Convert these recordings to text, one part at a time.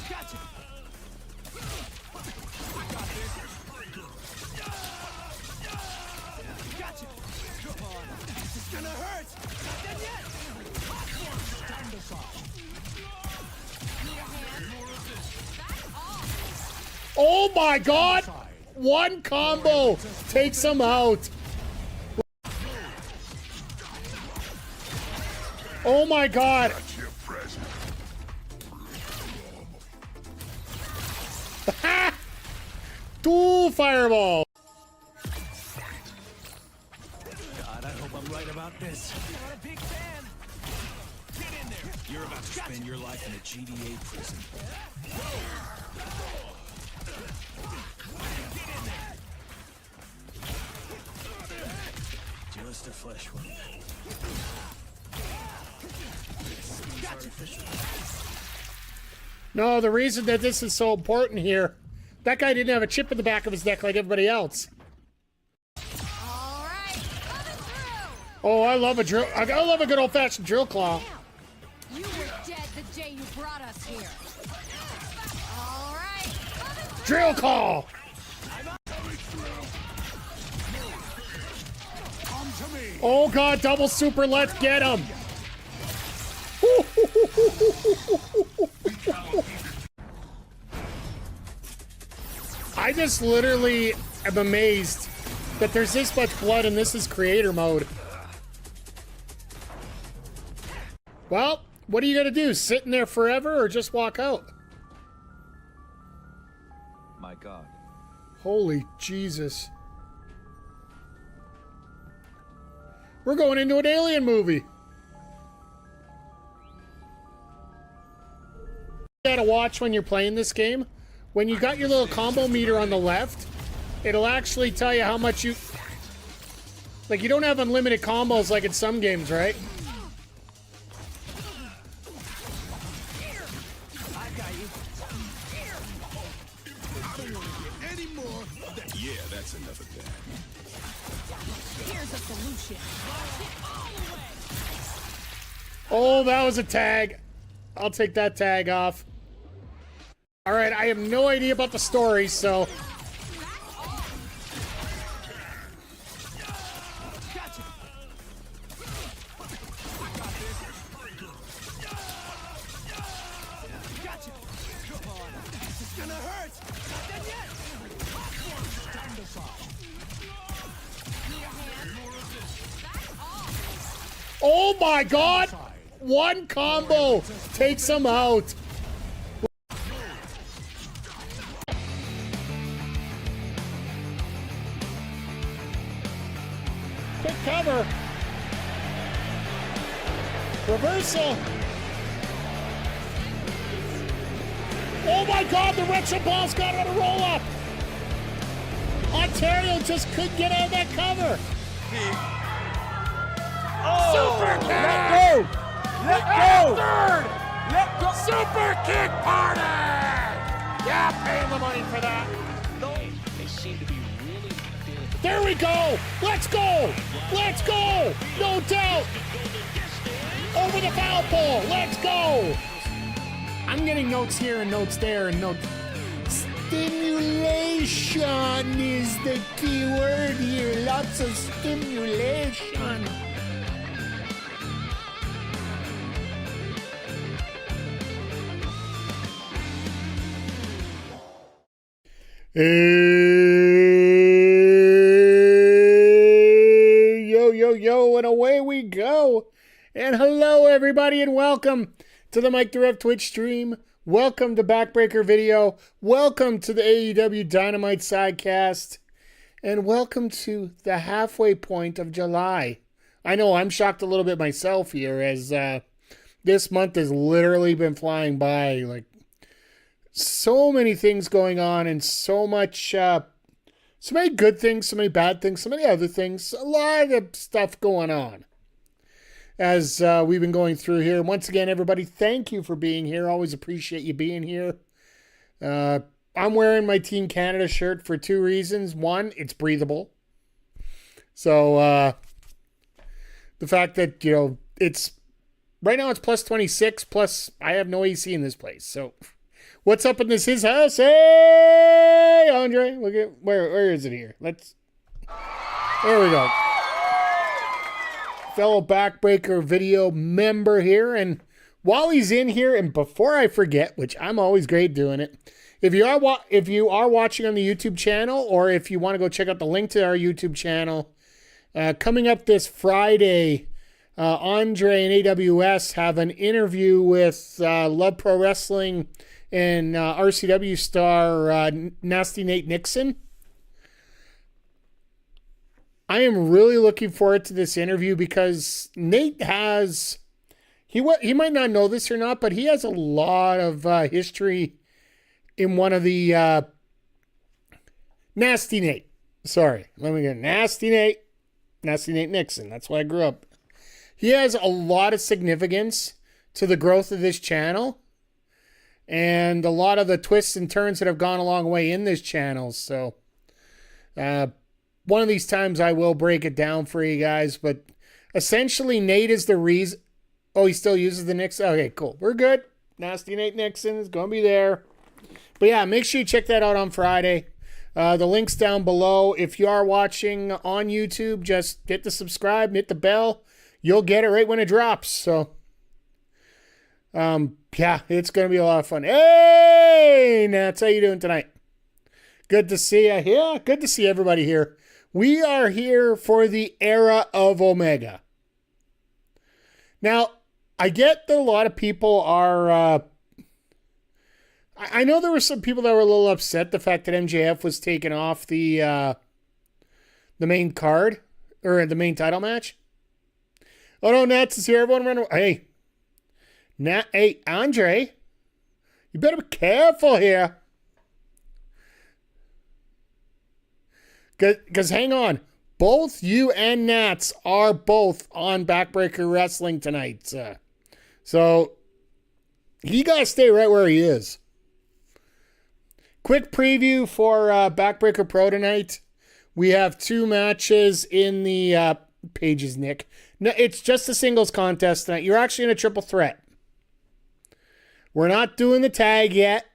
Gotcha. Gotcha. Come on. This is gonna hurt. Not done yet. Time to fall. Oh my God! One combo takes him out. Oh my God! Two fireball. God, I hope I'm right about this. I'm a big fan. Get in there. You're about to spend your life in a GDA prison. Get in there. Just a flesh wound. No, the reason that this is so important here, that guy didn't have a chip in the back of his neck like everybody else. All right, coming through. Oh, I love a drill. I love a good old-fashioned drill claw. You were dead the day you brought us here. All right, coming through. Drill claw. Oh God, double super. Let's get him. I just literally am amazed that there's this much blood and this is creator mode. Well, what are you gonna do? Sit in there forever or just walk out? My God. Holy Jesus. We're going into an alien movie. You gotta watch when you're playing this game. When you got your little combo meter on the left, it'll actually tell you how much you... Like, you don't have unlimited combos like in some games, right? I got you. Any more? Yeah, that's enough of that. Here's a solution. Oh, that was a tag. I'll take that tag off. All right, I have no idea about the story, so... Gotcha. Gotcha. Come on. This is gonna hurt. Not done yet. Time to fall. Oh my God! One combo takes him out. Quick cover. Reversal. Oh my God, the retro ball's got on a roll up. Ontario just couldn't get out of that cover. Super kick! Let go! Let go! Third! Let go! Super kick party! Yeah, pay him the money for that. They seem to be really feeling the There we go! Let's go! Let's go! No doubt! Over the foul pole! Let's go! I'm getting notes here and notes there and notes. Stimulation is the key word here. Lots of stimulation. Hey, yo, and away we go. And hello, everybody, and welcome to the Mike the Rev Twitch stream. Welcome to Backbreaker Video. Welcome to the AEW Dynamite Sidecast. And welcome to the halfway point of July. I know I'm shocked a little bit myself here as this month has literally been flying by. Like, so many things going on and so much, so many good things, so many bad things, so many other things. A lot of stuff going on as we've been going through here. And once again, everybody, thank you for being here. Always appreciate you being here. I'm wearing my Team Canada shirt for two reasons. One, it's breathable. So the fact that, it's right now it's plus 26, plus I have no AC in this place. So What's up in this his house? Hey, Andre. Look at where is it here? There we go. Fellow Backbreaker video member here, and while he's in here, and before I forget, which I'm always great doing it, if you are watching on the YouTube channel, or if you want to go check out the link to our YouTube channel, coming up this Friday, Andre and AWS have an interview with Love Pro Wrestling and RCW star Nasty Nate Nixon. I am really looking forward to this interview because Nate has, he might not know this or not, but he has a lot of history in one of the Nasty Nate. Sorry, let me get Nasty Nate Nixon. That's why I grew up. He has a lot of significance to the growth of this channel and a lot of the twists and turns that have gone a long way in this channel. So, one of these times I will break it down for you guys, but essentially Nate is the reason. Oh, he still uses the Nixon. Okay, cool. We're good. Nasty Nate Nixon is going to be there. But yeah, make sure you check that out on Friday. The link's down below. If you are watching on YouTube, just hit the subscribe, hit the bell. You'll get it right when it drops. So, yeah, it's going to be a lot of fun. Hey, Nats, how you doing tonight? Good to see you. Yeah, good to see everybody here. We are here for the era of Omega. Now, I get that a lot of people are... I know there were some people that were a little upset the fact that MJF was taken off the main card, or the main title match. Oh no, Nats is here. Everyone run away. Hey, Andre, you better be careful here. Because hang on, both you and Nats are both on Backbreaker Wrestling tonight. So he got to stay right where he is. Quick preview for Backbreaker Pro tonight. We have 2 matches in the pages, Nick. No, it's just a singles contest tonight. You're actually in a triple threat. We're not doing the tag yet.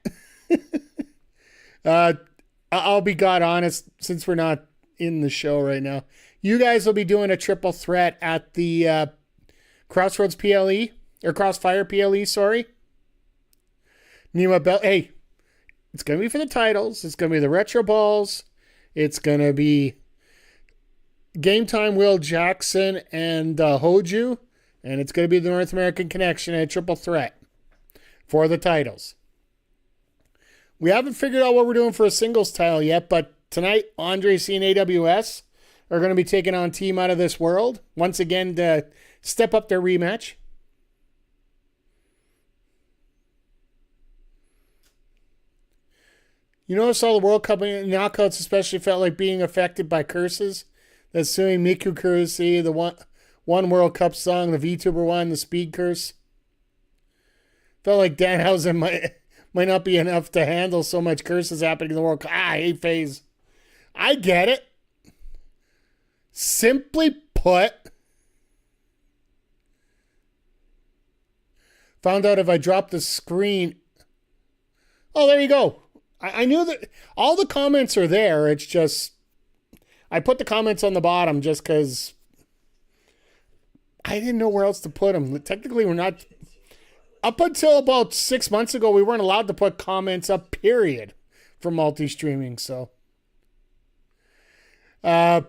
I'll be God honest, since we're not in the show right now. You guys will be doing a triple threat at the Crossroads PLE, or Crossfire PLE, sorry. Nima Bell. Hey, it's going to be for the titles. It's going to be the Retro Balls. It's going to be Game Time Will Jackson and Hoju. And it's going to be the North American Connection and a triple threat for the titles. We haven't figured out what we're doing for a singles title yet, but tonight, Andre C and AWS are going to be taking on Team Out of This World once again to step up their rematch. You notice all the World Cup knockouts especially felt like being affected by curses. That's suing Miku Kurusi, the one World Cup song, the VTuber one, the Speed Curse. Felt like Danhausen might not be enough to handle so much curses happening in the World Cup. I hate phase. I get it. Simply put, found out if I drop the screen. Oh, there you go. I knew that all the comments are there. It's just, I put the comments on the bottom just because I didn't know where else to put them. Technically, we're not, up until about 6 months ago, we weren't allowed to put comments up, period, for multi-streaming. So, as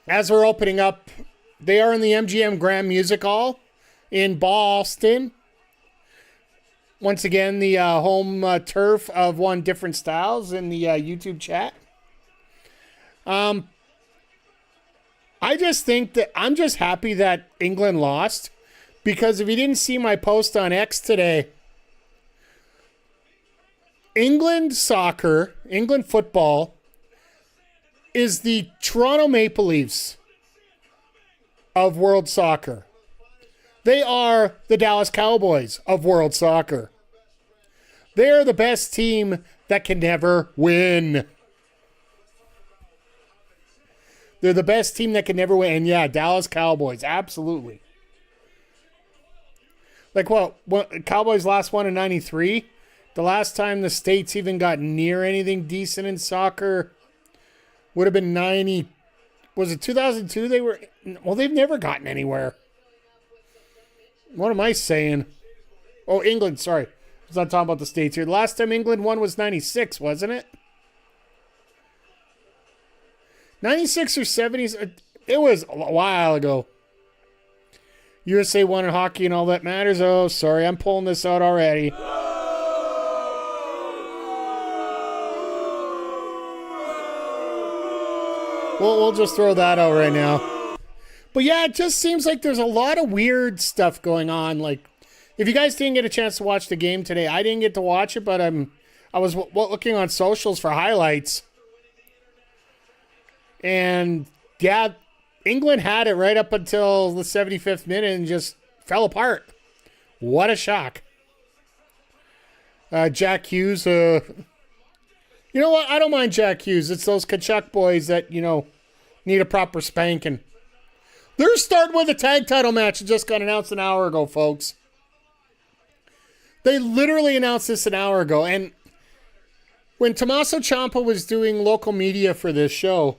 we're opening up, they are in the MGM Grand Music Hall in Boston. Once again, the home turf of One Different Styles in the YouTube chat. I just think that I'm just happy that England lost, because if you didn't see my post on X today, England soccer, England football, is the Toronto Maple Leafs of world soccer. They are the Dallas Cowboys of world soccer. They're the best team that can never win. They're the best team that can never win. And yeah, Dallas Cowboys, absolutely. Like what Cowboys last won in 93? The last time the States even got near anything decent in soccer would have been 90. Was it 2002? They've never gotten anywhere. What am I saying? Oh, England, sorry. I was not talking about the States here. The last time England won was 96, wasn't it? 96 or 70s. It was a while ago. USA won in hockey and all that matters. Oh, sorry. I'm pulling this out already. We'll just throw that out right now. But yeah, it just seems like there's a lot of weird stuff going on. Like, if you guys didn't get a chance to watch the game today, I didn't get to watch it, but I was looking on socials for highlights. And yeah, England had it right up until the 75th minute and just fell apart. What a shock. Jack Hughes, you know what? I don't mind Jack Hughes. It's those Kachuk boys that, need a proper spanking. They're starting with a tag title match that just got announced an hour ago, folks. They literally announced this an hour ago. And when Tommaso Ciampa was doing local media for this show,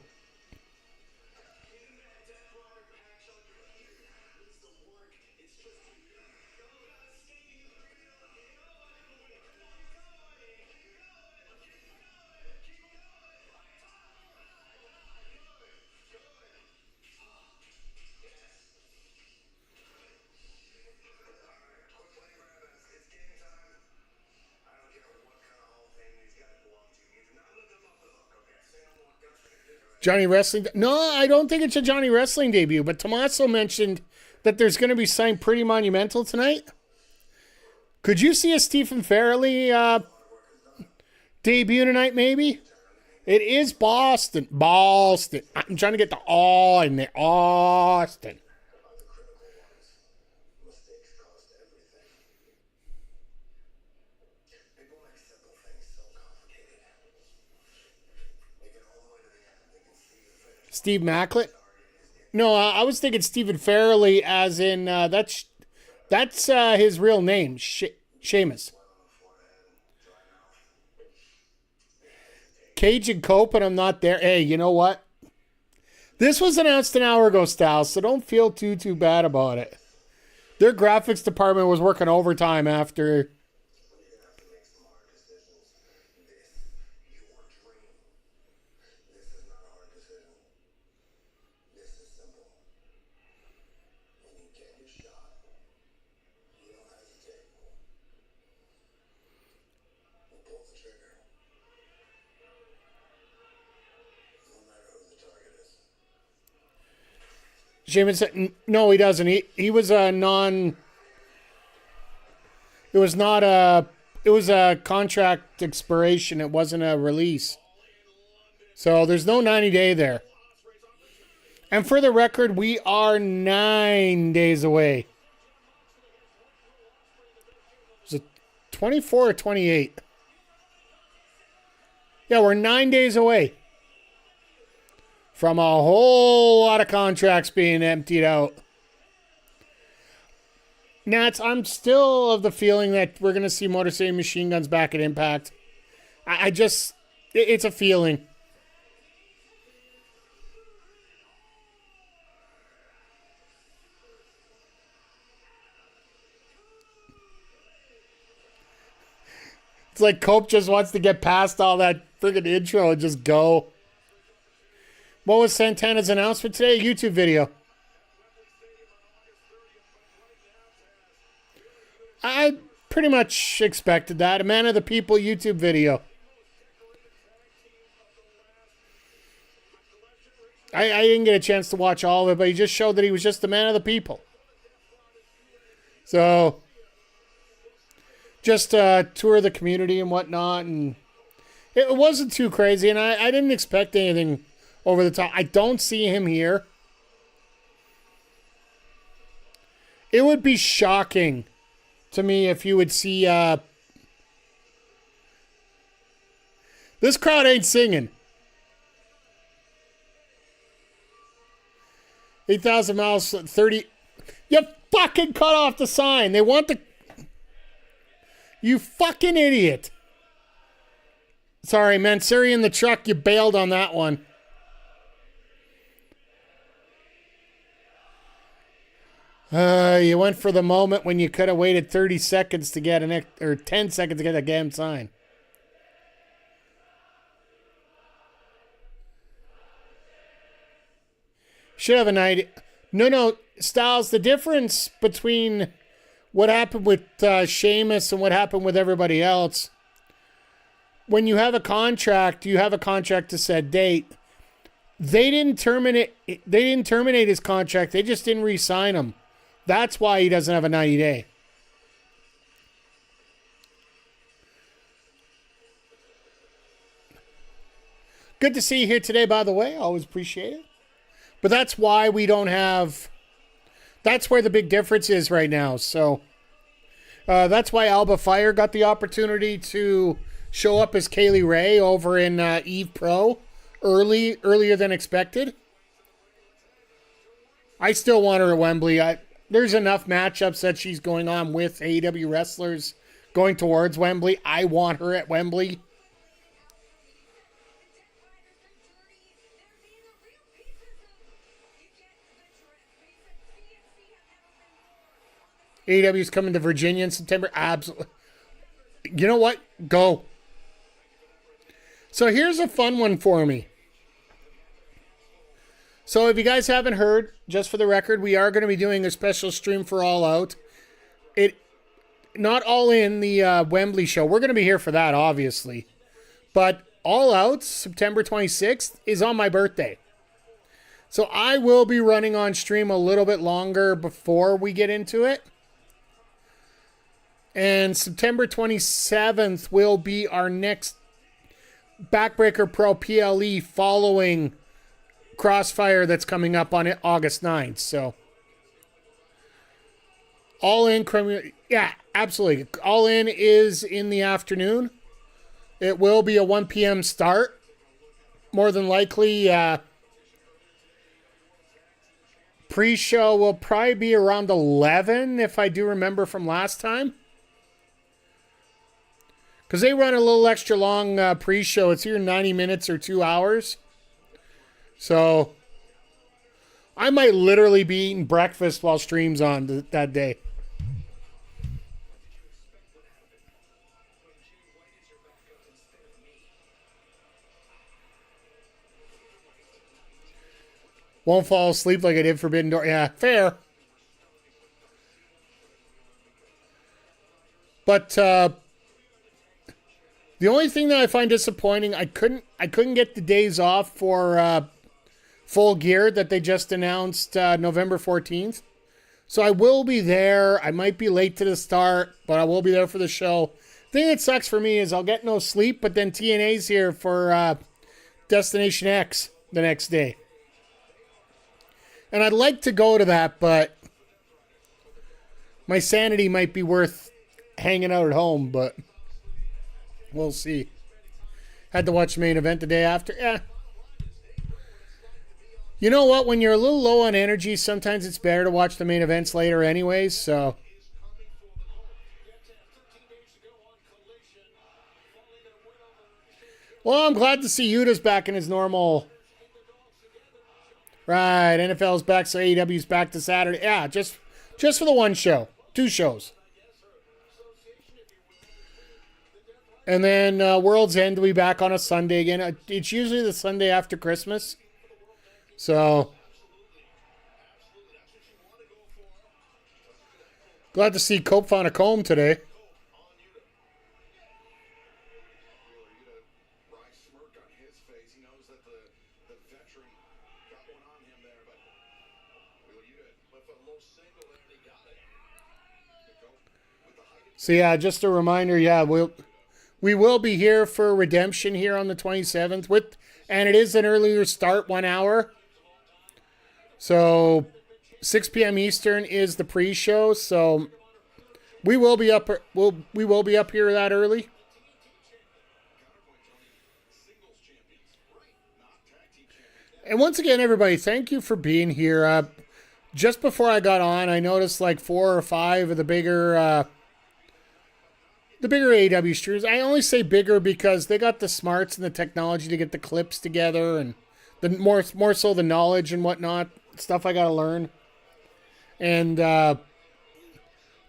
Johnny Wrestling. No, I don't think it's a Johnny Wrestling debut, but Tommaso mentioned that there's going to be something pretty monumental tonight. Could you see a Stephen Farrelly debut tonight, maybe? It is Boston. Boston. I'm trying to get the all in there. Austin. Steve Macklin? No, I was thinking Stephen Farrelly as in, that's his real name, Sheamus. Cage and Cope, and I'm not there. Hey, you know what? This was announced an hour ago, Styles, so don't feel too bad about it. Their graphics department was working overtime after. Sheamus said, no, he doesn't. He was a non. It was not a. It was a contract expiration. It wasn't a release. So there's no 90-day there. And for the record, we are 9 days away. Was it 24 or 28? Yeah, we're 9 days away from a whole lot of contracts being emptied out. Nats, I'm still of the feeling that we're going to see Motor City Machine Guns back at Impact. I just, it's a feeling. It's like Cope just wants to get past all that friggin' intro and just go. What was Santana's announcement today? A YouTube video. I pretty much expected that. A Man of the People YouTube video. I didn't get a chance to watch all of it, but he just showed that he was just a man of the people. So, just tour the community and whatnot. And it wasn't too crazy, and I didn't expect anything over the top. I don't see him here. It would be shocking to me if you would see this crowd ain't singing. 8,000 miles, 30. You fucking cut off the sign. They want the... You fucking idiot. Sorry, Mansuri in the truck. You bailed on that one. You went for the moment when you could have waited 30 seconds to get or 10 seconds to get a damn sign. Should have an idea. No, Styles, the difference between what happened with Sheamus and what happened with everybody else, when you have a contract, you have a contract to set date. They didn't terminate his contract. They just didn't re-sign him. That's why he doesn't have a 90-day. Good to see you here today, by the way. Always appreciate it. But that's why we don't have... That's where the big difference is right now. So that's why Alba Fire got the opportunity to show up as Kaylee Ray over in Eve Pro earlier than expected. I still want her at Wembley. There's enough matchups that she's going on with AEW wrestlers going towards Wembley. I want her at Wembley. AEW's coming to Virginia in September. Absolutely. You know what? Go. So here's a fun one for me. So if you guys haven't heard, just for the record, we are going to be doing a special stream for All Out. Not All In, the Wembley show. We're going to be here for that, obviously. But All Out, September 26th, is on my birthday. So I will be running on stream a little bit longer before we get into it. And September 27th will be our next Backbreaker Pro PLE following Crossfire that's coming up on August 9th. So, All In, yeah, absolutely. All In is in the afternoon. It will be a 1 p.m. start. More than likely, pre-show will probably be around 11, if I do remember from last time. Because they run a little extra long pre-show. It's either 90 minutes or 2 hours. So, I might literally be eating breakfast while stream's on that day. Won't fall asleep like I did Forbidden Door. Yeah, fair. But, the only thing that I find disappointing, I couldn't get the days off for Full Gear that they just announced November 14th. So I will be there. I might be late to the start, but I will be there for the show. The thing that sucks for me is I'll get no sleep, but then TNA's here for Destination X the next day. And I'd like to go to that, but my sanity might be worth hanging out at home, but... We'll see. Had to watch the main event the day after. Yeah. You know what? When you're a little low on energy, sometimes it's better to watch the main events later anyways, so. Well, I'm glad to see Yuta's back in his normal... Right, NFL's back, so AEW's back to Saturday. Yeah, just for the one show. 2 shows. And then World's End will be back on a Sunday again. It's usually the Sunday after Christmas. So, glad to see Cope found a comb today. So yeah, just a reminder, yeah, we will be here for Redemption here on the 27th and it is an earlier start, 1 hour. So 6 p.m. Eastern is the pre-show, so we will be up here that early. And once again, everybody, thank you for being here. just before I got on, I noticed like 4 or 5 of the bigger AEW streamers. I only say bigger because they got the smarts and the technology to get the clips together, and the more so the knowledge and whatnot, stuff I got to learn. And a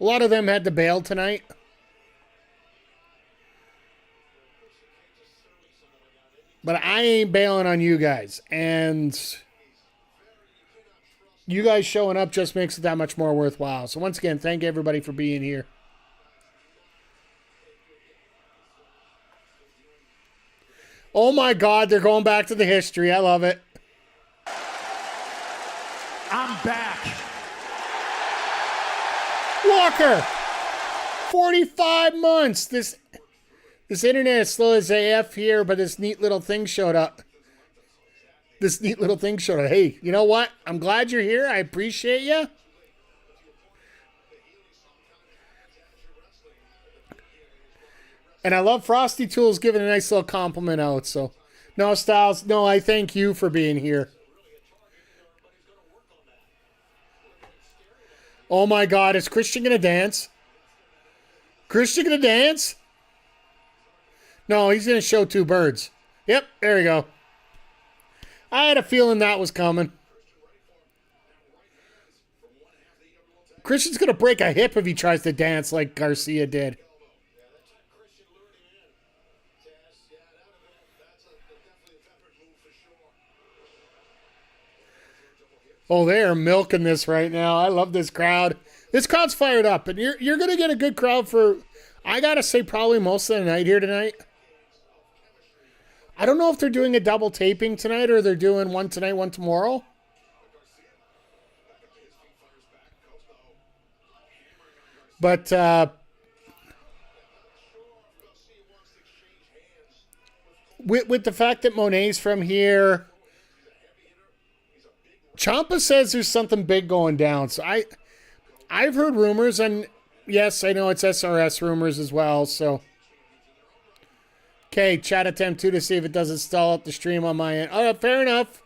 lot of them had to bail tonight. But I ain't bailing on you guys. And you guys showing up just makes it that much more worthwhile. So once again, thank everybody for being here. Oh my God, they're going back to the history. I love it. I'm back. Walker! 45 months. This internet is slow as AF here, but this neat little thing showed up. Hey, you know what? I'm glad you're here. I appreciate you. And I love Frosty Tools giving a nice little compliment out. So, no, Styles, no, I thank you for being here. Oh my God, is Christian going to dance? Christian going to dance? No, he's going to show 2 birds. Yep, there we go. I had a feeling that was coming. Christian's going to break a hip if he tries to dance like Garcia did. Oh, they are milking this right now. I love this crowd. This crowd's fired up, and you're going to get a good crowd for, I got to say, probably most of the night here tonight. I don't know if they're doing a double taping tonight or they're doing one tonight, one tomorrow. But with the fact that Monet's from here, Ciampa says there's something big going down. So I've heard rumors, and yes, I know it's SRS rumors as well. So, okay, chat attempt 2 to see if it doesn't stall up the stream on my end. Oh, fair enough.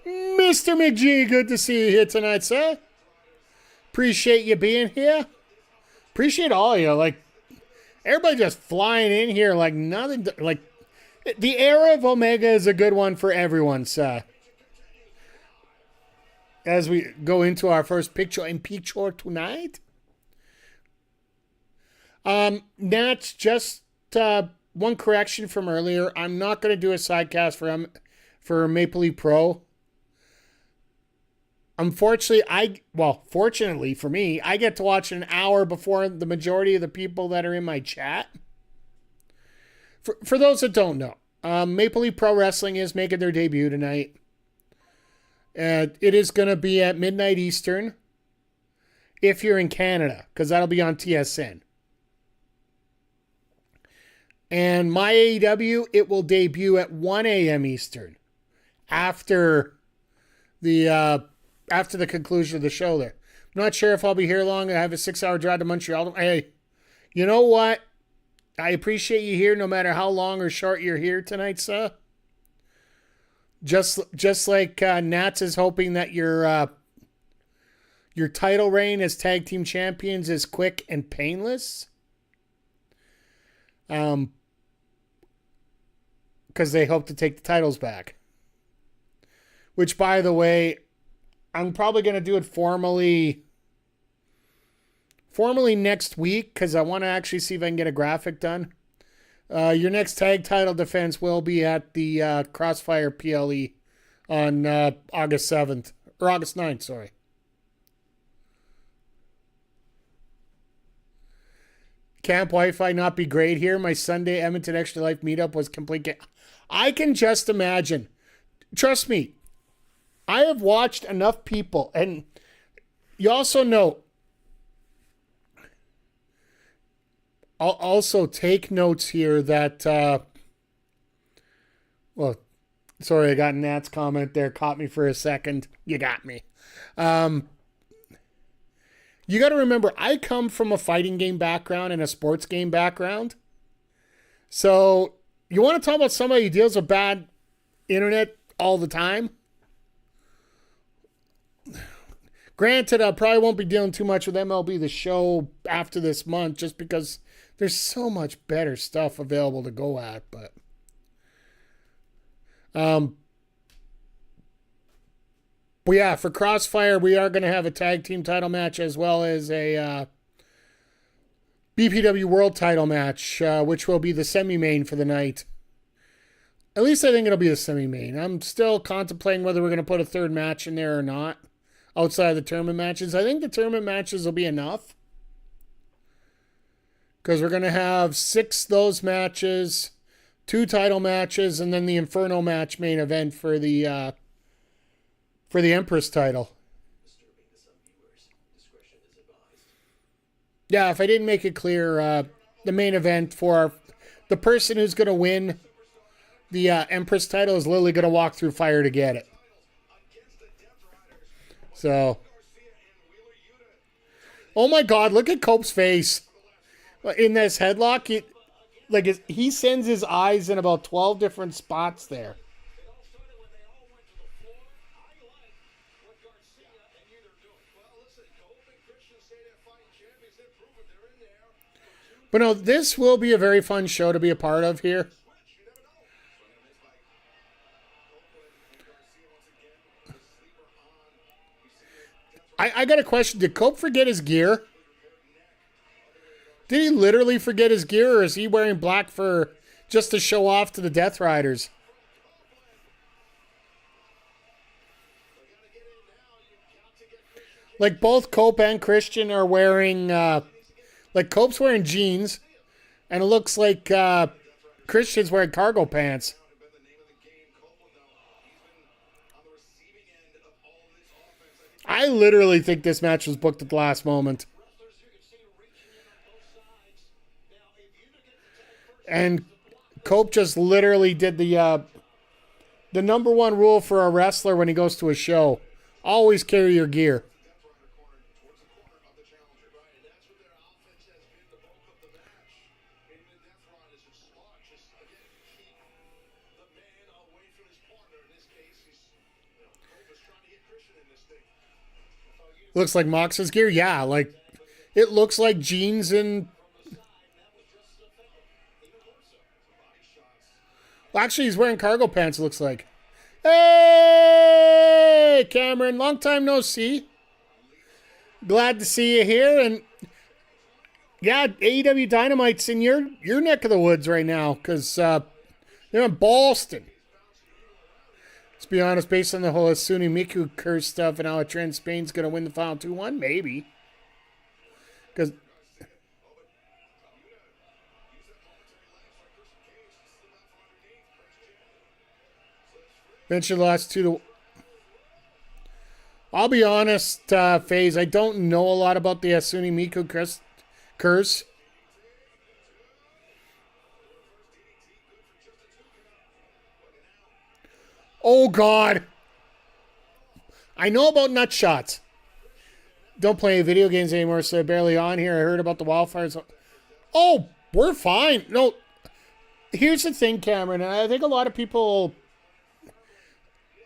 Mr. McGee, good to see you here tonight, sir. Appreciate you being here. Appreciate all of you. Like, everybody just flying in here like nothing. Like, the era of Omega is a good one for everyone, sir. As we go into our first picture in picture tonight. Nats, just one correction from earlier. I'm not going to do a sidecast for Maple Leaf Pro. Unfortunately, fortunately for me, I get to watch an hour before the majority of the people that are in my chat. For those that don't know, Maple Leaf Pro Wrestling is making their debut tonight. It is going to be at midnight Eastern if you're in Canada, because that'll be on TSN. And my AEW, it will debut at 1 a.m. Eastern after the conclusion of the show there. I'm not sure if I'll be here long. I have a 6-hour drive to Montreal. Hey, you know what? I appreciate you here no matter how long or short you're here tonight, sir. Just like Nats is hoping that your title reign as tag team champions is quick and painless. Because they hope to take the titles back. Which, by the way, I'm probably going to do it formally next week, because I want to actually see if I can get a graphic done. Your next tag title defense will be at the Crossfire PLE on August 7th. Or August 9th, sorry. Camp Wi-Fi not be great here. My Sunday Edmonton Extra Life meetup was complete. I can just imagine. Trust me. I have watched enough people. And you also know. I'll also take notes here that. Sorry, I got Nat's comment there. Caught me for a second. You got me. You got to remember, I come from a fighting game background and a sports game background. So, you want to talk about somebody who deals with bad internet? all the time. Granted, I probably won't be dealing too much with MLB The Show after this month just because there's so much better stuff available to go at. But yeah, for Crossfire, we are going to have a tag team title match as well as a BPW World title match, which will be the semi-main for the night. At least I think it'll be a semi-main. I'm still contemplating whether we're going to put a third match in there or not. Outside of the tournament matches. I think the tournament matches will be enough. Because we're going to have 6 of those matches, 2 title matches, and then the Inferno match main event for the Empress title. Yeah, if I didn't make it clear, the main event for the person who's going to win the Empress title is literally going to walk through fire to get it. So, oh my God, look at Cope's face in this headlock. He sends his eyes in about 12 different spots there. But no, this will be a very fun show to be a part of here. I got a question. Did Cope forget his gear? Did he literally forget his gear, or is he wearing black fur just to show off to the Death Riders? Like both Cope and Christian are wearing, like Cope's wearing jeans, and it looks like Christian's wearing cargo pants. I literally think this match was booked at the last moment. And Cope just literally did the number one rule for a wrestler when he goes to a show. Always carry your gear. Looks like Mox's gear. Yeah, like it looks like jeans and... Well, actually, he's wearing cargo pants, it looks like. Hey, Cameron, long time no see. Glad to see you here. And yeah, AEW Dynamite's in your neck of the woods right now because they're in Boston. Let's be honest, based on the whole Asuni Miku curse stuff and how Trent Spain's going to win the final 2-1, maybe. Because eventually lost 2-1. I'll be honest, FaZe, I don't know a lot about the Asuni Miku curse. Oh, God. I know about nut shots. Don't play video games anymore, so they're barely on here. I heard about the wildfires. Oh, we're fine. No, here's the thing, Cameron, and I think a lot of people...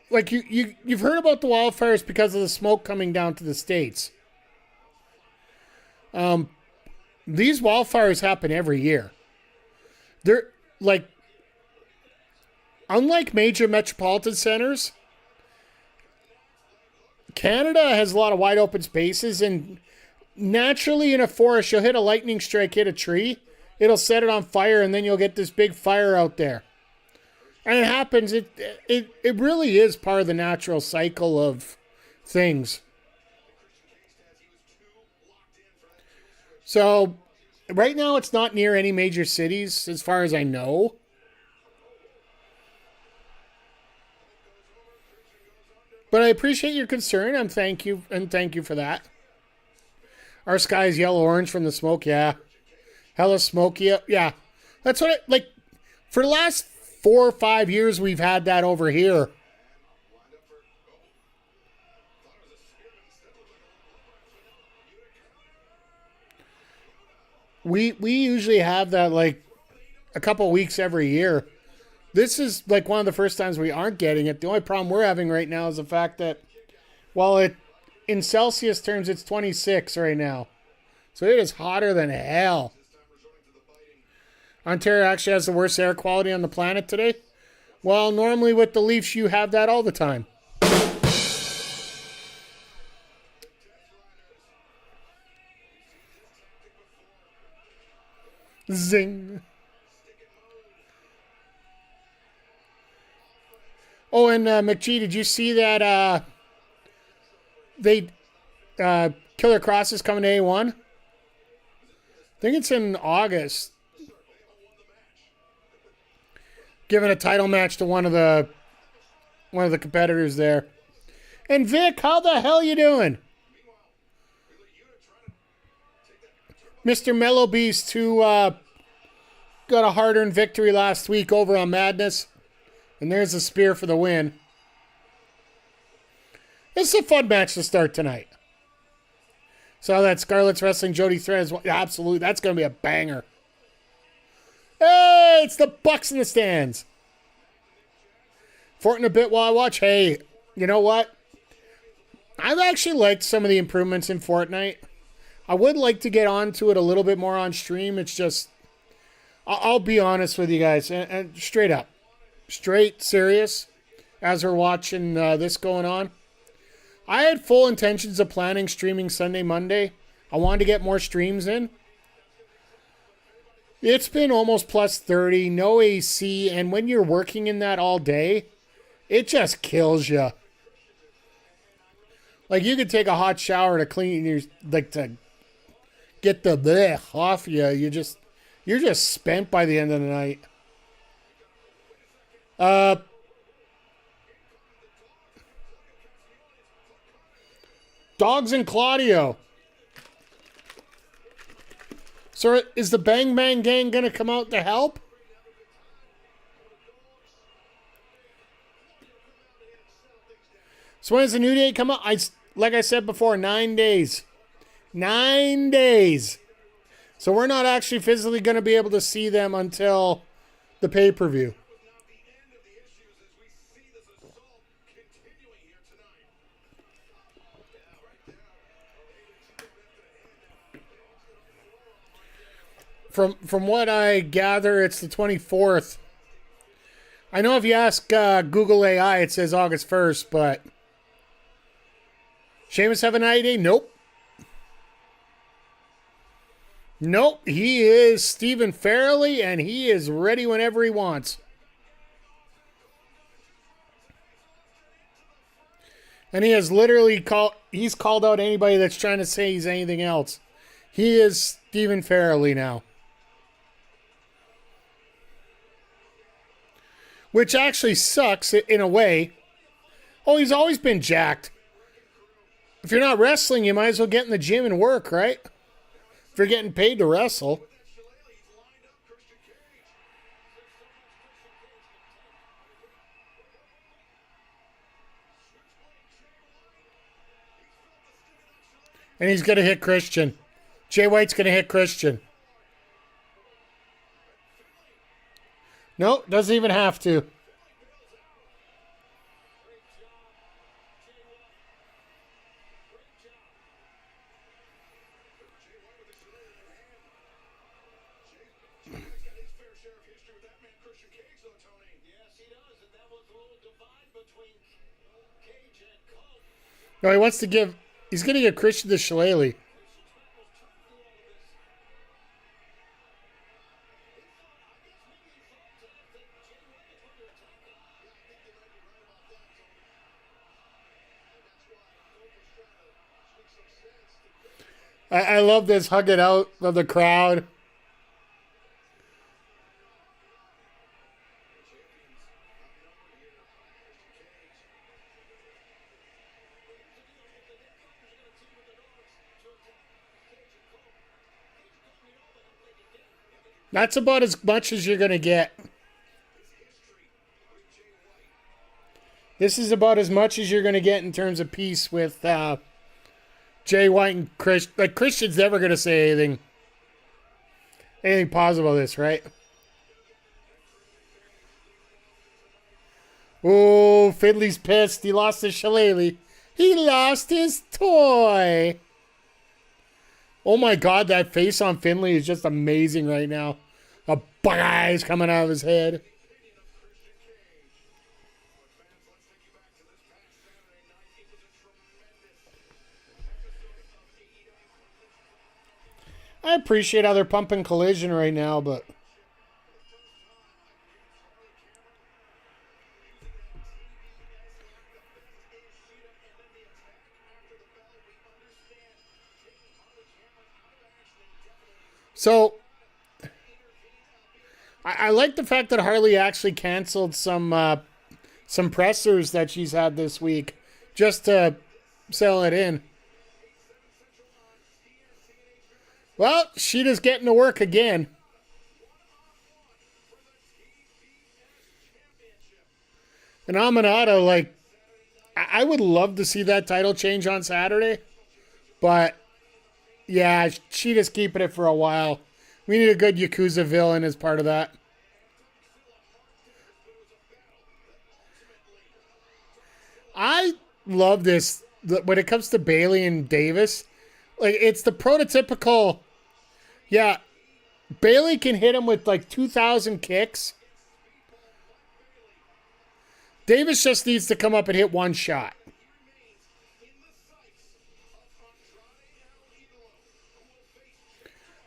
Like, you've heard about the wildfires because of the smoke coming down to the States. These wildfires happen every year. They're, like... Unlike major metropolitan centers, Canada has a lot of wide open spaces, and naturally in a forest, you'll hit a lightning strike, hit a tree, it'll set it on fire, and then you'll get this big fire out there. And it happens, it really is part of the natural cycle of things. So, right now it's not near any major cities, as far as I know. But I appreciate your concern, and thank you for that. Our sky is yellow-orange from the smoke, yeah. Hella smoky, yeah. That's what for the last 4 or 5 years we've had that over here. We usually have that like a couple weeks every year. This is like one of the first times we aren't getting it. The only problem we're having right now is the fact that, while in Celsius terms, it's 26 right now. So it is hotter than hell. Ontario actually has the worst air quality on the planet today. Well, normally with the Leafs, you have that all the time. Zing. Oh, and McGee, did you see that Killer Cross is coming to A1? I think it's in August. Giving a title match to one of the competitors there. And Vic, how the hell you doing? Mr. Mellow Beast, who got a hard-earned victory last week over on Madness. And there's a spear for the win. It's a fun match to start tonight. So that Scarlett's Wrestling Jody Thread is absolutely, that's going to be a banger. Hey, it's the Bucks in the stands. Fortin a bit while I watch. Hey, you know what? I've actually liked some of the improvements in Fortnite. I would like to get onto it a little bit more on stream. It's just, I'll be honest with you guys, and straight up, straight serious, as we're watching this going on. I had full intentions of planning streaming Sunday, Monday. I wanted to get more streams in. It's been almost plus 30, no AC, and when you're working in that all day, it just kills you. Like, you could take a hot shower to clean your, like, to get the bleh off you. You're just spent by the end of the night. Dogs and Claudio. So is the Bang Bang Gang going to come out to help? So when does the New Day come out? Like I said before, 9 days. 9 days. So we're not actually physically going to be able to see them until the pay-per-view. From what I gather, it's the 24th. I know if you ask Google AI, it says August 1st, but Sheamus have a 90 day? Nope. Nope. He is Stephen Farrelly, and he is ready whenever he wants. And he has literally called out anybody that's trying to say he's anything else. He is Stephen Farrelly now. Which actually sucks in a way. Oh, he's always been jacked. If you're not wrestling, you might as well get in the gym and work, right? If you're getting paid to wrestle. And he's going to hit Christian. Jay White's going to hit Christian. No, doesn't even have to. No, he wants to give... He's going to give Christian the shillelagh. I love this hug it out of the crowd. That's about as much as you're going to get. This is about as much as you're going to get in terms of peace with Jay White and Chris. Like, Christian's never going to say anything positive about this, right? Oh, Finley's pissed. He lost his shillelagh. He lost his toy. Oh my God, that face on Finley is just amazing right now. A bug eyes coming out of his head. I appreciate how they're pumping Collision right now, but... So, I like the fact that Harley actually canceled some pressers that she's had this week just to sell it in. Well, Sheeta's getting to work again. And Amanado, like, I would love to see that title change on Saturday. But, yeah, Sheeta's keeping it for a while. We need a good Yakuza villain as part of that. I love this. When it comes to Bayley and Davis, like, it's the prototypical, yeah, Bayley can hit him with like 2,000 kicks. Davis just needs to come up and hit one shot.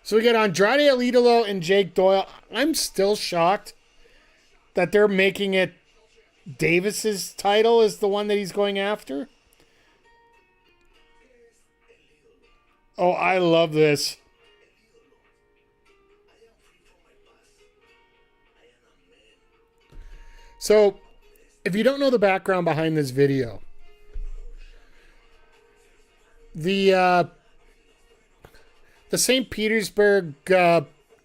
So we get Andrade El Idolo and Jake Doyle. I'm still shocked that they're making it Davis's title is the one that he's going after. Oh, I love this. So, if you don't know the background behind this video, the St. Petersburg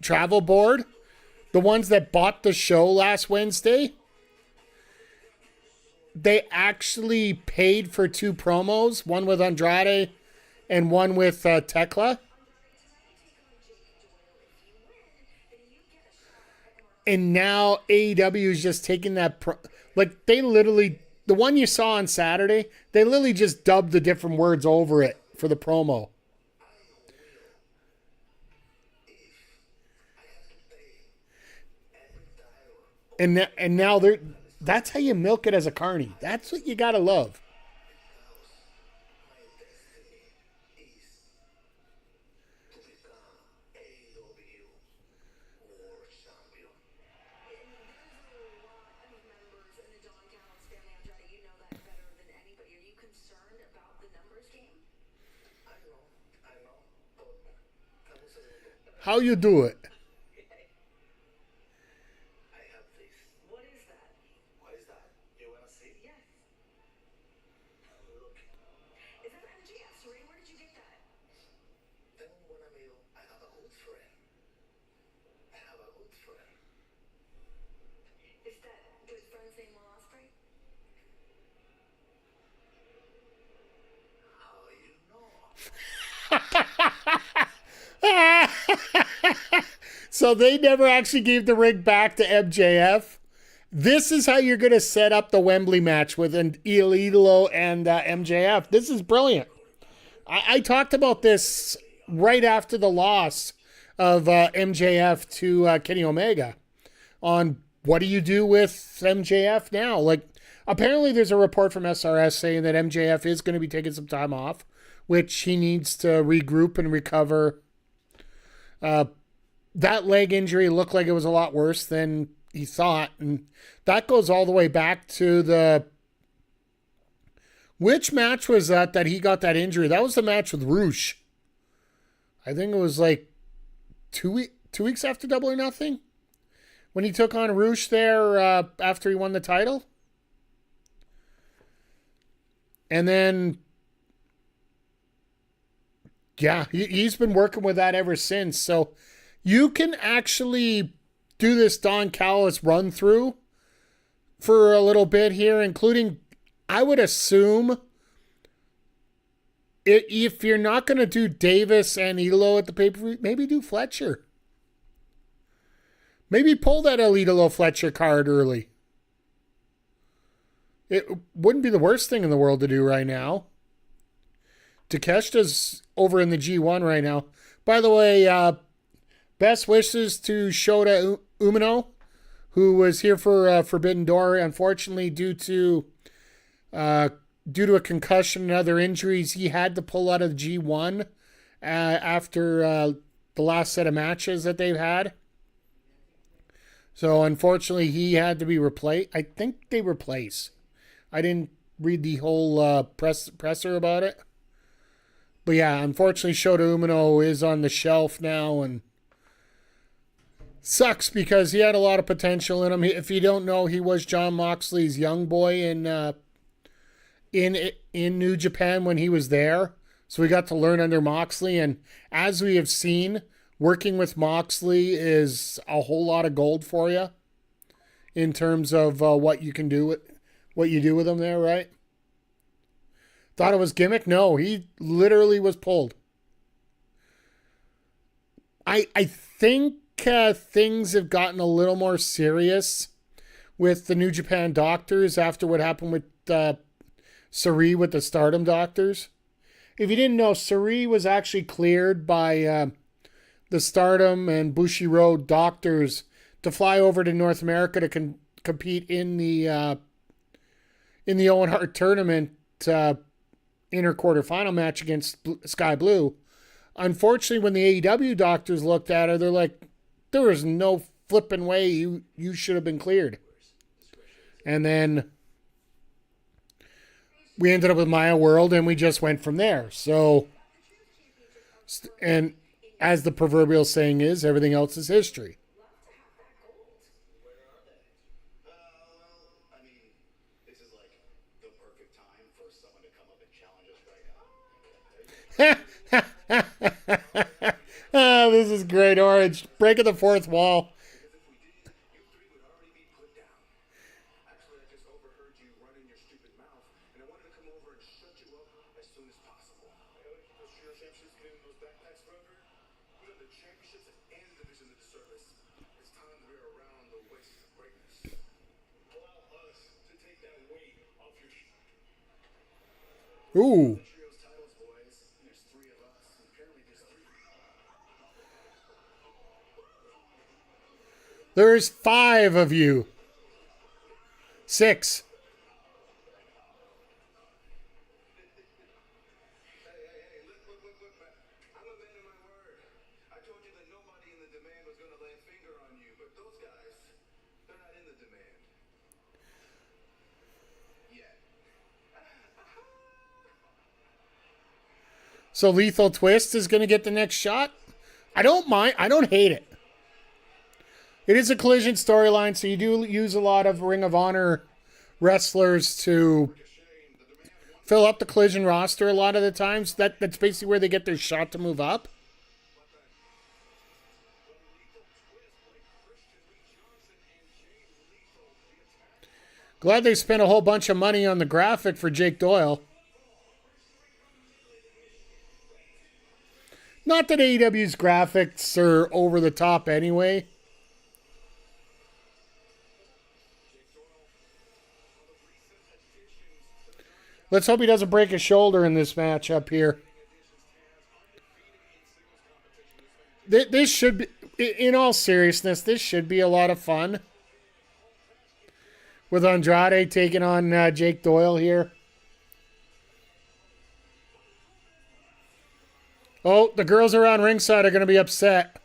travel board, the ones that bought the show last Wednesday, they actually paid for 2 promos, one with Andrade and one with Tekla. And now AEW is just taking that... like, they literally... The one you saw on Saturday, they literally just dubbed the different words over it for the promo. And now they're... That's how you milk it as a carny. That's what you gotta love. How you do it? So they never actually gave the ring back to MJF. This is how you're going to set up the Wembley match with El Idolo and MJF. This is brilliant. I talked about this right after the loss of MJF to Kenny Omega on what do you do with MJF now? Like, apparently there's a report from SRS saying that MJF is going to be taking some time off, which he needs to regroup and recover. That leg injury looked like it was a lot worse than he thought. And that goes all the way back to the... Which match was that he got that injury? That was the match with Roosh. I think it was like 2 weeks after Double or Nothing, when he took on Roosh there after he won the title. And then, yeah, he's been working with that ever since. So you can actually do this Don Callis run through for a little bit here, including, I would assume, if you're not going to do Davis and Idolo at the pay-per-view, maybe do Fletcher. Maybe pull that El Idolo Fletcher card early. it wouldn't be the worst thing in the world to do right now. Takeshita's over in the G1 right now. By the way, best wishes to Shota Umino, who was here for Forbidden Door. Unfortunately, due to a concussion and other injuries, he had to pull out of the G1 after the last set of matches that they've had. So unfortunately, he had to be replaced. I think they replace. I didn't read the whole presser about it. But yeah, unfortunately, Shota Umino is on the shelf now, and sucks because he had a lot of potential in him. If you don't know, he was Jon Moxley's young boy in New Japan when he was there. So we got to learn under Moxley, and as we have seen, working with Moxley is a whole lot of gold for you in terms of what you do with him there, right? Thought it was gimmick? No, he literally was pulled. I think things have gotten a little more serious with the New Japan doctors after what happened with Sari with the Stardom doctors. If you didn't know, Sari was actually cleared by the Stardom and Bushiroad doctors to fly over to North America to compete in the Owen Hart tournament inner quarterfinal match against Sky Blue. Unfortunately, when the AEW doctors looked at her, they're like, there was no flipping way you should have been cleared. And then we ended up with Maya World, and we just went from there. So, and as the proverbial saying is, everything else is history. Oh, this is great, Orange. Breaking the fourth wall. Ooh. There's 5 of you. 6. So Lethal Twist is going to get the next shot? I don't mind. I don't hate it. It is a Collision storyline, so you do use a lot of Ring of Honor wrestlers to fill up the Collision roster a lot of the times. That's basically where they get their shot to move up. Glad they spent a whole bunch of money on the graphic for Jake Doyle. Not that AEW's graphics are over the top anyway. Let's hope he doesn't break his shoulder in this match up here. This should be, in all seriousness, this should be a lot of fun. With Andrade taking on Jake Doyle here. Oh, the girls around ringside are going to be upset.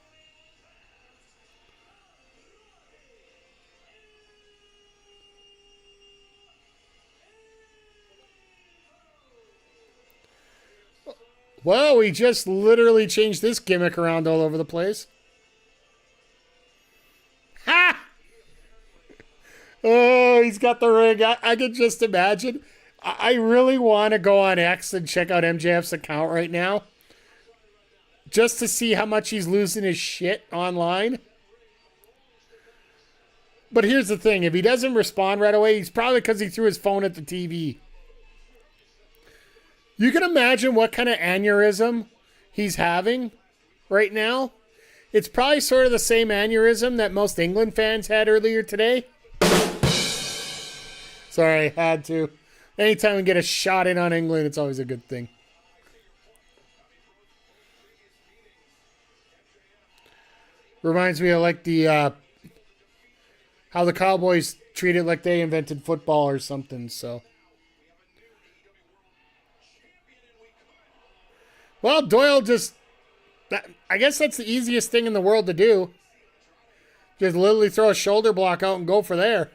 Well, we just literally changed this gimmick around all over the place. Ha! Oh, he's got the ring. I can just imagine. I really want to go on X and check out MJF's account right now. Just to see how much he's losing his shit online. But here's the thing. If he doesn't respond right away, he's probably because he threw his phone at the TV. You can imagine what kind of aneurysm he's having right now. It's probably sort of the same aneurysm that most England fans had earlier today. It's Sorry, I had to. Anytime we get a shot in on England, it's always a good thing. Reminds me of like the how the Cowboys treat it like they invented football or something. So, well, Doyle just, I guess that's the easiest thing in the world to do. Just literally throw a shoulder block out and go for there.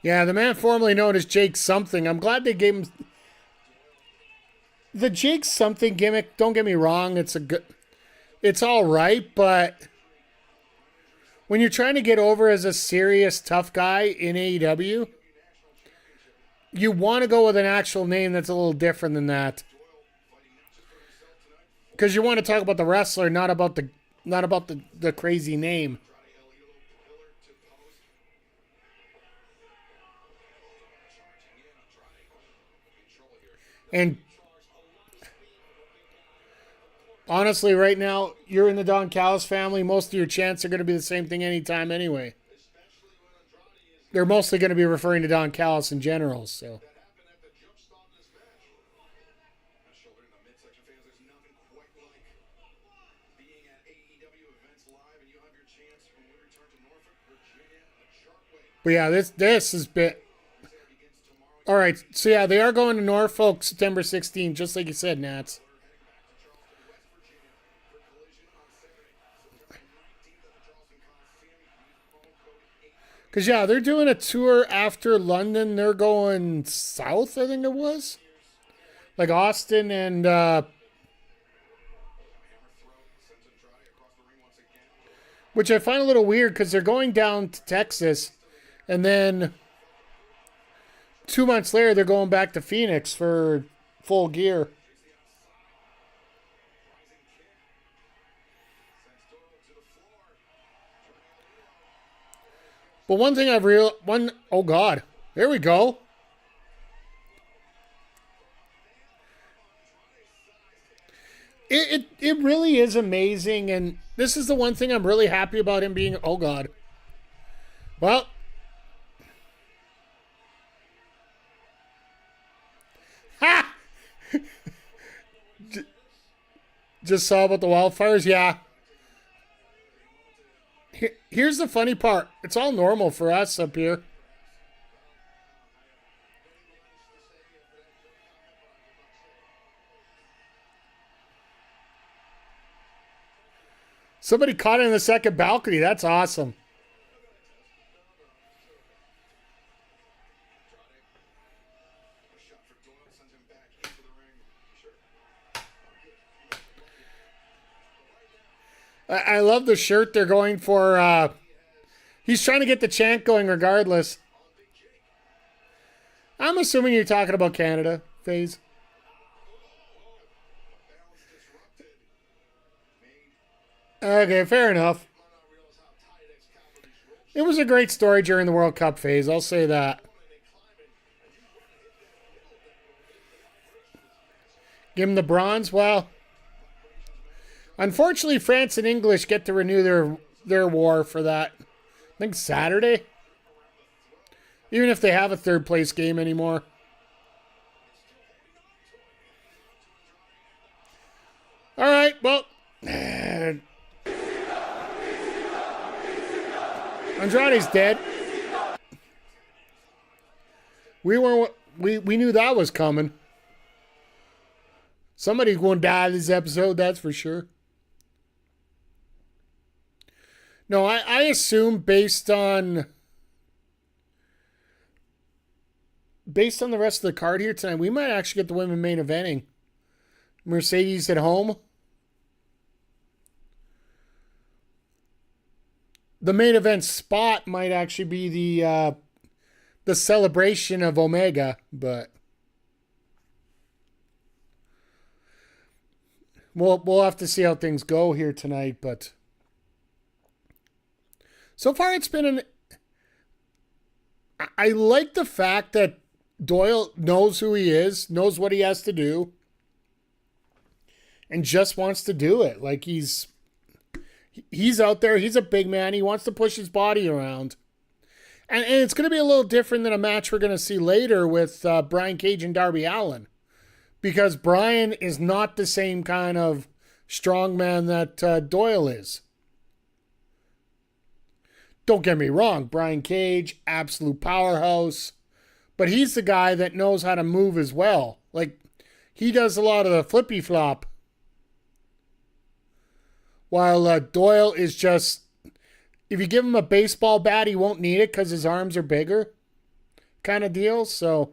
Yeah, the man formerly known as Jake Something. I'm glad they gave him the Jake Something gimmick. Don't get me wrong, it's all right, but when you're trying to get over as a serious tough guy in AEW, you want to go with an actual name that's a little different than that. Because you want to talk about the wrestler, not about the crazy name. And honestly, right now, you're in the Don Callis family. Most of your chants are going to be the same thing anytime anyway. They're mostly going to be referring to Don Callis in general, so. But yeah, this has been... All right, so yeah, they are going to Norfolk September 16th, just like you said, Nats. Because, yeah, they're doing a tour after London. They're going south, I think it was. Like Austin and... which I find a little weird because they're going down to Texas and then... 2 months later, they're going back to Phoenix for Full Gear. But one thing oh God, there we go. It really is amazing, and this is the one thing I'm really happy about him being, oh God. Well, ha! Just saw about the wildfires? Yeah. Here's the funny part. It's all normal for us up here. Somebody caught it in the second balcony. That's awesome. I love the shirt they're going for. He's trying to get the chant going regardless. I'm assuming you're talking about Canada, FaZe. Okay, fair enough. It was a great story during the World Cup phase, I'll say that. Give him the bronze? Well, unfortunately, France and English get to renew their war for that. I think Saturday. Even if they have a third place game anymore. All right, well. Andrade's dead. We knew that was coming. Somebody's going to die this episode, that's for sure. No, I assume based on the rest of the card here tonight, we might actually get the women main eventing. Mercedes at home. The main event spot might actually be the celebration of Omega, but we'll have to see how things go here tonight. But so far, it's been I like the fact that Doyle knows who he is, knows what he has to do, and just wants to do it. Like he's out there. He's a big man. He wants to push his body around. And it's going to be a little different than a match we're going to see later with Brian Cage and Darby Allin. Because Brian is not the same kind of strongman that Doyle is. Don't get me wrong. Brian Cage, absolute powerhouse. But he's the guy that knows how to move as well. Like, he does a lot of the flippy flop. While Doyle is just, if you give him a baseball bat, he won't need it because his arms are bigger. Kind of deal. So,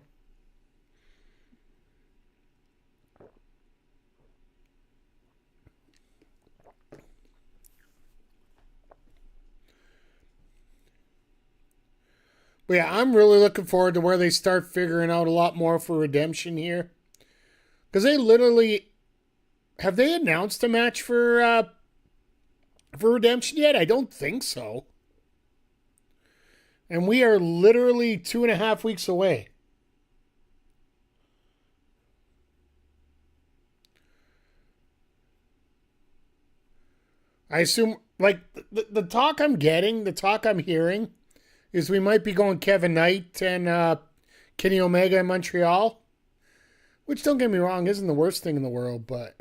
but yeah, I'm really looking forward to where they start figuring out a lot more for Redemption here. Because they literally, have they announced a match for Redemption yet? I don't think so. And we are literally 2.5 weeks away. I assume, like, the talk I'm getting, the talk I'm hearing, is we might be going Kevin Knight and Kenny Omega in Montreal. Which, don't get me wrong, isn't the worst thing in the world, but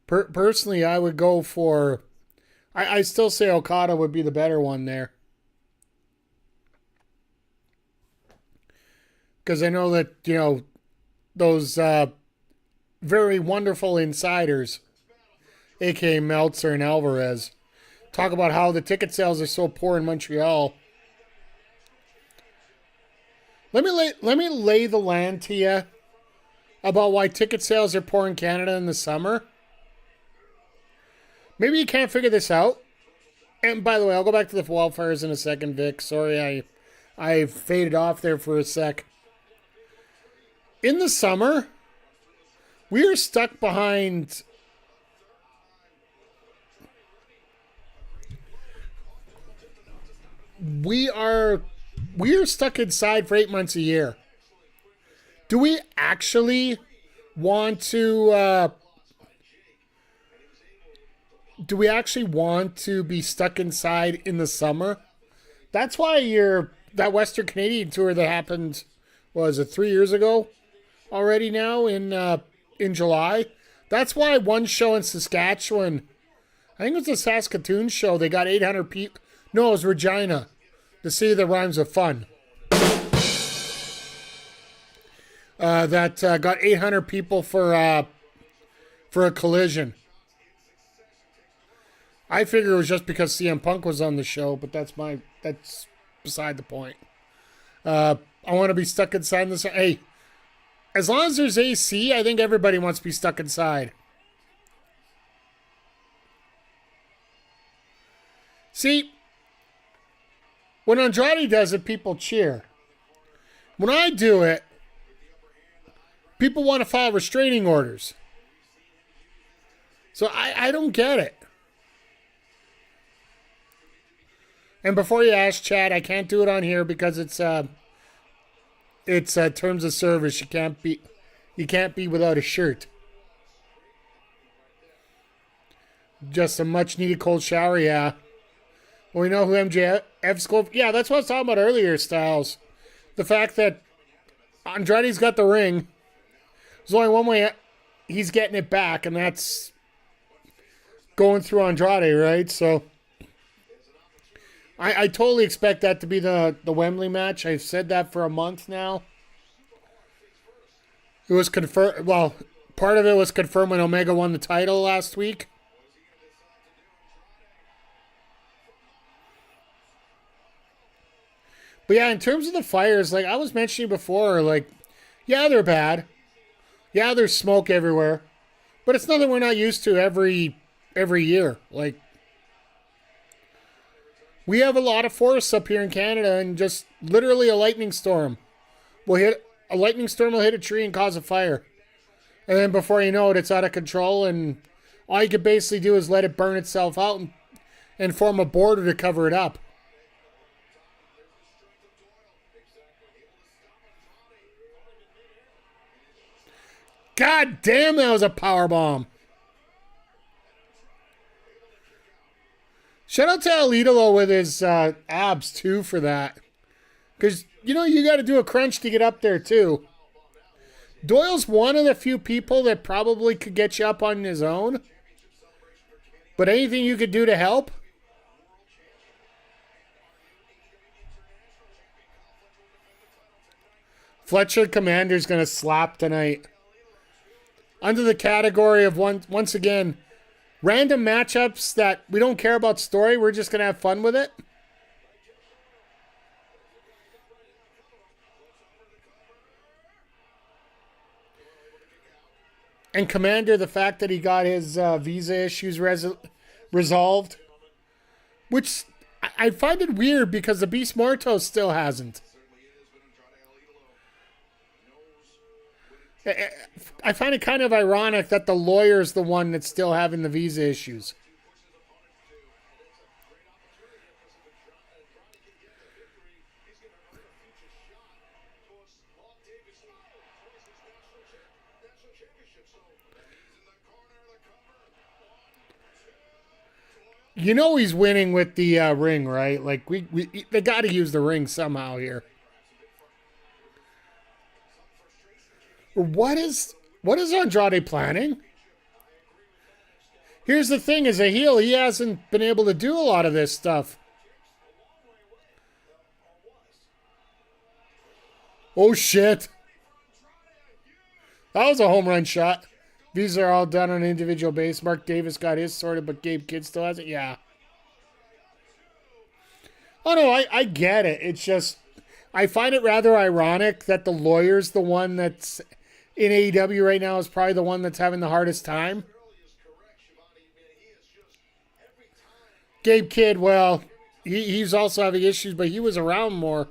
personally, I would go for, I still say Okada would be the better one there. Because I know that, you know, those very wonderful insiders, a.k.a. Meltzer and Alvarez, talk about how the ticket sales are so poor in Montreal. Let me lay the land to you about why ticket sales are poor in Canada in the summer. Maybe you can't figure this out. And by the way, I'll go back to the wildfires in a second, Vic. Sorry, I faded off there for a sec. In the summer, we are stuck behind. We are stuck inside for 8 months a year. Do we actually want to? Do we actually want to be stuck inside in the summer? That's why that Western Canadian tour that happened, was it 3 years ago already now in July? That's why one show in Saskatchewan, I think it was the Saskatoon show, they got 800 people. No, it was Regina. The city that rhymes with fun. That got 800 people for a collision. I figure it was just because CM Punk was on the show, but that's beside the point. I want to be stuck inside this. Hey, as long as there's AC, I think everybody wants to be stuck inside. See, when Andrade does it, people cheer. When I do it, people want to file restraining orders. So I don't get it. And before you ask, Chad, I can't do it on here because it's terms of service. You can't be without a shirt. Just a much needed cold shower, yeah. Well, we know who MJF's going. Yeah, that's what I was talking about earlier, Styles. The fact that Andrade's got the ring. There's only one way he's getting it back, and that's going through Andrade, right? So I totally expect that to be the Wembley match. I've said that for a month now. It was confirmed. Well, part of it was confirmed when Omega won the title last week. But yeah, in terms of the fires, like I was mentioning before, like, yeah, they're bad. Yeah, there's smoke everywhere. But it's nothing we're not used to every year. Like, we have a lot of forests up here in Canada, and just literally a lightning storm will hit a tree and cause a fire. And then before you know it, it's out of control, and all you can basically do is let it burn itself out and form a border to cover it up. God damn, that was a power bomb. Shout out to El Idolo with his abs, too, for that. Because, you know, you got to do a crunch to get up there, too. Doyle's one of the few people that probably could get you up on his own. But anything you could do to help? Fletcher Commander's going to slap tonight. Under the category of, once again, random matchups that we don't care about story. We're just going to have fun with it. And Commander, the fact that he got his visa issues resolved. Which I find it weird because the Beast Mortos still hasn't. I find it kind of ironic that the lawyer's the one that's still having the visa issues. You know he's winning with the ring, right? Like they got to use the ring somehow here. What is Andrade planning? Here's the thing, as a heel, he hasn't been able to do a lot of this stuff. Oh shit. That was a home run shot. These are all done on an individual base. Mark Davis got his sorted, but Gabe Kidd still has it. Yeah. Oh, no, I get it. It's just, I find it rather ironic that the lawyer's the one that's in AEW right now is probably the one that's having the hardest time. Gabe Kidd, well, he's also having issues, but he was around more.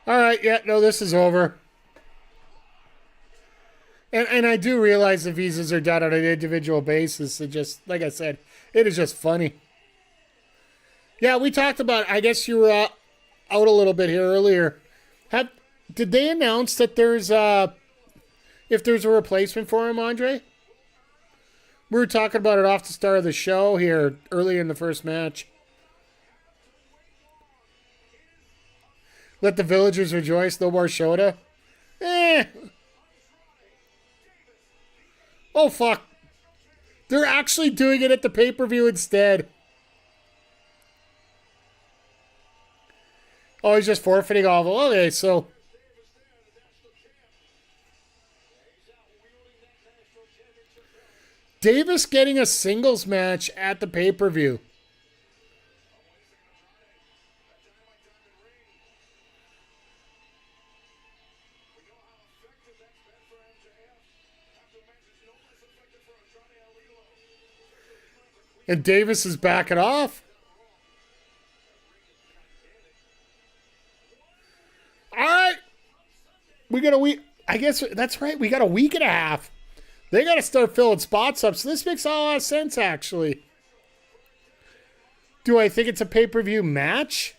All right, yeah, no, this is over. And I do realize the visas are done on an individual basis. It just, like I said, it is just funny. Yeah, we talked about, I guess you were out a little bit here earlier. Did they announce that if there's a replacement for him, Andre? We were talking about it off the start of the show here earlier in the first match. Let the villagers rejoice, no more Shota. Oh, fuck. They're actually doing it at the pay-per-view instead. Oh, he's just forfeiting all of them. Okay, so... Davis getting a singles match at the pay-per-view. And Davis is backing off. All right. We got a week. I guess that's right. We got a week and a half. They got to start filling spots up. So this makes a lot of sense, actually. Do I think it's a pay-per-view match?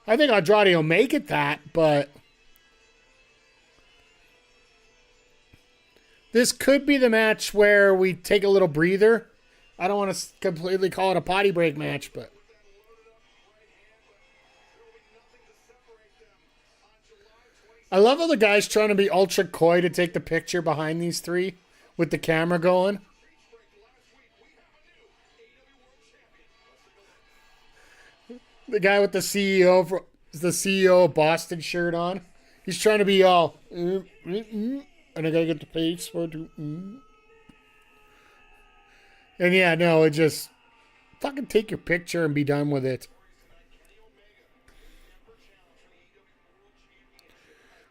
I think Andrade will make it that, but... This could be the match where we take a little breather. I don't want to completely call it a potty break match, but... I love how the guy's trying to be ultra coy to take the picture behind these three with the camera going. The guy with the CEO of Boston shirt on. He's trying to be all... and I gotta get the face for it. And yeah, no, it just... Fucking take your picture and be done with it.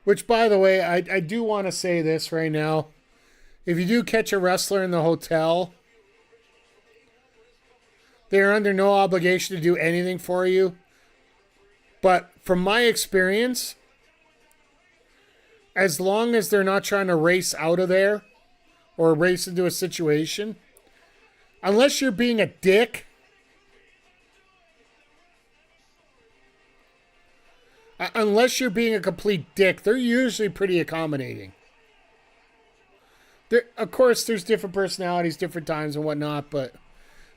Which, by the way, I do want to say this right now. If you do catch a wrestler in the hotel, they are under no obligation to do anything for you. But from my experience, as long as they're not trying to race out of there or race into a situation, unless you're being a dick, unless you're being a complete dick, they're usually pretty accommodating. Of course, there's different personalities, different times and whatnot, but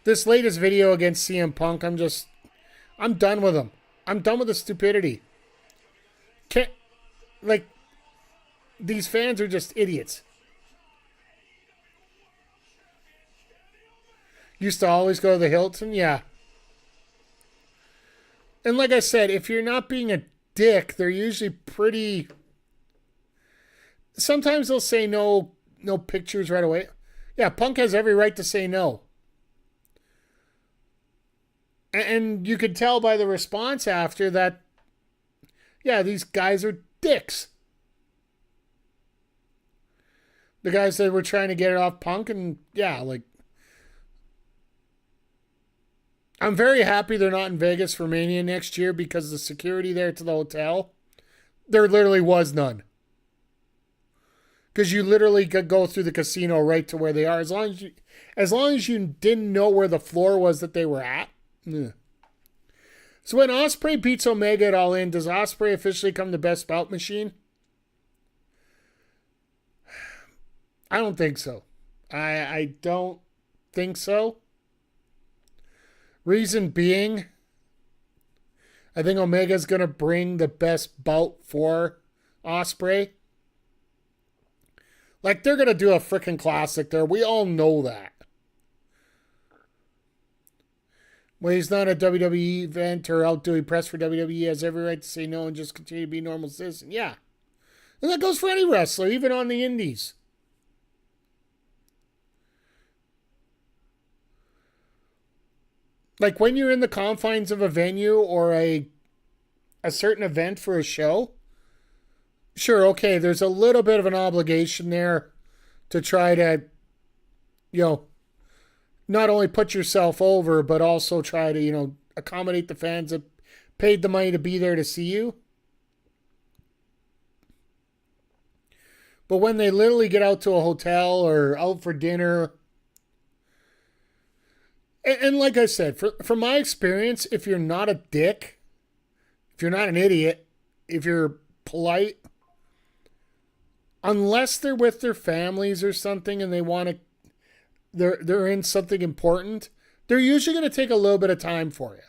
this latest video against CM Punk, I'm done with him. I'm done with the stupidity. These fans are just idiots. Used to always go to the Hilton, yeah. And like I said, if you're not being a dick, they're usually pretty... Sometimes they'll say no pictures right away. Yeah, Punk has every right to say no. And you could tell by the response after that, yeah, these guys are dicks. The guys that were trying to get it off Punk, and yeah, like... I'm very happy they're not in Vegas for Mania next year because the security there to the hotel, there literally was none. Because you literally could go through the casino right to where they are. As long as you didn't know where the floor was that they were at. Ugh. So when Ospreay beats Omega at All In, does Ospreay officially become the best bout machine? I don't think so. I don't think so. Reason being, I think Omega's going to bring the best bout for Ospreay. Like, they're going to do a freaking classic there. We all know that. When he's not at a WWE event or out doing press for WWE, he has every right to say no and just continue to be a normal citizen. Yeah. And that goes for any wrestler, even on the indies. Like, when you're in the confines of a venue or a certain event for a show, sure, okay, there's a little bit of an obligation there to try to, not only put yourself over, but also try to, accommodate the fans that paid the money to be there to see you. But when they literally get out to a hotel or out for dinner... And like I said, from my experience, if you're not a dick, if you're not an idiot, if you're polite, unless they're with their families or something and they want to, they're in something important, they're usually going to take a little bit of time for you.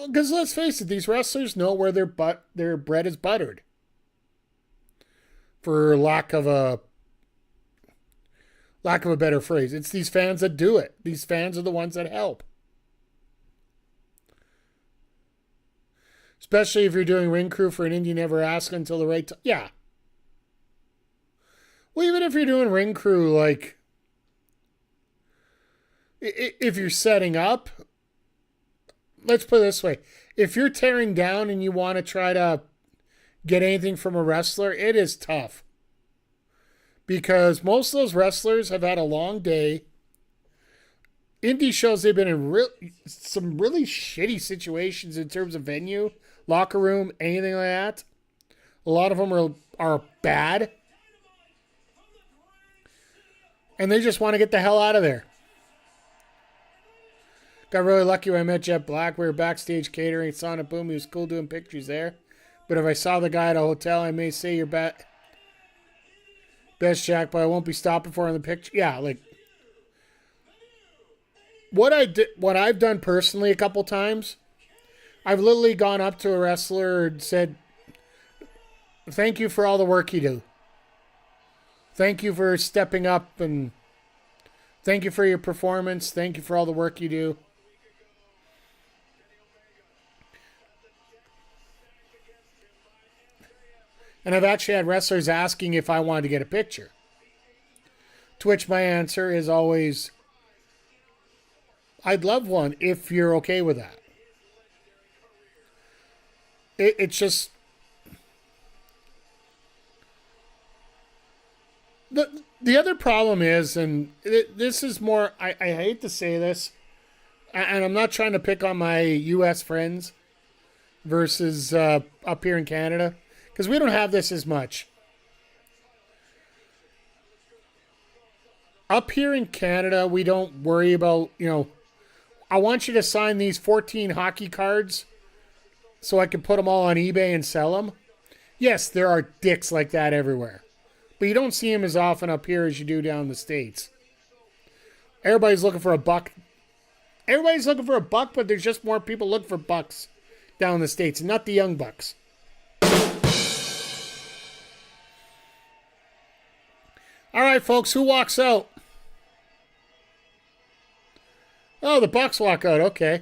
Because let's face it, these wrestlers know where their bread is buttered. For lack of a better phrase. It's these fans that do it. These fans are the ones that help. Especially if you're doing ring crew for an indie never ask until the right time. Yeah. Well, even if you're doing ring crew, like, if you're setting up, let's put it this way. If you're tearing down and you want to try to get anything from a wrestler, it is tough. Because most of those wrestlers have had a long day. Indie shows, they've been in some really shitty situations in terms of venue, locker room, anything like that. A lot of them are bad. And they just want to get the hell out of there. Got really lucky when I met Jet Black. We were backstage catering. Sonic Boom. He was cool doing pictures there. But if I saw the guy at a hotel, I may say you're best Jack, but I won't be stopping for in the picture. Yeah, like what I've done personally a couple times, I've literally gone up to a wrestler and said, "Thank you for all the work you do. Thank you for stepping up, and thank you for your performance. Thank you for all the work you do." And I've actually had wrestlers asking if I wanted to get a picture. To which my answer is always, I'd love one if you're okay with that. It's just... The other problem is, and this is more, I hate to say this, and I'm not trying to pick on my U.S. friends versus up here in Canada, because we don't have this as much. up here in Canada, we don't worry about, I want you to sign these 14 hockey cards so I can put them all on eBay and sell them. Yes, there are dicks like that everywhere. But you don't see them as often up here as you do down in the States. Everybody's looking for a buck. Everybody's looking for a buck, but there's just more people looking for bucks down in the States, and not the young bucks. All right, folks, who walks out? Oh, the Bucks walk out. Okay.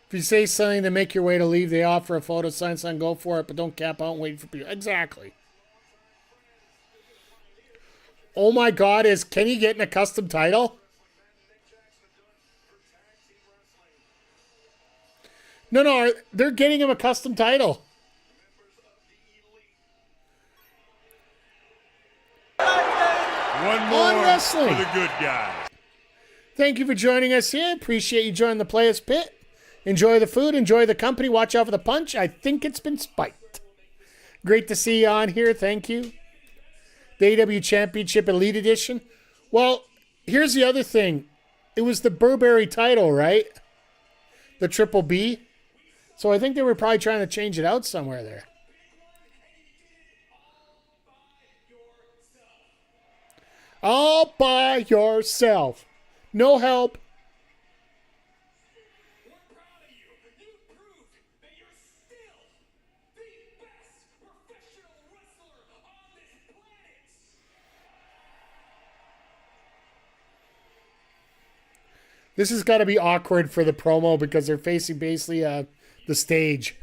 If you say something to make your way to leave, they offer a photo, sign, go for it, but don't cap out and wait for people. Exactly. Oh my God, is Kenny getting a custom title? No, they're getting him a custom title. One more for the good guys. Thank you for joining us here. Appreciate you joining the Players Pit. Enjoy the food. Enjoy the company. Watch out for the punch. I think it's been spiked. Great to see you on here. Thank you. The AEW Championship Elite Edition. Well, here's the other thing. It was the Burberry title, right? The Triple B. So I think they were probably trying to change it out somewhere there. All by yourself. No help. This has got to be awkward for the promo because they're facing basically the stage.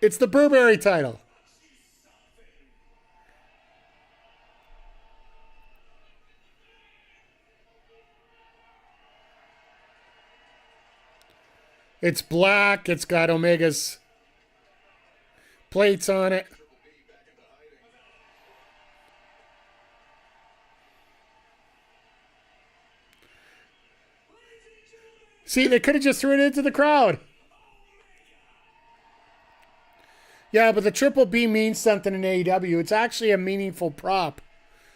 It's the Burberry title. It's black. It's got Omega's plates on it. See, they could have just threw it into the crowd. Yeah, but the Triple B means something in AEW. It's actually a meaningful prop.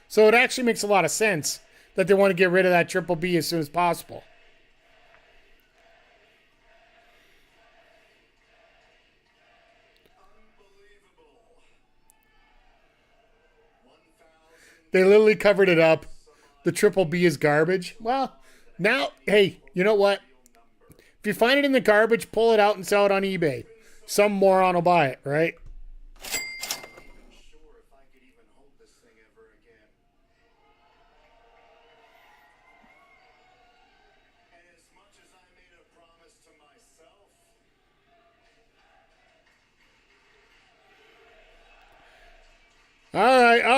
So it actually makes a lot of sense that they want to get rid of that Triple B as soon as possible. They literally covered it up. The Triple B is garbage. Well, now, hey, you know what? If you find it in the garbage, pull it out and sell it on eBay. Some moron will buy it, right? All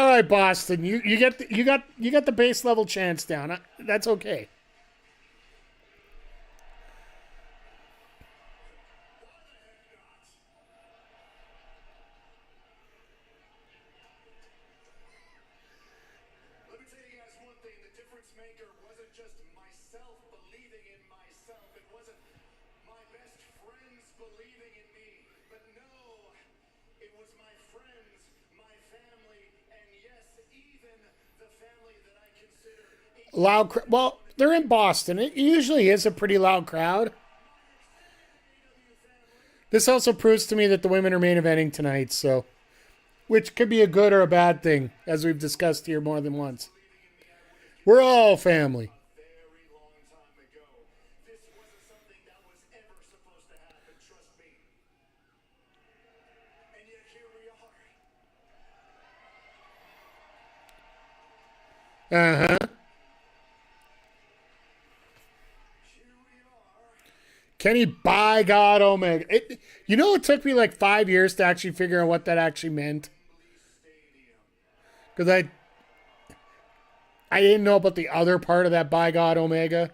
right, Boston. You got the base level chance down. That's okay. Loud. Well, they're in Boston. It usually is a pretty loud crowd. This also proves to me that the women are main eventing tonight, so, which could be a good or a bad thing, as we've discussed here more than once. We're all family. Uh-huh. Kenny, by God, Omega. It took me like 5 years to actually figure out what that actually meant. Because I didn't know about the other part of that by God, Omega.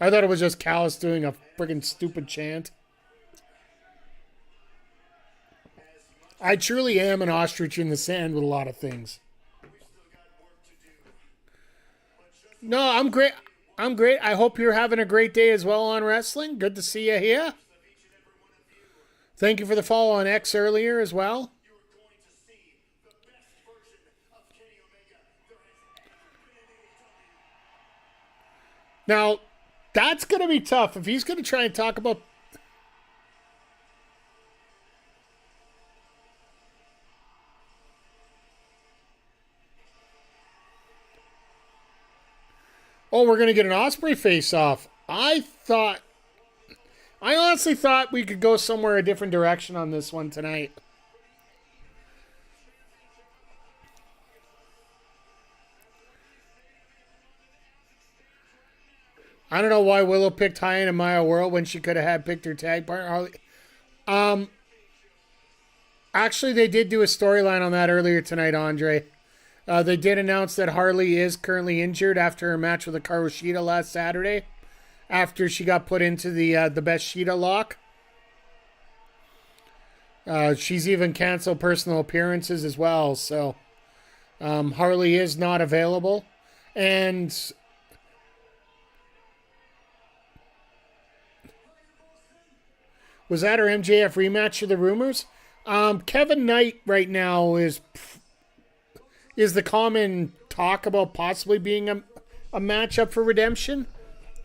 I thought it was just Callis doing a friggin' stupid chant. I truly am an ostrich in the sand with a lot of things. No, I'm great. I'm great. I hope you're having a great day as well on wrestling. Good to see you here. Thank you for the follow on X earlier as well. Now, that's going to be tough. If he's going to try and talk about... Oh, we're going to get an Osprey face-off. I honestly thought we could go somewhere a different direction on this one tonight. I don't know why Willow picked Hyan and Maya World when she could have picked her tag partner. Actually, they did do a storyline on that earlier tonight, Andre. They did announce that Harley is currently injured after her match with Hikaru Shida last Saturday, after she got put into the Best Shida lock. She's even canceled personal appearances as well, so Harley is not available. And was that her MJF rematch of the rumors? Kevin Knight right now is the common talk about possibly being a matchup for Redemption.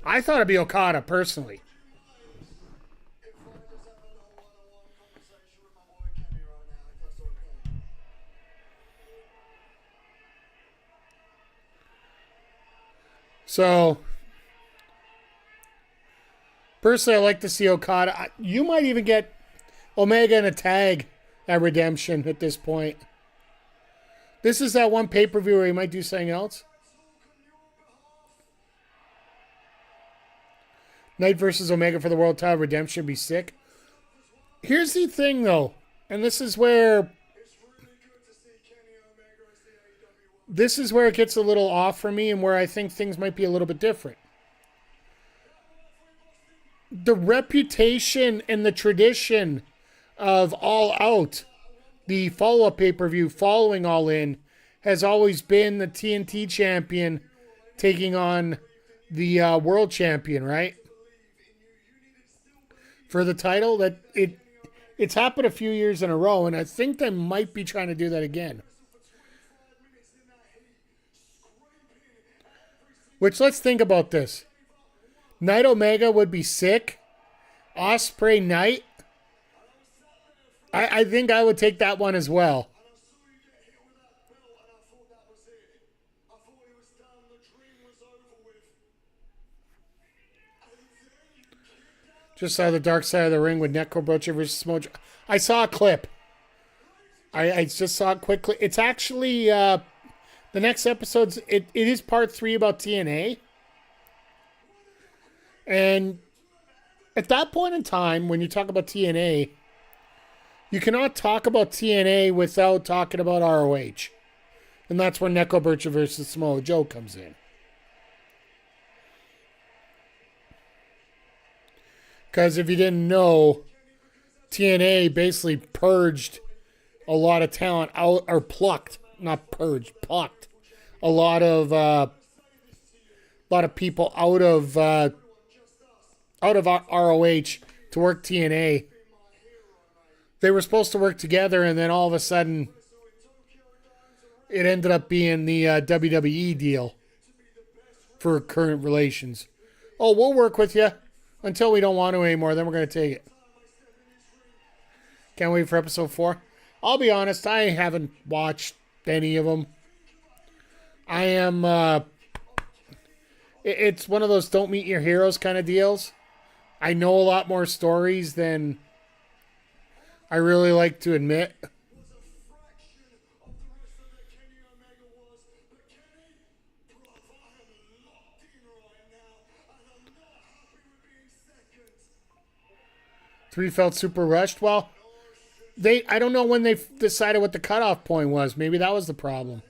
I thought it'd be Okada, personally. So, personally, I like to see Okada. You might even get Omega in a tag at Redemption at this point. This is that one pay-per-view where he might do something else. Knight versus Omega for the World Title. Redemption would be sick. Here's the thing, though. And this is where it gets a little off for me and where I think things might be a little bit different. The reputation and the tradition of All Out, the follow-up pay-per-view following All In, has always been the TNT champion taking on the world champion, right? For the title, it's happened a few years in a row, and I think they might be trying to do that again. Which, let's think about this. Knight Omega would be sick. Osprey Knight. I think I would take that one as well. Just saw the Dark Side of the Ring with Necro Butcher versus Mojo. I saw a clip. I just saw it quickly. It's actually the next episode's. It is part 3 about TNA. And at that point in time, when you talk about TNA, you cannot talk about TNA without talking about ROH. And that's where Necro Butcher versus Samoa Joe comes in. Because if you didn't know, TNA basically purged a lot of talent out, or plucked, not purged, plucked a lot of people out of ROH to work TNA. They were supposed to work together, and then all of a sudden, it ended up being the WWE deal for current relations. Oh, we'll work with you until we don't want to anymore. Then we're going to take it. Can't wait for episode 4. I'll be honest, I haven't watched any of them. I am... it's one of those don't meet your heroes kind of deals. I know a lot more stories than I really like to admit. Three felt super rushed. Well, I don't know when they decided what the cutoff point was. Maybe that was the problem.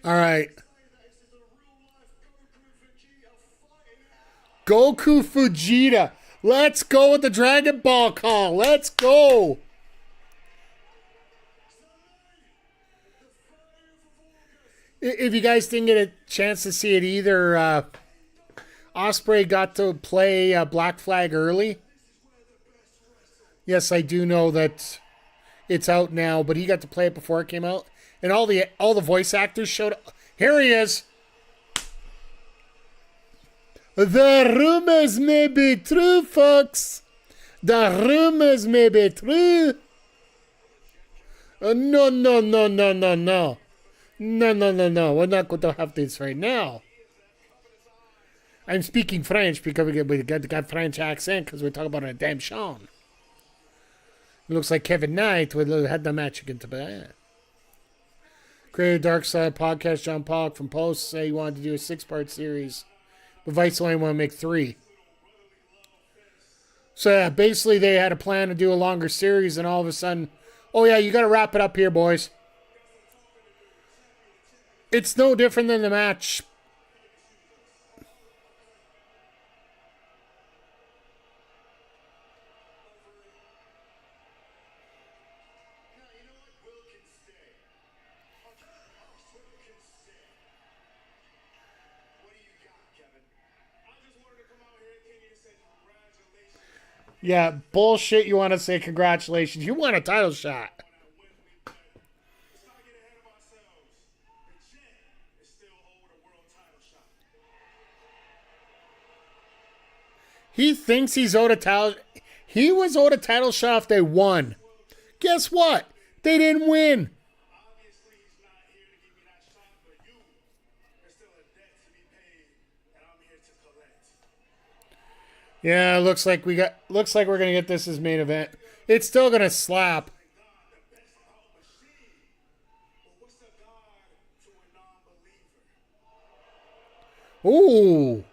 All right. Goku Fujita. Let's go with the Dragon Ball call. Let's go. If you guys didn't get a chance to see it either, Ospreay got to play Black Flag early. Yes, I do know that it's out now, but he got to play it before it came out. And all the voice actors showed up. Here he is. The rumors may be true, folks. The rumors may be true. No. No. We're not going to have this right now. I'm speaking French because we got French accent because we're talking about a damn Sean. It looks like Kevin Knight had the match against the Creator Dark Side podcast. John Pollock from Post said he wanted to do a 6-part series, but Vice only wanted to make 3. So yeah, basically they had a plan to do a longer series, and all of a sudden, oh yeah, you got to wrap it up here, boys. It's no different than the match. Yeah, bullshit. You want to say congratulations. You won a title shot. He thinks he's owed a title. He was owed a title shot if they won. Guess what? They didn't win. Yeah, looks like we're gonna get this as main event. It's still gonna slap. Ooh.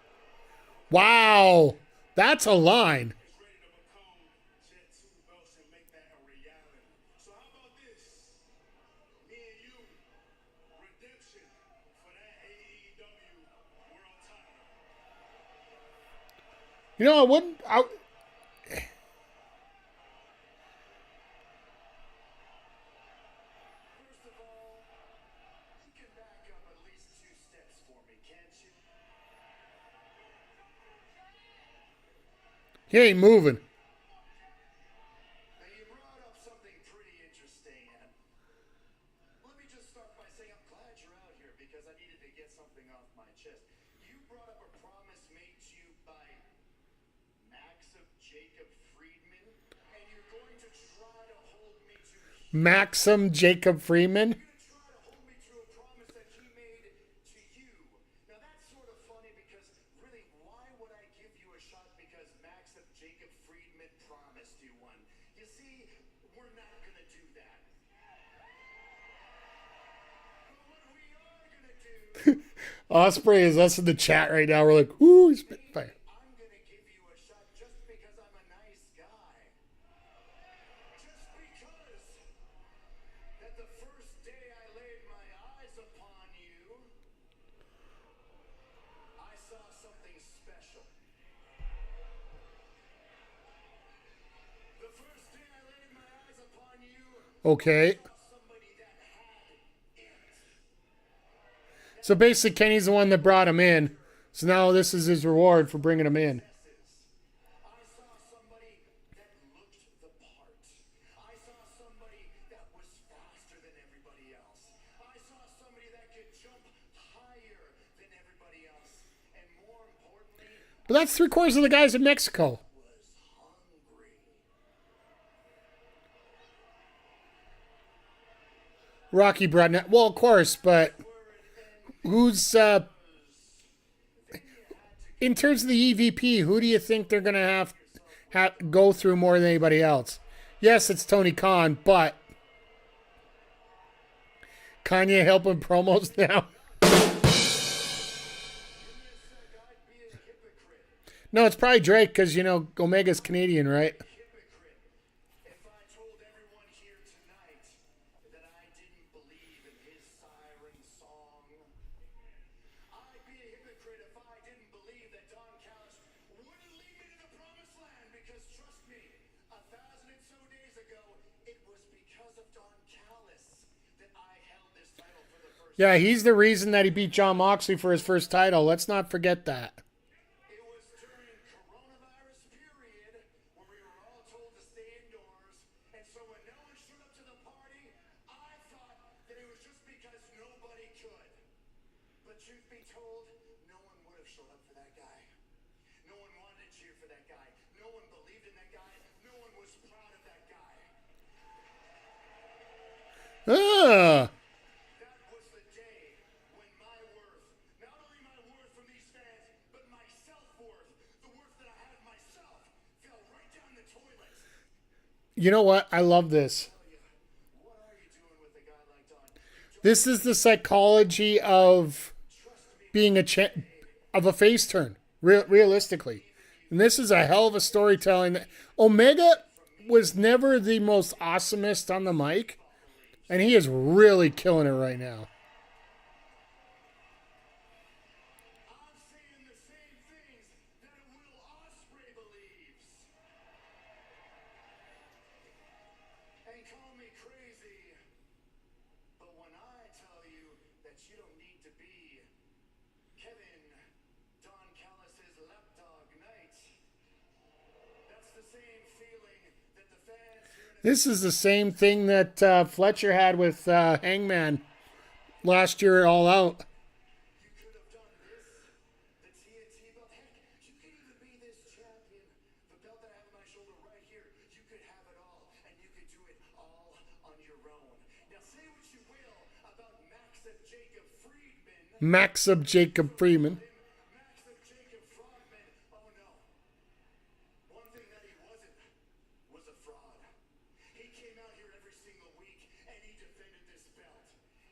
Wow. That's a line. You know, I wouldn't. He ain't moving. Maxim Jacob Friedman. Ospreay is us in the chat right now. We're like, ooh, he's spitting fire. Okay. So basically, Kenny's the one that brought him in. So now this is his reward for bringing him in. But that's 3/4 of the guys in Mexico. Rocky Broadnet. Well, of course, but who's in terms of the EVP, who do you think they're going to have go through more than anybody else? Yes, it's Tony Khan, but Kanye helping promos now. No, it's probably Drake because, you know, Omega's Canadian, right? SummerSlam because trust me, 1,000 and so days ago, it was because of Don Callis that I held this title for the first time. Yeah, he's the reason that he beat John Moxley for his first title. Let's not forget that. It was during coronavirus period where we were all told to stay indoors, and so when no one showed up to the party, I thought that it was just because nobody could. But truth be told, no one would have showed up for that guy. No one wanted to cheer for that guy. No one believed in that guy. No one was proud of that guy. Ah. That was the day when my worth, not only my worth from these fans, but my self-worth, the worth that I had of myself, fell right down the toilet. You know what? I love this. What are you doing with a guy like Don? This is the psychology of being of a face turn, realistically. And this is a hell of a storytelling. Omega was never the most awesomest on the mic, and he is really killing it right now. I'm saying the same things that Will Ospreay believes. And call me crazy, but when I tell you that you don't need to be Kevin Don Callis' lapdog night, that's the same feeling that the fans here in This is the same thing that Fletcher had with Hangman last year at All Out. you could have done this, the TNT belt. Heck, you could even be this champion. The belt that I have on my shoulder right here, you could have it all, and you could do it all on your own. Now say what you will about Maxim Jacob Friedman. Maxim Jacob Freeman. Maxim Jacob Fraudman. Oh no. One thing that he wasn't was a fraud. He came out here every single week and he defended this belt.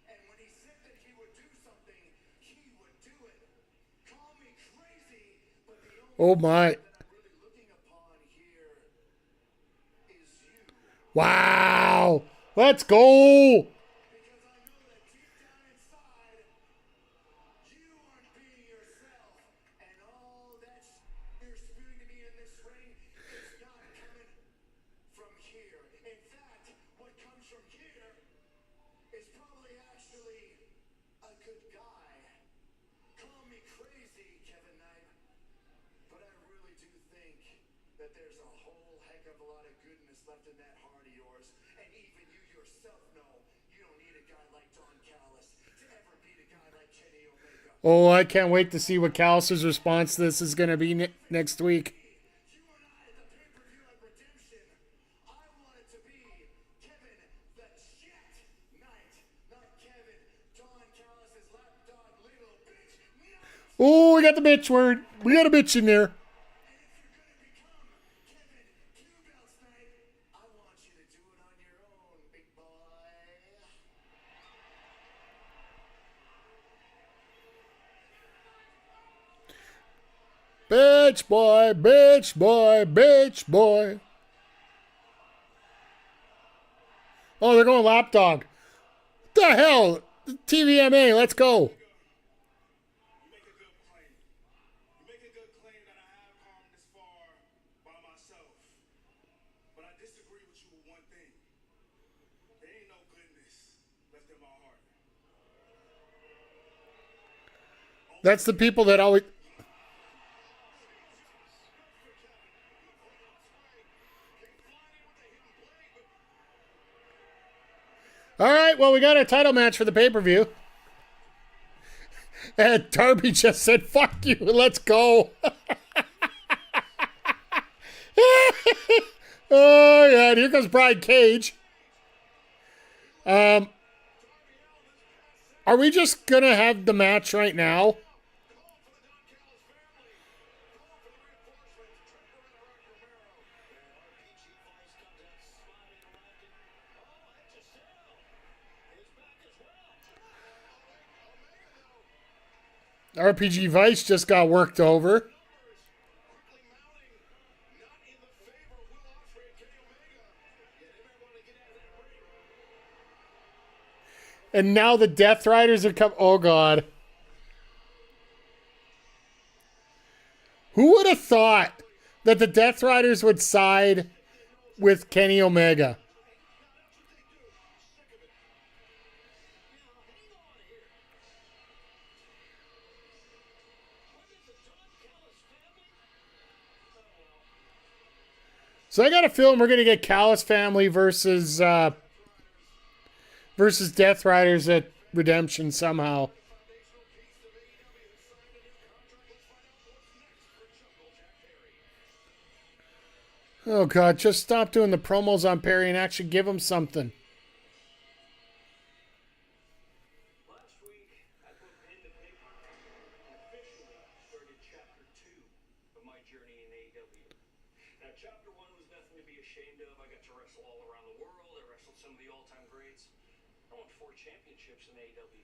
And when he said that he would do something, he would do it. Call me crazy, but the only Oh my. that I'm really looking upon here is you. Wow. Let's go. Because I know that deep down inside, you aren't being yourself. And all that you're spewing to me in this ring is not coming from here. In fact, what comes from here is probably actually a good guy. Call me crazy, Kevin Knight, but I really do think that there's a whole heck of a lot of goodness left in that heart of yours. And even you yourself know you don't need a guy like Don Callis to ever beat a guy like Kenny Omega. Oh, I can't wait to see what Callis' response to this is going to be next week. You and I at the pay-per-view at Redemption, I wanted to be Kevin the Jet Knight, not Kevin Don Callis' lapdog little bitch Knight. Oh, we got the bitch word. We got a bitch in there. And if you're gonna become Kevin Two Belts Knight, I want you to do it on your own, big boy. Bitch boy, bitch boy, bitch boy. Oh, they're going lapdog. What the hell? TVMA, let's go. You make a good claim. You make a good claim that I have come this far by myself. But I disagree with you with one thing. There ain't no goodness left in my heart. That's the people that always... All right, well, we got a title match for the pay-per-view. And Darby just said, fuck you, let's go. Oh, yeah, and here comes Brian Cage. Are we just going to have the match right now? RPG Vice just got worked over. And now the Death Riders are come. Oh, God. Who would have thought that the Death Riders would side with Kenny Omega. So I got a feeling we're going to get Callis Family versus Death Riders at Redemption somehow. Oh, God, just stop doing the promos on Perry and actually give him something. Last week, I put pen to paper and officially started chapter 2 of my journey in AEW. Now, chapter 1 was nothing to be ashamed of. I got to wrestle all around the world. I wrestled some of the all-time greats. I won 4 championships in AEW.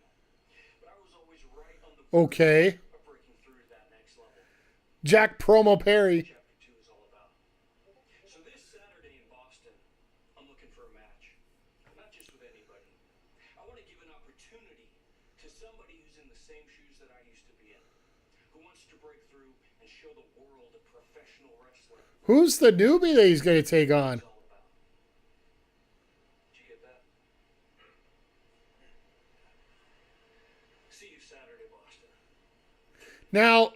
But I was always right on the Okay. of breaking through to that next level. Jack Promo Perry. Chapter 2 is all about. So this Saturday in Boston, I'm looking for a match. Not just with anybody. I want to give an opportunity to somebody who's in the same shoes that I used to be in. Who wants to break through and show the world a professional wrestler is Who's the newbie that he's going to take on? all about. Did you get that? See you Saturday, Boston. Now,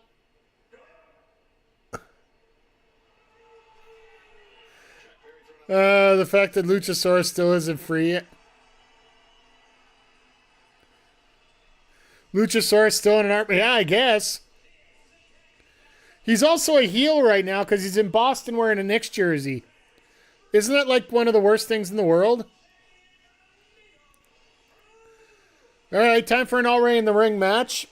the fact that Luchasaurus still isn't free yet. Luchasaurus still in an art. Yeah, I guess. He's also a heel right now because he's in Boston wearing a Knicks jersey. Isn't that like one of the worst things in the world? All right, time for an All Ray in the Ring match.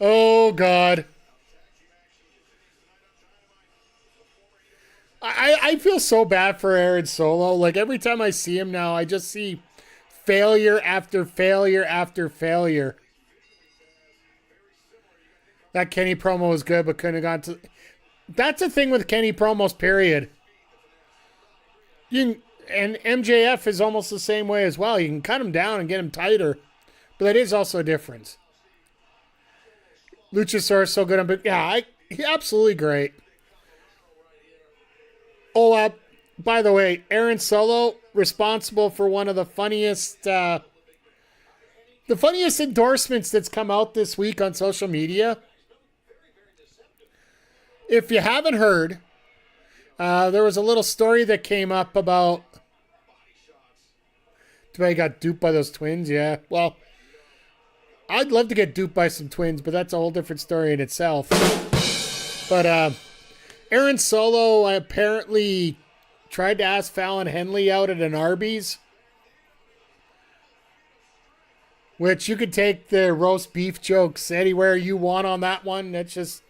Oh, God. I feel so bad for Aaron Solo. Like, every time I see him now, I just see failure after failure after failure. That Kenny promo was good, but couldn't have gone to... That's the thing with Kenny promos, period. And MJF is almost the same way as well. You can cut him down and get him tighter, but that is also a difference. Luchasaurus is so good on... Yeah, he absolutely great. Oh, by the way, Aaron Solo, responsible for one of the funniest endorsements that's come out this week on social media. If you haven't heard, there was a little story that came up about... I got duped by those twins, yeah. Well, I'd love to get duped by some twins, but that's a whole different story in itself. But Aaron Solo apparently tried to ask Fallon Henley out at an Arby's. Which you could take the roast beef jokes anywhere you want on that one. That's just...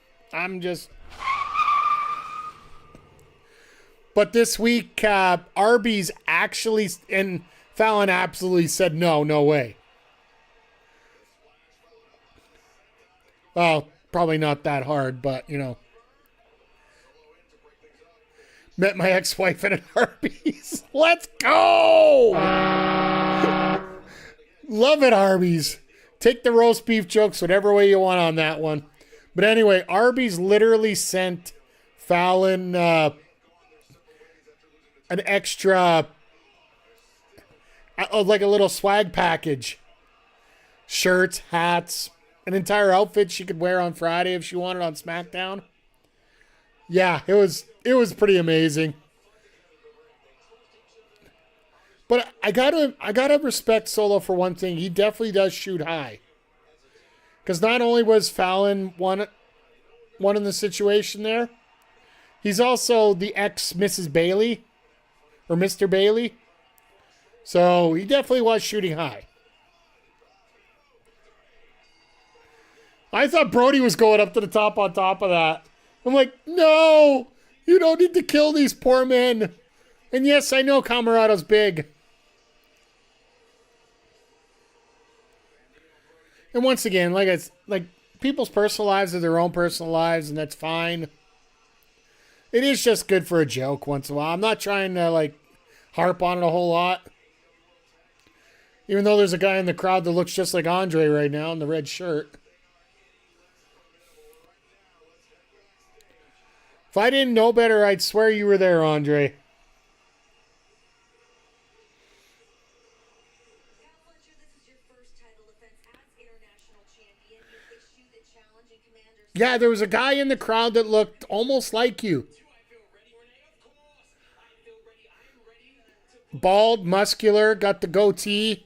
But this week, Arby's actually... And Fallon absolutely said, no way. Well, probably not that hard, but, you know. Met my ex-wife at an Arby's. Let's go! Love it, Arby's. Take the roast beef jokes whatever way you want on that one. But anyway, Arby's literally sent Fallon an extra, like a little swag package. Shirts, hats, an entire outfit she could wear on Friday if she wanted on SmackDown. Yeah, it was pretty amazing. But I gotta respect Solo for one thing. He definitely does shoot high. Because not only was Fallon one in the situation there, he's also the ex Mrs. Bailey or Mr. Bailey. So he definitely was shooting high. I thought Brody was going up to the top on top of that. I'm like, no, you don't need to kill these poor men. And yes, I know Camarado's big. And once again, like people's personal lives are their own personal lives, and that's fine. It is just good for a joke once in a while. I'm not trying to like harp on it a whole lot. Even though there's a guy in the crowd that looks just like Andre right now in the red shirt. If I didn't know better, I'd swear you were there, Andre. Yeah, there was a guy in the crowd that looked almost like you. Bald, muscular, got the goatee.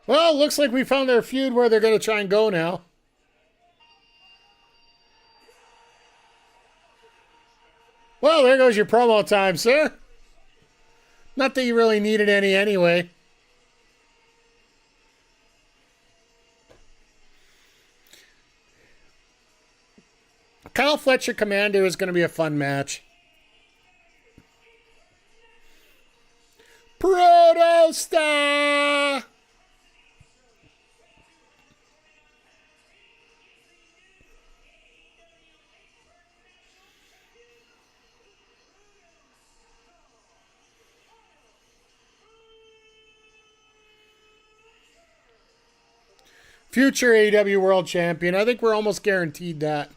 Well, looks like we found their feud where they're going to try and go now. Well, there goes your promo time, sir. Not that you really needed any anyway. Kyle Fletcher Commander is going to be a fun match. Protostar! Future AEW World Champion. I think we're almost guaranteed that.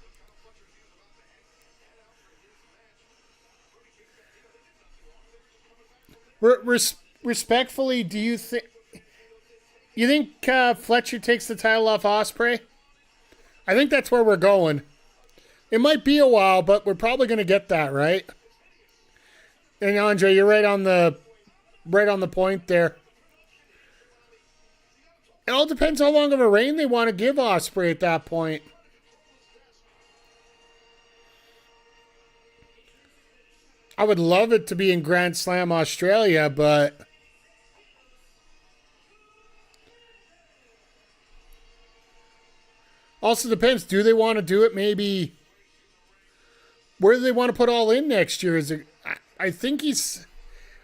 Respectfully, do you think Fletcher takes the title off Ospreay? I think that's where we're going. It might be a while, but we're probably going to get that, right? And Andre, you're right on the point there. It all depends how long of a reign they want to give Ospreay at that point. I would love it to be in Grand Slam Australia, but also depends. Do they want to do it maybe? Where do they want to put All In next year? Is it? I think he said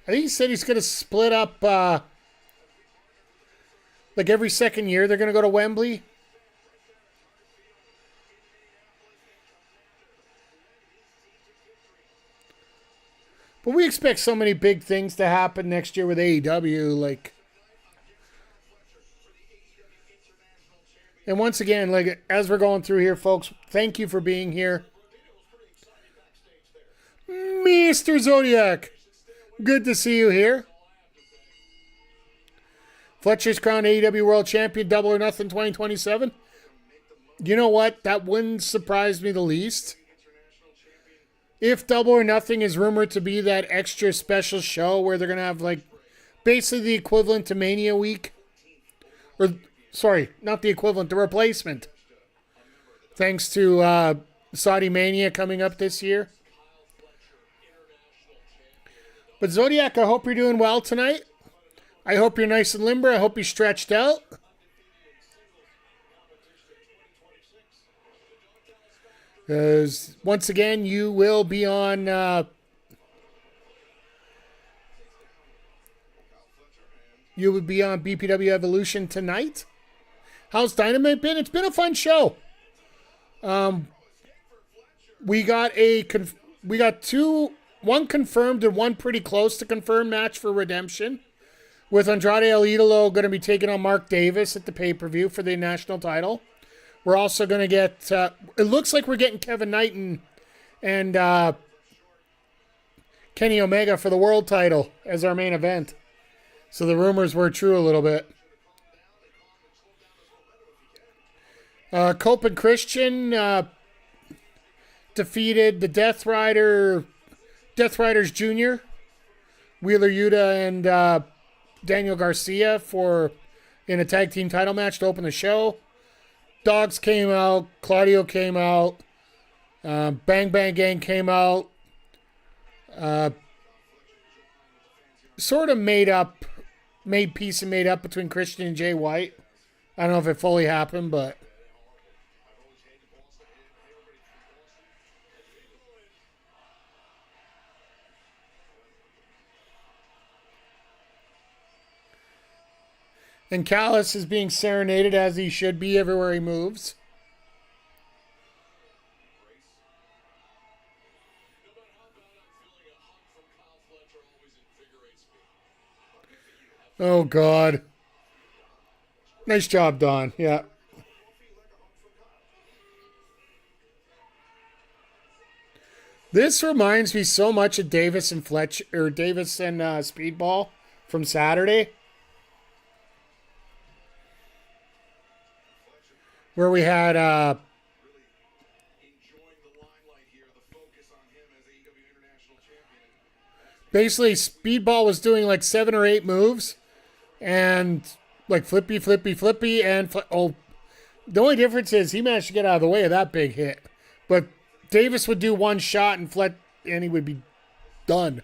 he's going to split up. Like every second year, they're going to go to Wembley. But we expect so many big things to happen next year with AEW. Like, and once again, like as we're going through here, folks, thank you for being here. Mr. Zodiac, good to see you here. Fletcher's crowned AEW World Champion, Double or Nothing 2027. You know what? That wouldn't surprise me the least. If Double or Nothing is rumored to be that extra special show where they're going to have, like, basically the equivalent to Mania Week. Or, sorry, not the equivalent, the replacement. Thanks to Saudi Mania coming up this year. But Zodiac, I hope you're doing well tonight. I hope you're nice and limber. I hope you're stretched out. Because, once again, you will be on... you will be on BPW Evolution tonight. How's Dynamite been? It's been a fun show. We got one confirmed and one pretty close to confirmed match for Redemption. With Andrade El Idolo going to be taking on Mark Davis at the pay-per-view for the national title. We're also going to get... it looks like we're getting Kevin Knight and Kenny Omega for the world title as our main event. So the rumors were true a little bit. Cope and Christian defeated the Death Riders Jr., Wheeler Yuta and Daniel Garcia in a tag team title match to open the show. Dogs came out. Claudio came out. Bang Bang Gang came out. Sort of made peace and made up between Christian and Jay White. I don't know if it fully happened, but... And Callis is being serenaded as he should be everywhere he moves. Oh, God. Nice job, Don. Yeah. This reminds me so much of Davis and Speedball from Saturday, where we had basically Speedball was doing like 7 or 8 moves, and like flippy, and the only difference is he managed to get out of the way of that big hit, but Davis would do one shot and he would be done.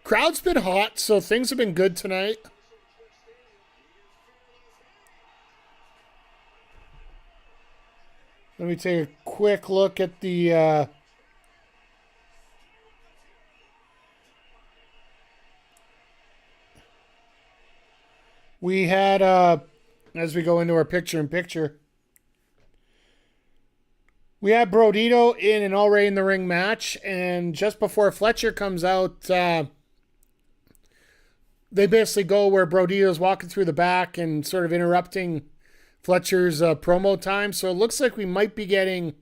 Crowd's been hot, so things have been good tonight. Let me take a quick look at the we had as we go into our picture-in-picture, we had Brodito in an already in the ring match, and just before Fletcher comes out, they basically go where Brodito's walking through the back and sort of interrupting Fletcher's promo time. So it looks like we might be getting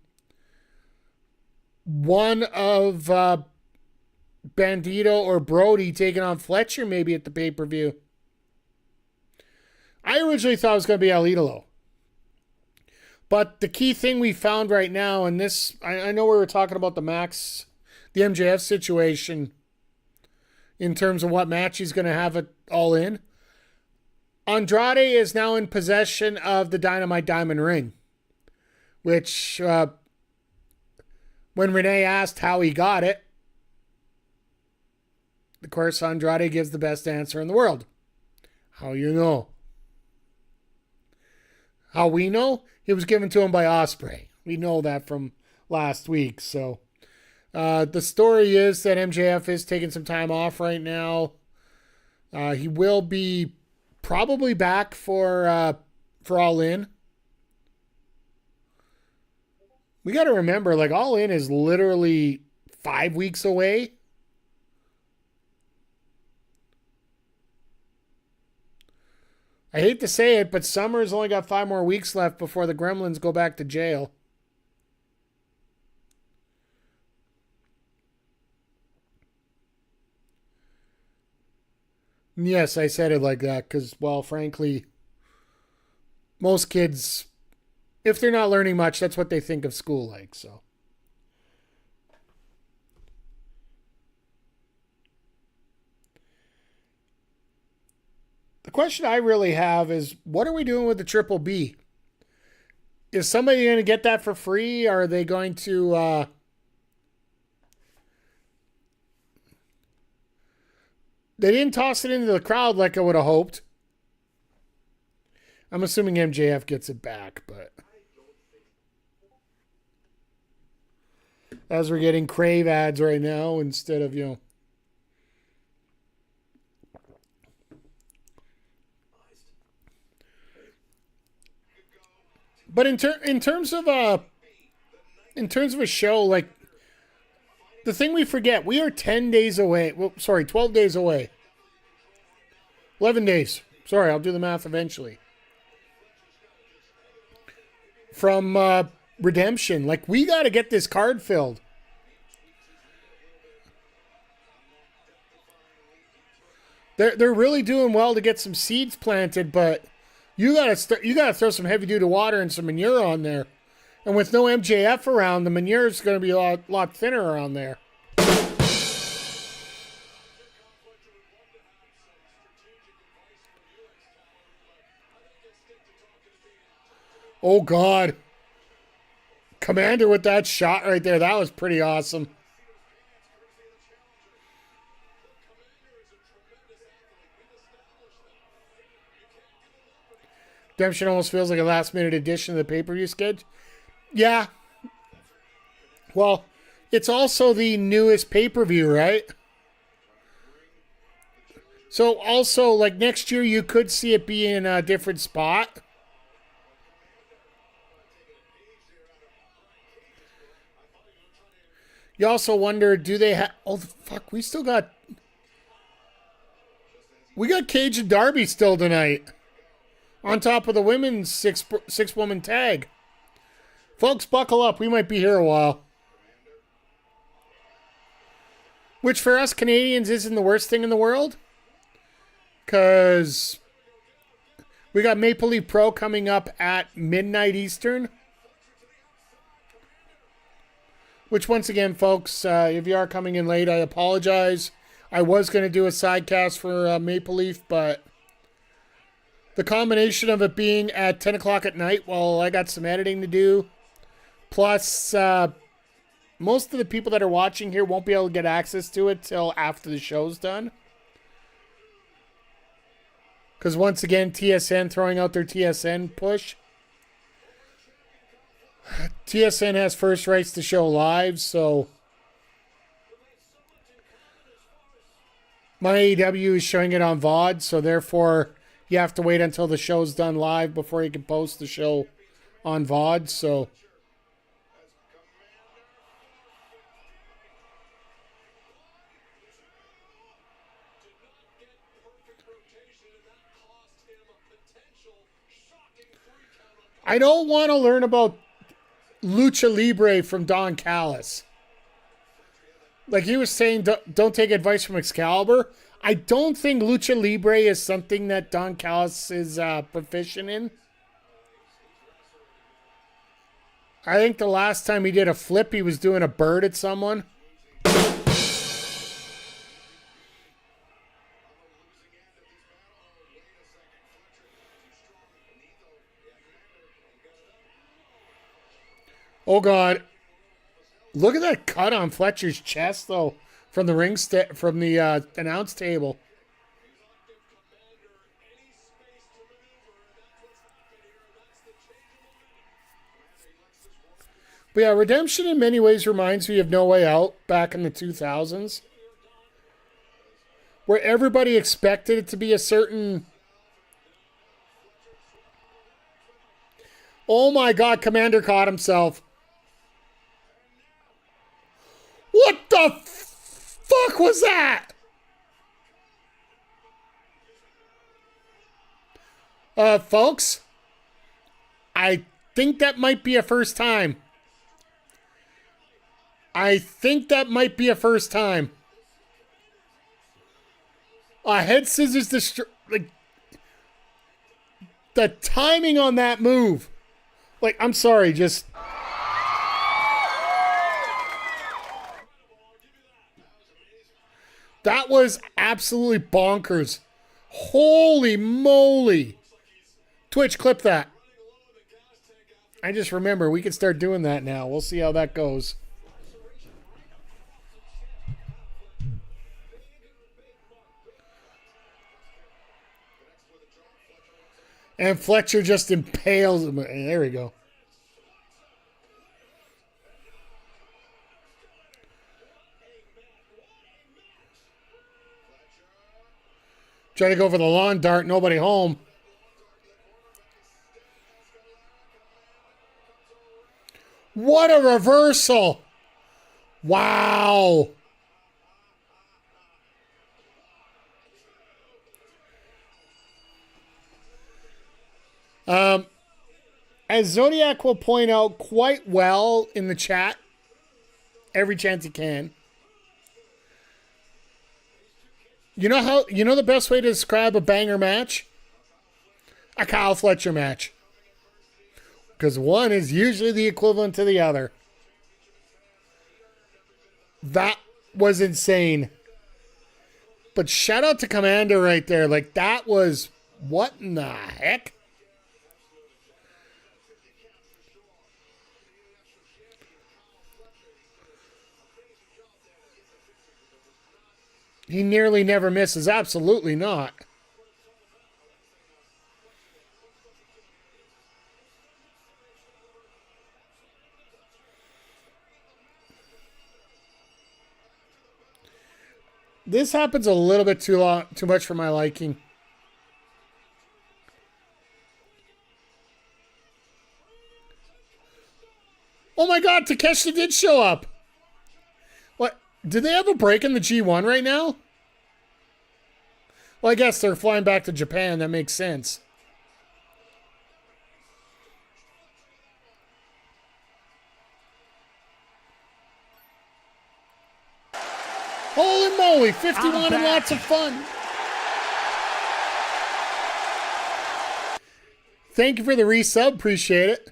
one of Bandito or Brody taking on Fletcher maybe at the pay-per-view. I originally thought it was going to be El Idolo. But the key thing we found right now, and this, I know we were talking about the MJF situation in terms of what match he's going to have it all in. Andrade is now in possession of the Dynamite Diamond Ring, which, when Renee asked how he got it, of course, Andrade gives the best answer in the world. How you know? How we know? It was given to him by Ospreay. We know that from last week. So the story is that MJF is taking some time off right now. He will be probably back for All In. We got to remember, like, All In is literally 5 weeks away. I hate to say it, but Summer's only got 5 more weeks left before the Gremlins go back to jail. Yes, I said it like that because, well, frankly, most kids, if they're not learning much, that's what they think of school like, so. The question I really have is, what are we doing with the Triple B? Is somebody going to get that for free? Are they going to... They didn't toss it into the crowd like I would have hoped. I'm assuming MJF gets it back, but... As we're getting Crave ads right now instead of, But in terms of a show, like, the thing we forget, we are 10 days away. Well, sorry, 12 days away. 11 days. Sorry, I'll do the math eventually. From Redemption. Like, we got to get this card filled. They're really doing well to get some seeds planted, but you gotta throw some heavy duty water and some manure on there. And with no MJF around, the manure is going to be a lot thinner around there. Oh, God. Commander with that shot right there. That was pretty awesome. Redemption almost feels like a last-minute addition to the pay-per-view schedule. Yeah. Well, it's also the newest pay-per-view, right? So also, like, next year you could see it be in a different spot. You also wonder, do they have... Oh, fuck, we still got... We got Cage and Darby still tonight. On top of the women's six-woman tag. Folks, buckle up. We might be here a while. Which for us Canadians isn't the worst thing in the world. Because we got Maple Leaf Pro coming up at midnight Eastern. Which once again, folks, if you are coming in late, I apologize. I was going to do a sidecast for Maple Leaf, but the combination of it being at 10 o'clock at night while I got some editing to do, plus most of the people that are watching here won't be able to get access to it till after the show's done. Because once again, TSN throwing out their TSN push. TSN has first rights to show live, so my AEW is showing it on VOD, so therefore you have to wait until the show's done live before you can post the show on VOD, so I don't want to learn about Lucha Libre from Don Callis. Like he was saying, don't take advice from Excalibur. I don't think Lucha Libre is something that Don Callis is proficient in. I think the last time he did a flip, he was doing a bird at someone. Oh, God. Look at that cut on Fletcher's chest, though, from the from the announce table. But yeah, Redemption in many ways reminds me of No Way Out back in the 2000s. Where everybody expected it to be a certain... Oh my God, Commander caught himself. What the fuck was that? Folks, I think that might be a first time. Head scissors destroy. Like, the timing on that move. Like, I'm sorry, just... That was absolutely bonkers. Holy moly. Twitch, clip that. I just remember we can start doing that now. We'll see how that goes. And Fletcher just impales him. There we go. Trying to go for the lawn dart. Nobody home. What a reversal. Wow. As Zodiac will point out quite well in the chat, every chance he can. You know the best way to describe a banger match? A Kyle Fletcher match. Because one is usually the equivalent to the other. That was insane. But shout out to Commander right there. Like, that was... What in the heck? He nearly never misses. Absolutely not. This happens a little bit too much for my liking. Oh my God, Takeshi did show up. What? Did they have a break in the G1 right now? Well, I guess they're flying back to Japan. That makes sense. Holy moly, 51 and lots of fun. Thank you for the resub. Appreciate it.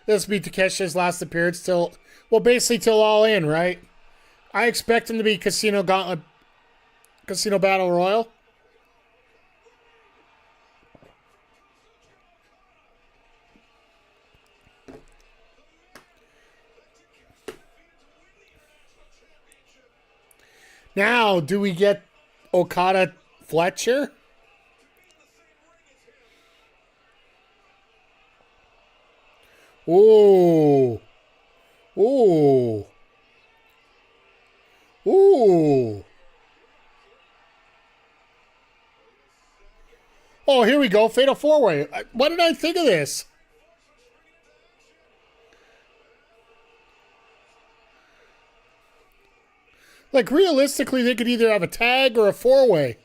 This will be Takeshi's last appearance till, well, basically till All In, right? I expect him to be Casino Gauntlet, Casino Battle Royal. Now, do we get Okada Fletcher? Ooh. Ooh. Ooh. Oh, here we go. Fatal 4-Way. What did I think of this? Like, realistically, they could either have a tag or a 4-way.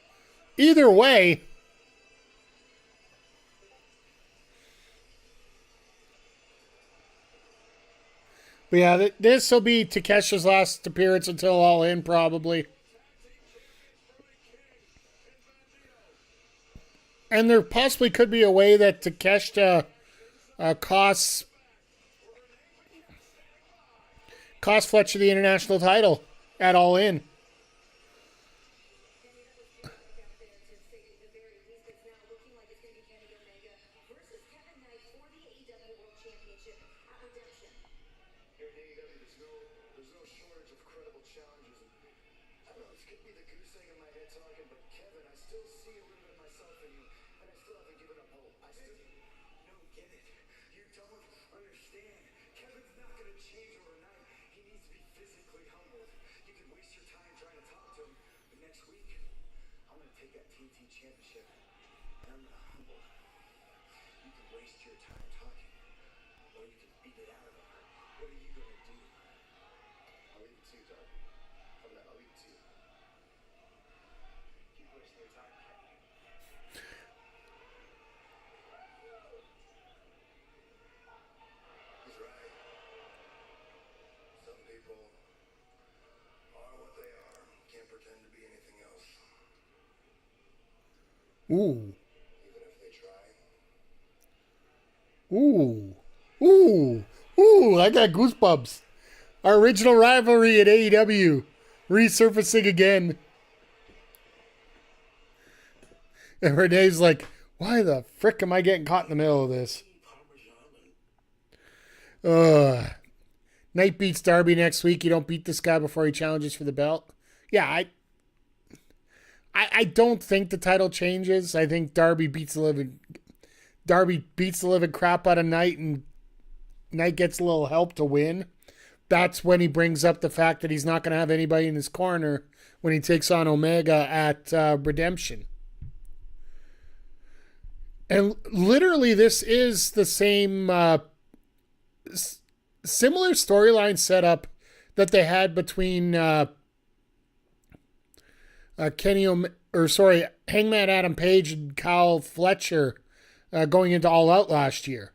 Either way. But yeah, this will be Takeshi's last appearance until All In, probably. And there possibly could be a way that Takeshita costs Fletcher the international title at All In. There's no shortage of credible challenges. I don't know, this could be the goose egg in my head talking, but Kevin, I still see a little bit of myself in you, and I still haven't given up hope. I still don't get it. You don't understand. Kevin's not going to change overnight. He needs to be physically humbled. You can waste your time trying to talk to him, but next week, I'm going to take that TNT championship, and I'm going to humble him. You can waste your time talking, or you can beat it out of him. What are you going to do? I'll leave it to you, Darby. I'll leave it to you. Keep wasting your time, Kevin. He's right. Some people are what they are. Can't pretend to be anything else. Ooh. Even if they try. Ooh. Ooh. Ooh, I got goosebumps. Our original rivalry at AEW resurfacing again. And Renee's like, why the frick am I getting caught in the middle of this? Knight beats Darby next week. You don't beat this guy before he challenges for the belt. Yeah, I don't think the title changes. I think Darby beats the living crap out of Knight, and Knight gets a little help to win. That's when he brings up the fact that he's not going to have anybody in his corner when he takes on Omega at Redemption. And literally, this is the same similar storyline setup that they had between Hangman Adam Page and Kyle Fletcher going into All Out last year.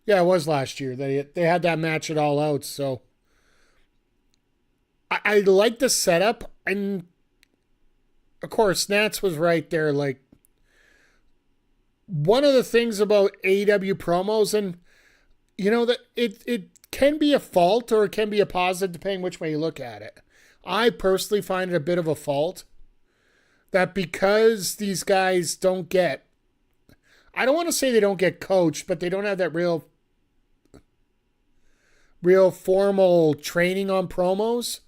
Yeah, it was last year. They had that match at All Out, so I like the setup, and of course, Nats was right there. Like, one of the things about AEW promos, and you know that it can be a fault or it can be a positive depending which way you look at it. I personally find it a bit of a fault that because these guys don't get, I don't want to say they don't get coached, but they don't have that real formal training on promos,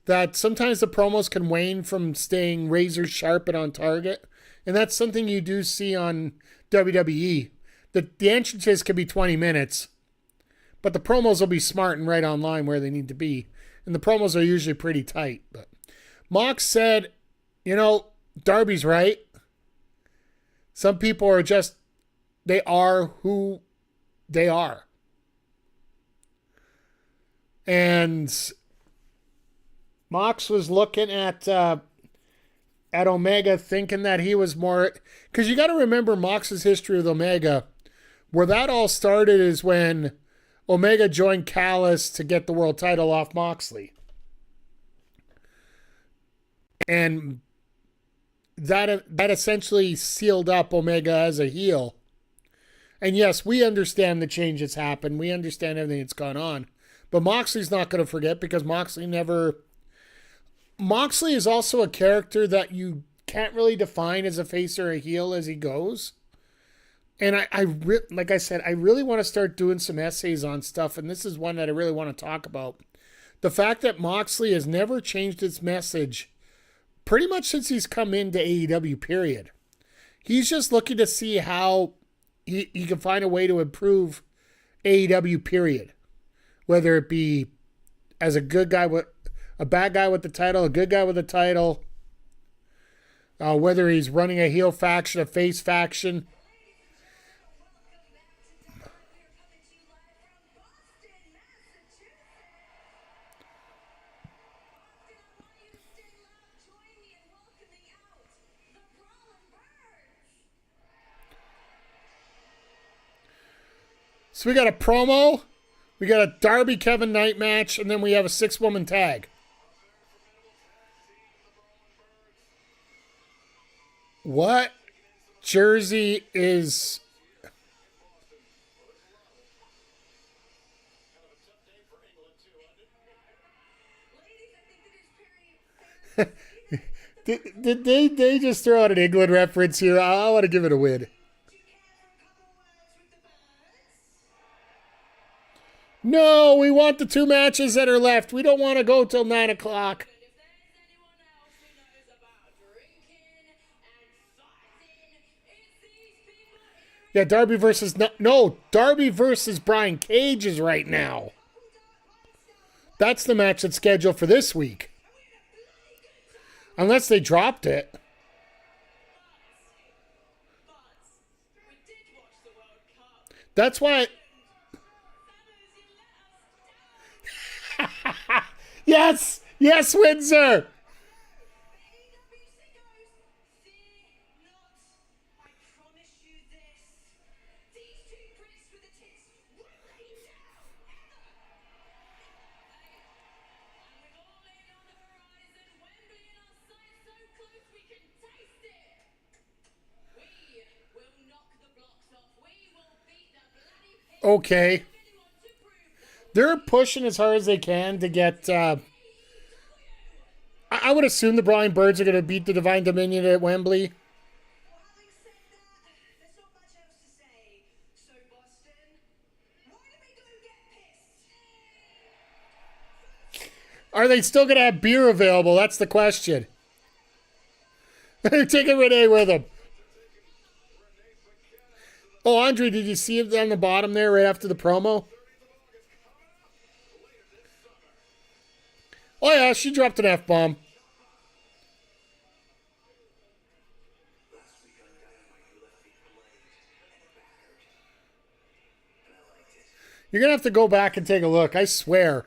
that sometimes the promos can wane from staying razor sharp and on target. And that's something you do see on WWE. The entrances can be 20 minutes, but the promos will be smart and right on line where they need to be. And the promos are usually pretty tight. But Mox said, Darby's right. Some people are just, they are who they are. And Mox was looking at Omega, thinking that he was more, because you got to remember Mox's history with Omega. Where that all started is when Omega joined Callis to get the world title off Moxley. And that essentially sealed up Omega as a heel. And yes, we understand the change that's happened. We understand everything that's gone on. But Moxley's not going to forget, because Moxley is also a character that you can't really define as a face or a heel as he goes. And like I said, I really want to start doing some essays on stuff, and this is one that I really want to talk about. The fact that Moxley has never changed his message pretty much since he's come into AEW, period. He's just looking to see how he can find a way to improve AEW, period. Whether it be as a good guy with a bad guy with the title, a good guy with the title, whether he's running a heel faction, a face faction. So we got a promo, we got a Darby Kevin Knight match, and then we have a 6-woman tag. What jersey is... did they just throw out an England reference here? I want to give it a win. No, we want the 2 matches that are left. We don't want to go till 9 o'clock. Yeah, Darby versus... No, Darby versus Brian Cage is right now. That's the match that's scheduled for this week. Unless they dropped it. That's why... Yes! Yes, Windsor! Okay. They're pushing as hard as they can to get... I would assume the Brawling Birds are going to beat the Divine Dominion at Wembley. Are they still going to have beer available? That's the question. They're taking Renee with them. Oh, Andre, did you see it on the bottom there right after the promo? Oh, yeah, she dropped an F-bomb. You're going to have to go back and take a look, I swear.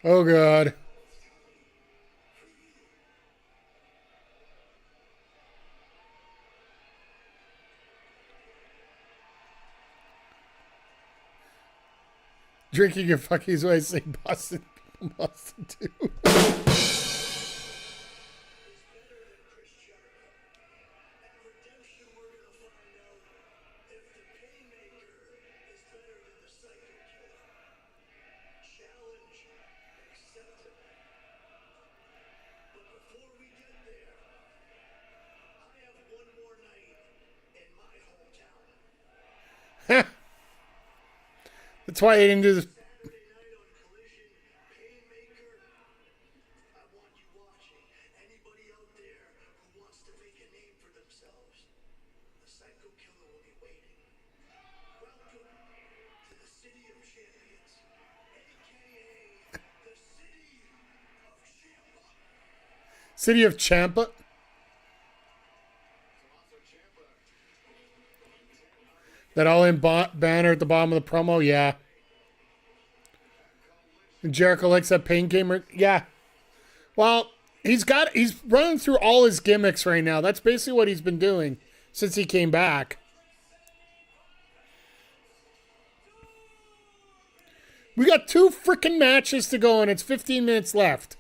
Oh, God. Drinking your fuckies when I say Boston. Boston, too. That's why they didn't do this. City of Champa. That all-in banner at the bottom of the promo, yeah. And Jericho likes that pain gamer, yeah. Well, he's running through all his gimmicks right now. That's basically what he's been doing since he came back. We got 2 freaking matches to go, and it's 15 minutes left.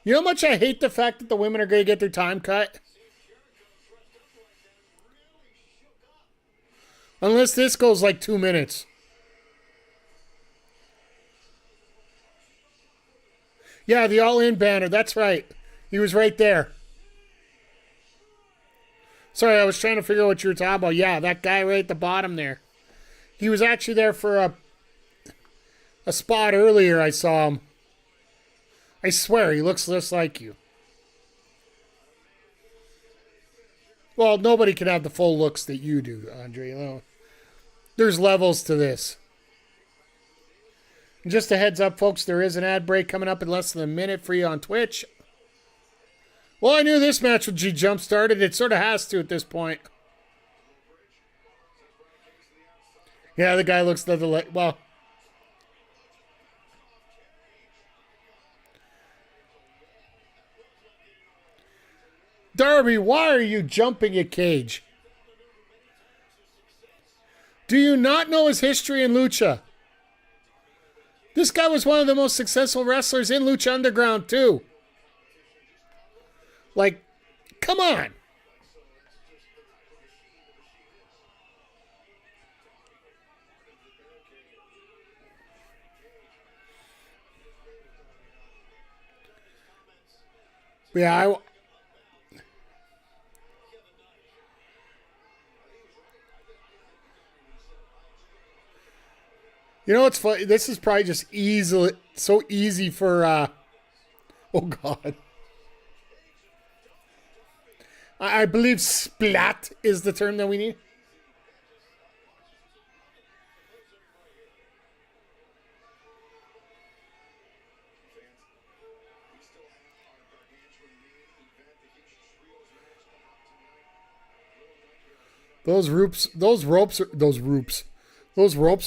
You know how much I hate the fact that the women are going to get their time cut? Unless this goes like 2 minutes. Yeah, the all-in banner. That's right. He was right there. Sorry, I was trying to figure out what you were talking about. Yeah, that guy right at the bottom there. He was actually there for a spot earlier. I saw him. I swear, he looks just like you. Well, nobody can have the full looks that you do, Andre. You know, there's levels to this. And just a heads up, folks, there is an ad break coming up in less than a minute for you on Twitch. Well, I knew this match would be jump-started. It sort of has to at this point. Yeah, the guy looks nothing like... Well... Darby, why are you jumping at Cage? Do you not know his history in Lucha? This guy was one of the most successful wrestlers in Lucha Underground, too. Like, come on. Yeah, you know what's funny? This is probably just so easy for, oh God. I believe splat is the term that we need. Those ropes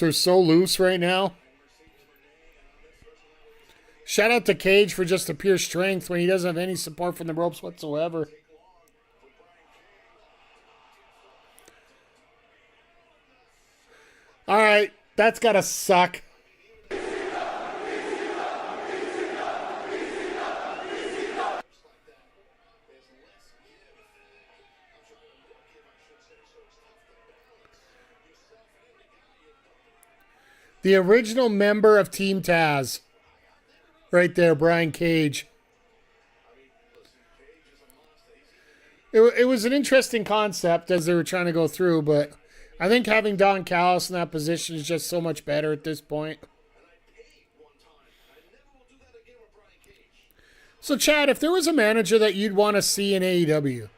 are so loose right now. Shout out to Cage for just the pure strength when he doesn't have any support from the ropes whatsoever. All right, that's gotta suck. The original member of Team Taz. Right there, Brian Cage. It was an interesting concept as they were trying to go through, but I think having Don Callis in that position is just so much better at this point. So, Chad, if there was a manager that you'd want to see in AEW,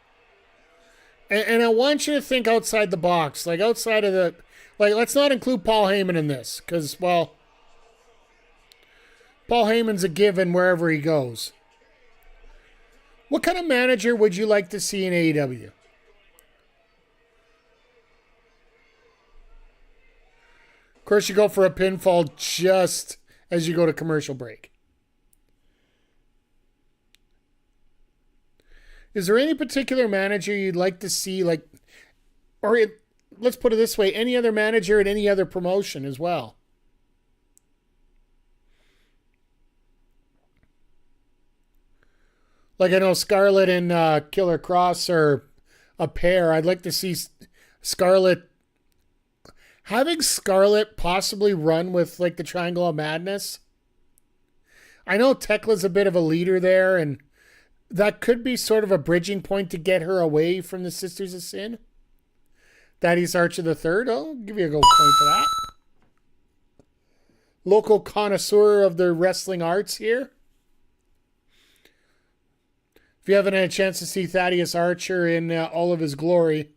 and I want you to think outside the box, like outside of the... Like, let's not include Paul Heyman in this, because, well, Paul Heyman's a given wherever he goes. What kind of manager would you like to see in AEW? Of course, you go for a pinfall just as you go to commercial break. Is there any particular manager you'd like to see, like, or let's put it this way, any other manager at any other promotion as well? Like, I know Scarlett and Killer Cross are a pair. I'd like to see Scarlett, having Scarlett possibly run with, like, the Triangle of Madness. I know Tekla's a bit of a leader there, and that could be sort of a bridging point to get her away from the Sisters of Sin. Thaddeus Archer III. I'll give you a gold coin for that. Local connoisseur of the wrestling arts here. If you haven't had a chance to see Thaddeus Archer in all of his glory,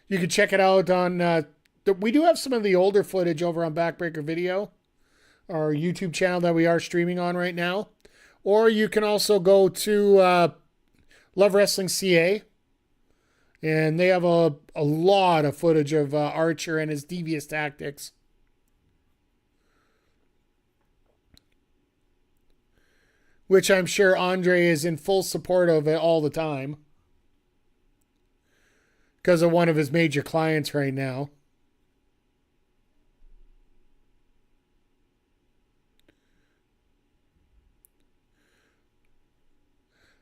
you can check it out on... we do have some of the older footage over on Backbreaker Video, our YouTube channel that we are streaming on right now. Or you can also go to Love Wrestling CA. And they have a lot of footage of Archer and his devious tactics. Which I'm sure Andre is in full support of it all the time. Because of one of his major clients right now.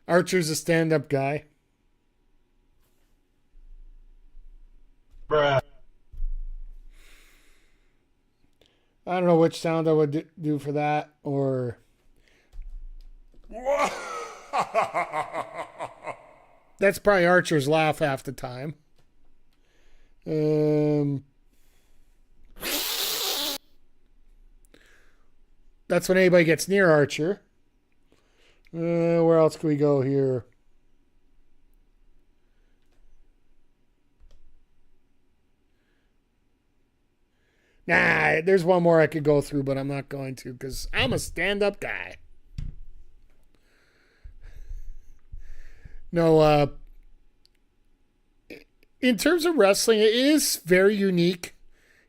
Archer's a stand-up guy. Bruh. I don't know which sound I would do for that, or... That's probably Archer's laugh half the time. That's when anybody gets near Archer. Where else can we go here? Nah, there's one more I could go through, but I'm not going to because I'm a stand-up guy. No, in terms of wrestling, it is very unique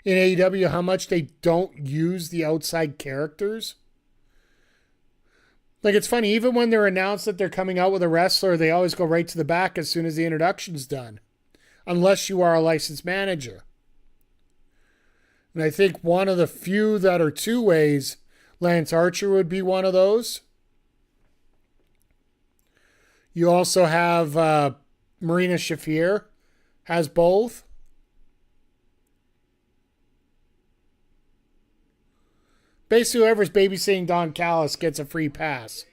in AEW how much they don't use the outside characters. Like, it's funny, even when they're announced that they're coming out with a wrestler, they always go right to the back as soon as the introduction's done. Unless you are a licensed manager. And I think one of the few that are two ways, Lance Archer would be one of those. You also have Marina Shafir has both. Basically, whoever's babysitting Don Callis gets a free pass.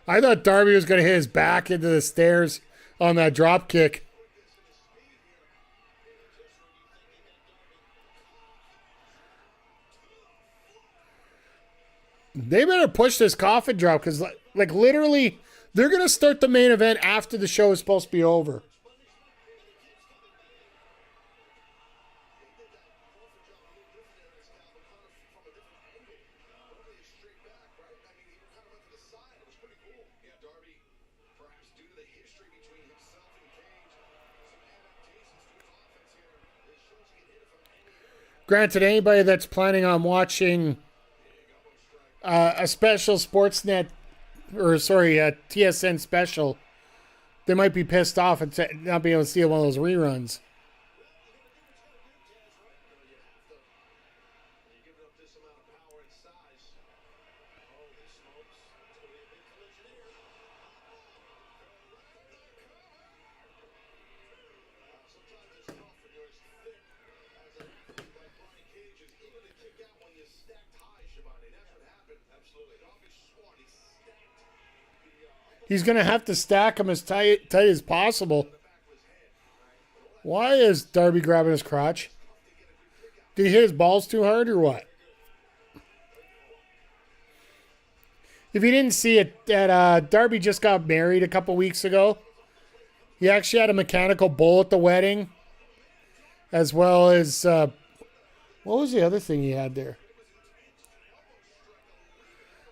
I thought Darby was going to hit his back into the stairs on that drop kick. They better push this coffin drop because, like, literally, they're going to start the main event after the show is supposed to be over. Granted, anybody that's planning on watching a special Sportsnet, or sorry, a TSN special, they might be pissed off and not be able to see one of those reruns. He's going to have to stack him as tight as possible. Why is Darby grabbing his crotch? Did he hit his balls too hard or what? If you didn't see it, that Darby just got married a couple weeks ago. He actually had a mechanical bull at the wedding. As well as, what was the other thing he had there?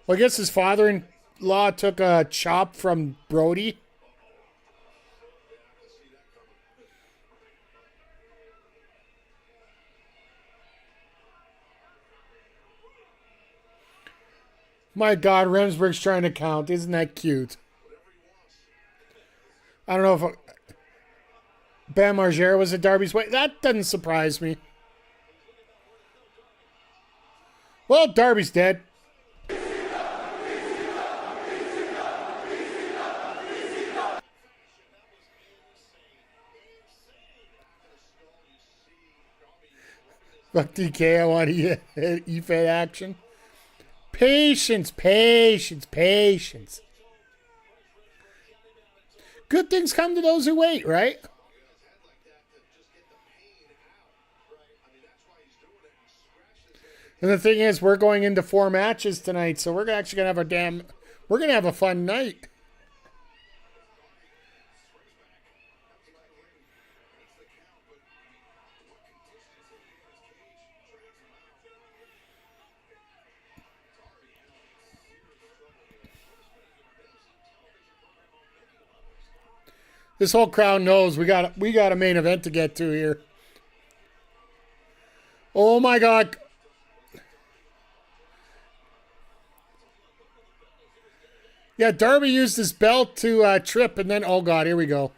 Well, I guess his father-in-law took a chop from Brody. My God, Remsburg's trying to count. Isn't that cute? I don't know if Bam Margera was at Darby's way. That doesn't surprise me. Well, Darby's dead. Fuck DK, I want to hit EFED action. Patience, patience, patience. Good things come to those who wait, right? And the thing is, we're going into 4 matches tonight, so we're actually gonna have we're gonna have a fun night. This whole crowd knows we got a main event to get to here. Oh my God. Yeah, Darby used his belt to trip, and then, oh God, here we go.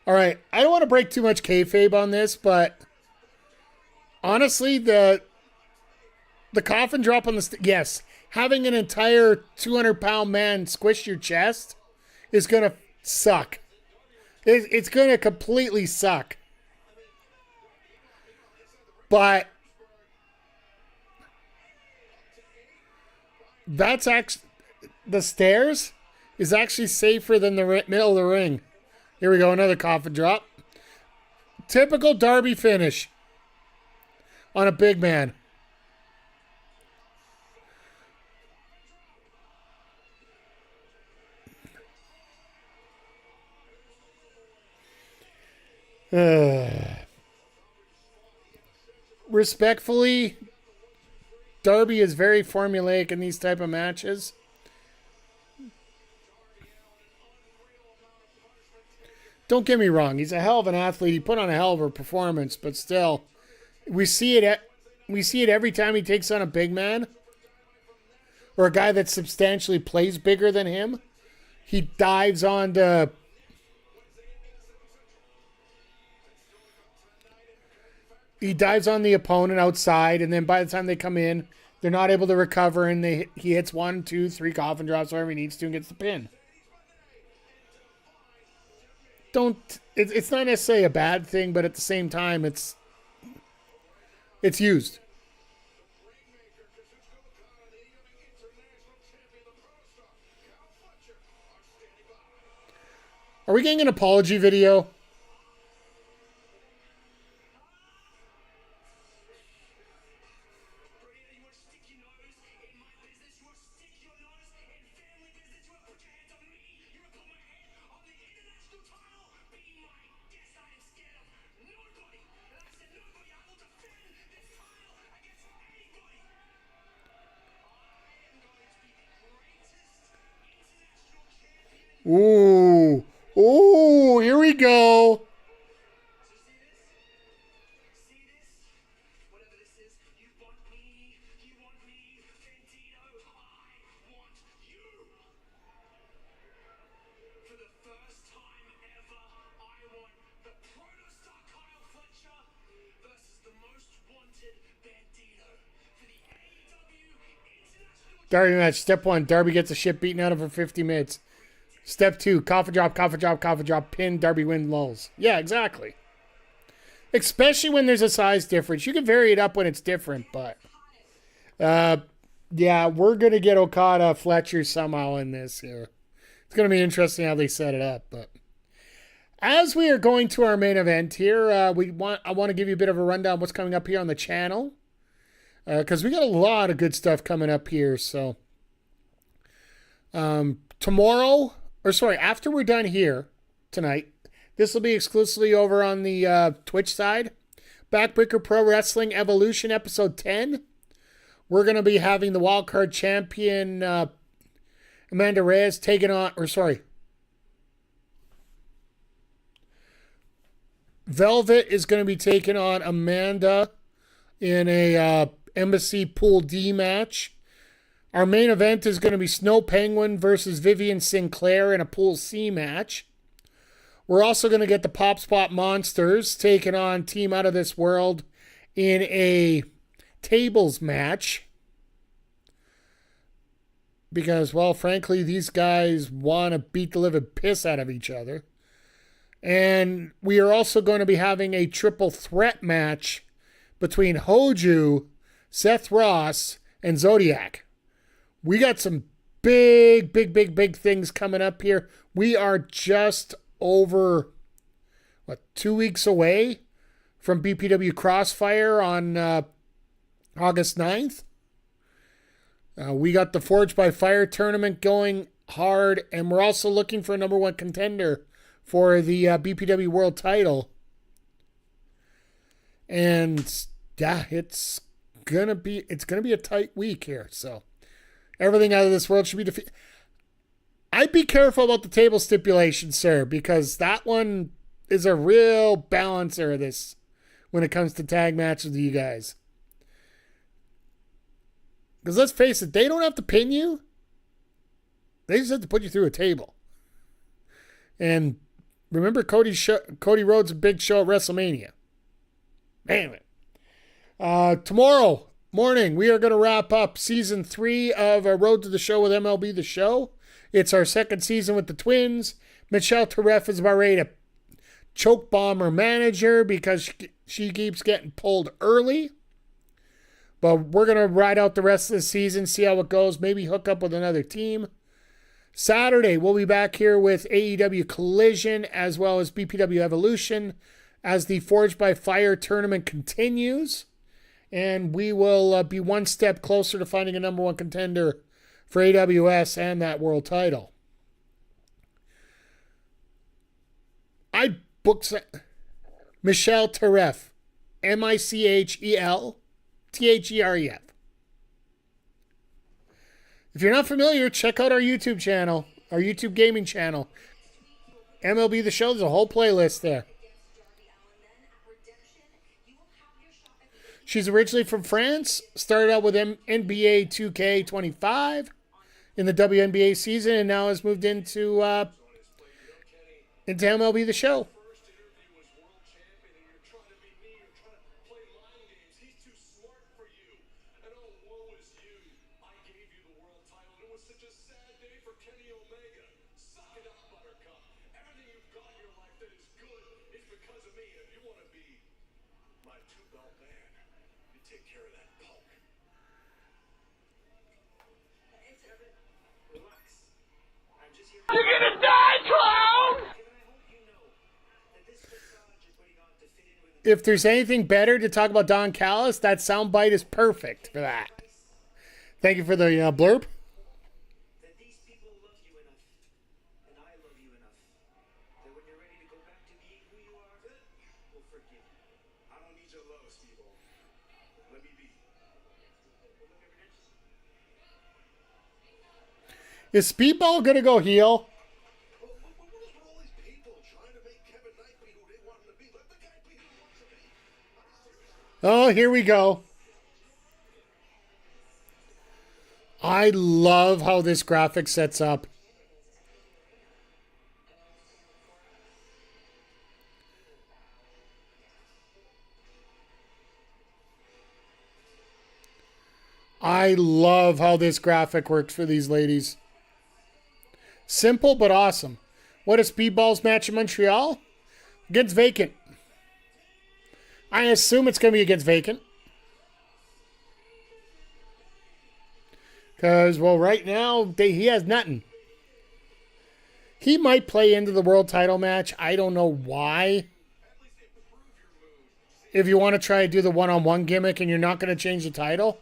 All right, I don't want to break too much kayfabe on this, but honestly, the coffin drop on the yes, having an entire 200-pound man squish your chest is gonna suck. It's gonna completely suck. But that's actually, the stairs is actually safer than the middle of the ring. Here we go, another coffin drop. Typical Darby finish on a big man. Respectfully, Darby is very formulaic in these type of matches. Don't get me wrong, he's a hell of an athlete. He put on a hell of a performance, but still, we see it every time he takes on a big man or a guy that substantially plays bigger than him. He dives on the opponent outside, and then by the time they come in, they're not able to recover, and he hits 1, 2, 3 coffin drops, whatever he needs to, and gets the pin. It's not necessarily a bad thing, but at the same time, it's used. Are we getting an apology video? Ooh. Ooh, here we go. Darby match. Step 1, Darby gets the shit beaten out of her 50 minutes. Step 2, coffin drop, pin, Darby win, lulls. Yeah, exactly. Especially when there's a size difference. You can vary it up when it's different, but yeah, we're going to get Okada, Fletcher somehow in this here. It's going to be interesting how they set it up, but as we are going to our main event here, I want to give you a bit of a rundown of what's coming up here on the channel, because we got a lot of good stuff coming up here. So after we're done here tonight, this will be exclusively over on the Twitch side. Backbreaker Pro Wrestling Evolution Episode 10. We're going to be having the wildcard champion Amanda Reyes taking on, Velvet is going to be taking on Amanda in a Embassy Pool D match. Our main event is going to be Snow Penguin versus Vivian Sinclair in a Pool C match. We're also going to get the Pop Spot Monsters taking on Team Out of This World in a tables match. Because, well, frankly, these guys want to beat the living piss out of each other. And we are also going to be having a triple threat match between Hoju, Seth Ross, and Zodiac. We got some big things coming up here. We are just over, 2 weeks away from BPW Crossfire on August 9th. We got the Forge by Fire tournament going hard, and we're also looking for a number 1 contender for the BPW World title. And yeah, it's it's gonna be a tight week here. So everything out of this world should be defeated. I'd be careful about the table stipulation, sir, because that one is a real balancer of this when it comes to tag matches with you guys. Because let's face it, they don't have to pin you. They just have to put you through a table. And remember Cody Rhodes' big show at WrestleMania. Anyway, tomorrow morning we are going to wrap up season 3 of our Road to the Show with MLB The Show. It's our second season with the Twins. Michelle Taref is about ready to choke bomb her manager because she keeps getting pulled early. But we're going to ride out the rest of the season, see how it goes, maybe hook up with another team. Saturday, we'll be back here with AEW Collision as well as BPW Evolution as the Forged by Fire tournament continues. And we will be one step closer to finding a number 1 contender for AWS and that world title. I booked Michelle Taref, MICHEL THEREF. If you're not familiar, check out our YouTube channel, our YouTube gaming channel. MLB The Show, there's a whole playlist there. She's originally from France, started out with NBA 2K25 in the WNBA season, and now has moved into MLB The Show. You're gonna die, clown! If there's anything better to talk about Don Callis, that soundbite is perfect for that. Thank you for the blurb. That these people love you enough, and I love you enough, that when you're ready to go back to being who you are, we'll forgive you. I don't need your love, Steve-O. Let me be. Is Speedball going to go heel? What is with all these people trying to make Kevin Knight be who they want him to be? Let the guy be who he wants to be. Oh, here we go. I love how this graphic sets up. I love how this graphic works for these ladies. Simple but awesome. What is Speedball's match in Montreal? Against Vacant. I assume it's going to be against Vacant. Because, well, right now, he has nothing. He might play into the world title match. I don't know why. If you want to try to do the one-on-one gimmick and you're not going to change the title.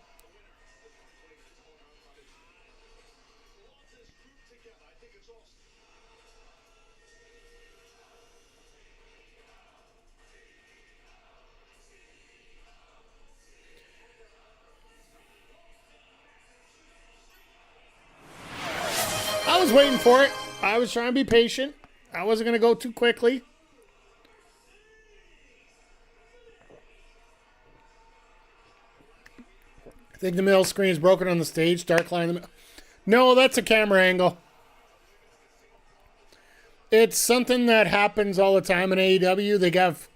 I was waiting for it. I was trying to be patient. I wasn't going to go too quickly. I think the middle screen is broken on the stage. Dark line in the middle. No, that's a camera angle. It's something that happens all the time in AEW. They have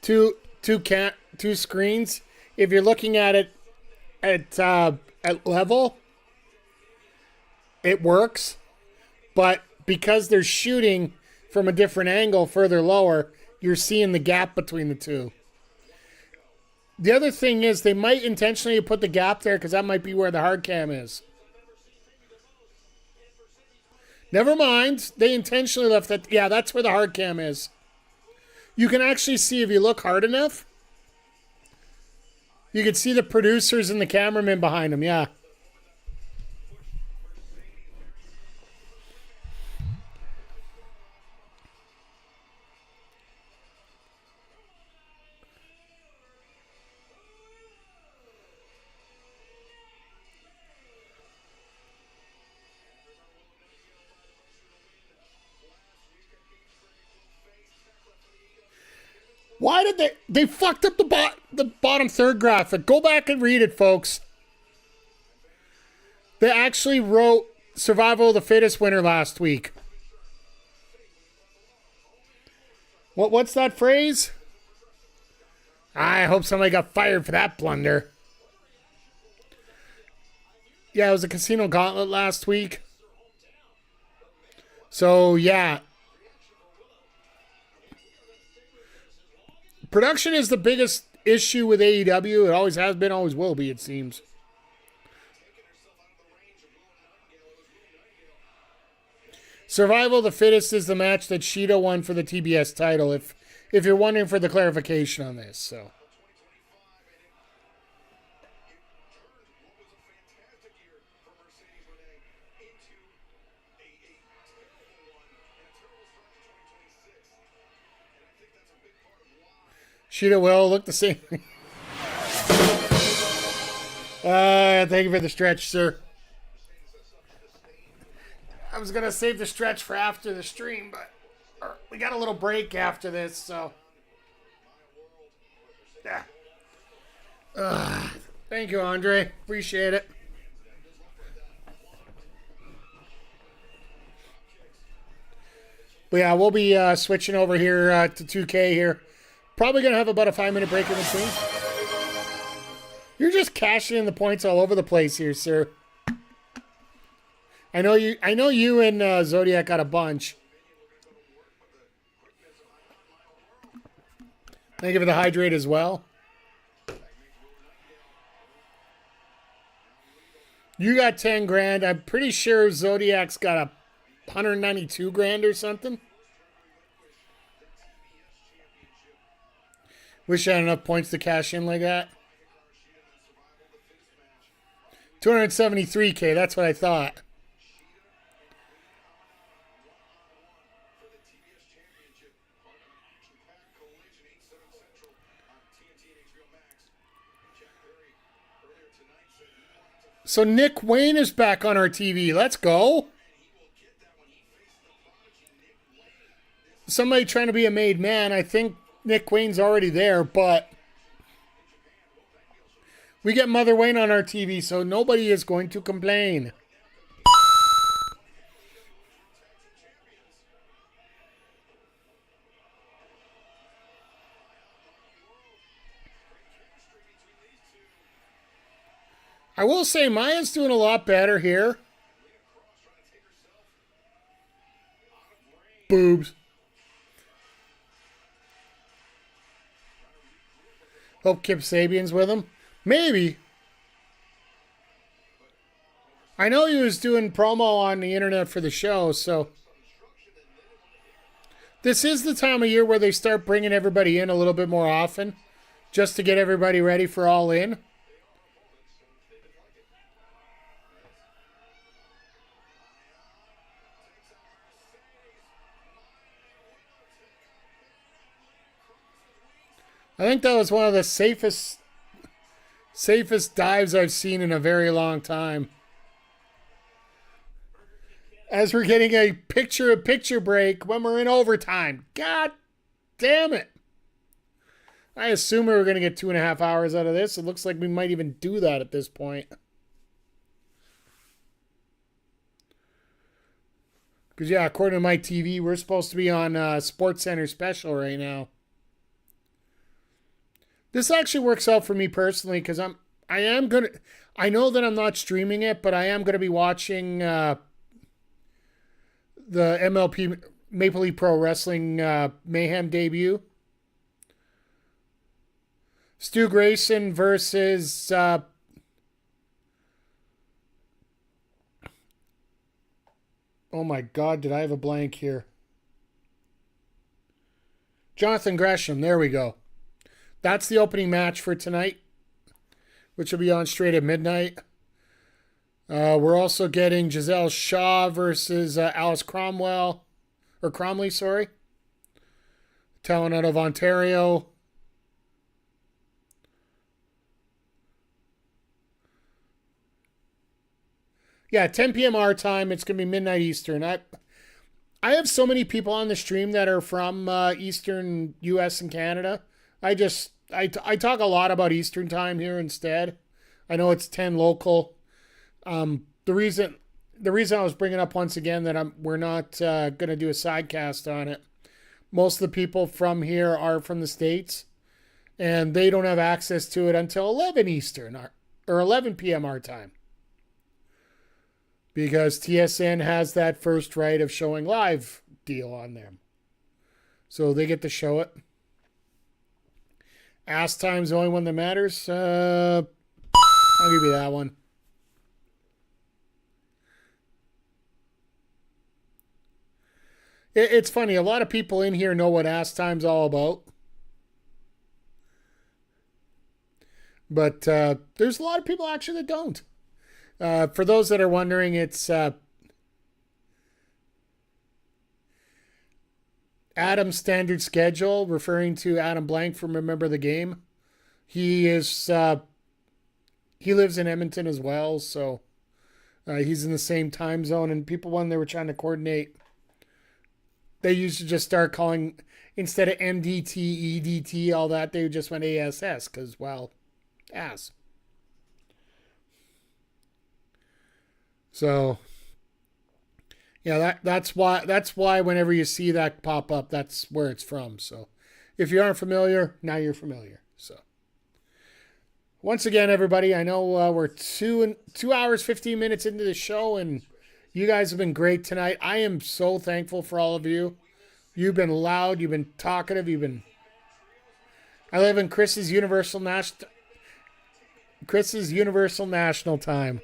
two screens. If you're looking at it at level, it works. But because they're shooting from a different angle further lower, you're seeing the gap between the two. The other thing is they might intentionally put the gap there because that might be where the hard cam is. Never mind. They intentionally left that. Yeah, that's where the hard cam is. You can actually see if you look hard enough. You can see the producers and the cameraman behind them. Yeah. Why did they fucked up the bottom third graphic? Go back and read it, folks. They actually wrote Survival of the Fittest winner last week. What's that phrase? I hope somebody got fired for that blunder. Yeah, it was a Casino Gauntlet last week. So, yeah. Production is the biggest issue with AEW. It always has been, always will be, it seems. Survival of the Fittest is the match that Shida won for the TBS title, if you're wondering for the clarification on this. So, Shida will look the same. Thank you for the stretch, sir. I was going to save the stretch for after the stream, but we got a little break after this, so. Yeah. Thank you, Andre. Appreciate it. But yeah, we'll be switching over here to 2K here. Probably going to have about a 5-minute break in between. You're just cashing in the points all over the place here, sir. I know you and Zodiac got a bunch. Thank you for the hydrate as well. You got 10 grand. I'm pretty sure Zodiac's got a 192 grand or something. Wish I had enough points to cash in like that. 273K, that's what I thought. So Nick Wayne is back on our TV. Let's go. Somebody trying to be a made man. I think Nick Wayne's already there, but we get Mother Wayne on our TV, so nobody is going to complain. I will say Maya's doing a lot better here. Boobs. Hope Kip Sabian's with him. Maybe. I know he was doing promo on the internet for the show, so. This is the time of year where they start bringing everybody in a little bit more often, just to get everybody ready for All In. I think that was one of the safest dives I've seen in a very long time. As we're getting a picture-in-picture break when we're in overtime. God damn it. I assume we were going to get 2.5 hours out of this. It looks like we might even do that at this point. Because, yeah, according to my TV, we're supposed to be on SportsCenter Special right now. This actually works out for me personally because I know that I'm not streaming it, but I am going to be watching the MLP Maple Leaf Pro Wrestling Mayhem debut. Stu Grayson versus oh my God, did I have a blank here? Jonathan Gresham, there we go. That's the opening match for tonight, which will be on straight at midnight. We're also getting Giselle Shaw versus Alice Cromwell, or Cromley, sorry. Talent out of Ontario. Yeah, 10 p.m. our time. It's going to be midnight Eastern. I have so many people on the stream that are from Eastern U.S. and Canada. I talk a lot about Eastern time here instead. I know it's 10 local. The reason I was bringing up once again that we're not going to do a sidecast on it. Most of the people from here are from the States, and they don't have access to it until 11 Eastern or 11 p.m. our time. Because TSN has that first right of showing live deal on them. So they get to show it. Ask time's the only one that matters. I'll give you that one. It's funny. A lot of people in here know what ask time's all about. But there's a lot of people actually that don't. For those that are wondering, it's Adam's standard schedule, referring to Adam Blank from Remember the Game. He lives in Edmonton as well, so he's in the same time zone. And people, when they were trying to coordinate, they used to just start calling, instead of MDT, EDT, all that, they just went ASS because, well, ass. So, yeah, that's why whenever you see that pop up, that's where it's from. So, if you aren't familiar, now you're familiar. So, once again, everybody, I know we're 2 hours 15 minutes into the show, and you guys have been great tonight. I am so thankful for all of you. You've been loud. You've been talkative. I live in Chris's Universal National Time.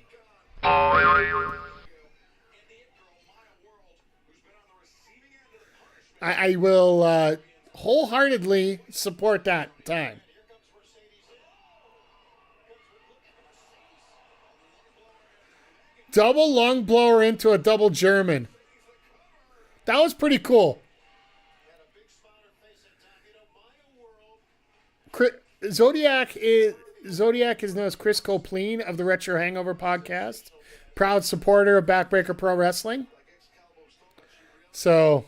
I will wholeheartedly support that time. Double lung blower into a double German. That was pretty cool. Zodiac is known as Chris Copleen of the Retro Hangover podcast. Proud supporter of Backbreaker Pro Wrestling. So,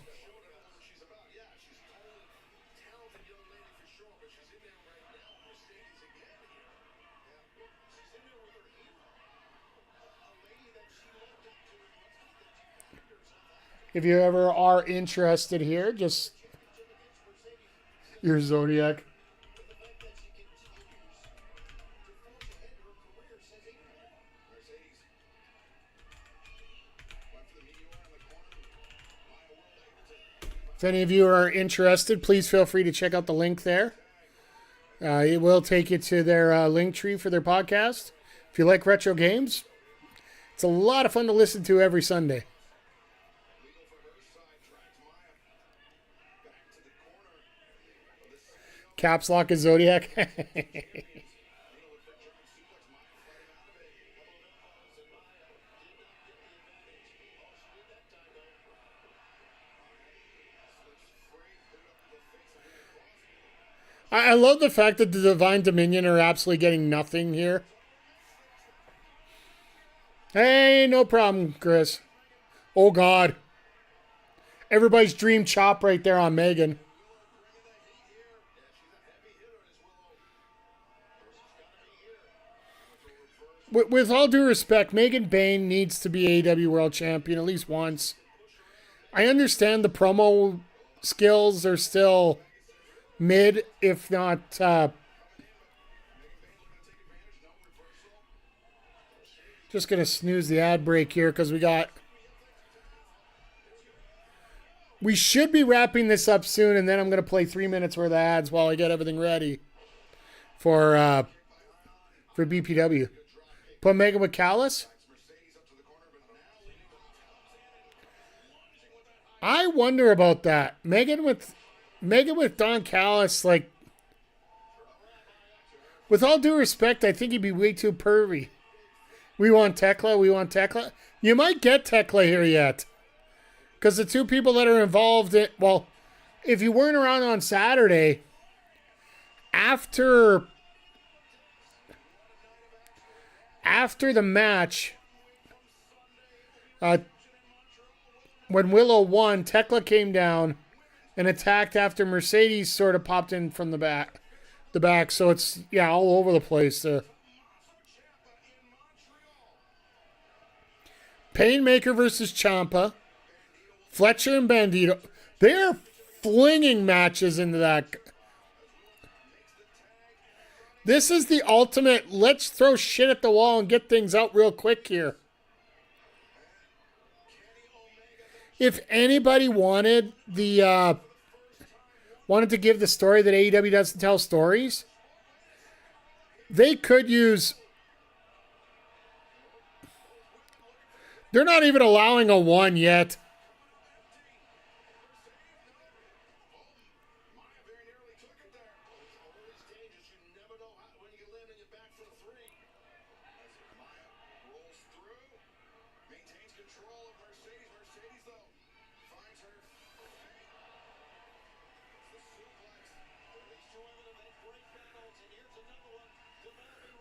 if you ever are interested here, just your Zodiac. If any of you are interested, please feel free to check out the link there. It will take you to their link tree for their podcast. If you like retro games, it's a lot of fun to listen to every Sunday. Caps Lock is Zodiac. I love the fact that the Divine Dominion are absolutely getting nothing here. Hey, no problem, Chris. Oh, God. Everybody's dream chop right there on Megan. With all due respect, Megan Bain needs to be AEW World Champion at least once. I understand the promo skills are still mid, if not just going to snooze the ad break here because we should be wrapping this up soon, and then I'm going to play 3 minutes worth of ads while I get everything ready for BPW. Put Megan with Callis. I wonder about that. Megan with Don Callis, like, with all due respect, I think he'd be way too pervy. We want Tekla. You might get Tekla here yet. Because the two people that are involved in, well, if you weren't around on Saturday, after the match, when Willow won, Tekla came down and attacked after Mercedes sort of popped in from the back. the back, so it's, yeah, all over the place there. Painmaker versus Ciampa. Fletcher and Bandito. They're flinging matches into that. This is the ultimate, let's throw shit at the wall and get things out real quick here. If anybody wanted the wanted to give the story that AEW doesn't tell stories, they could use. They're not even allowing a 1 yet.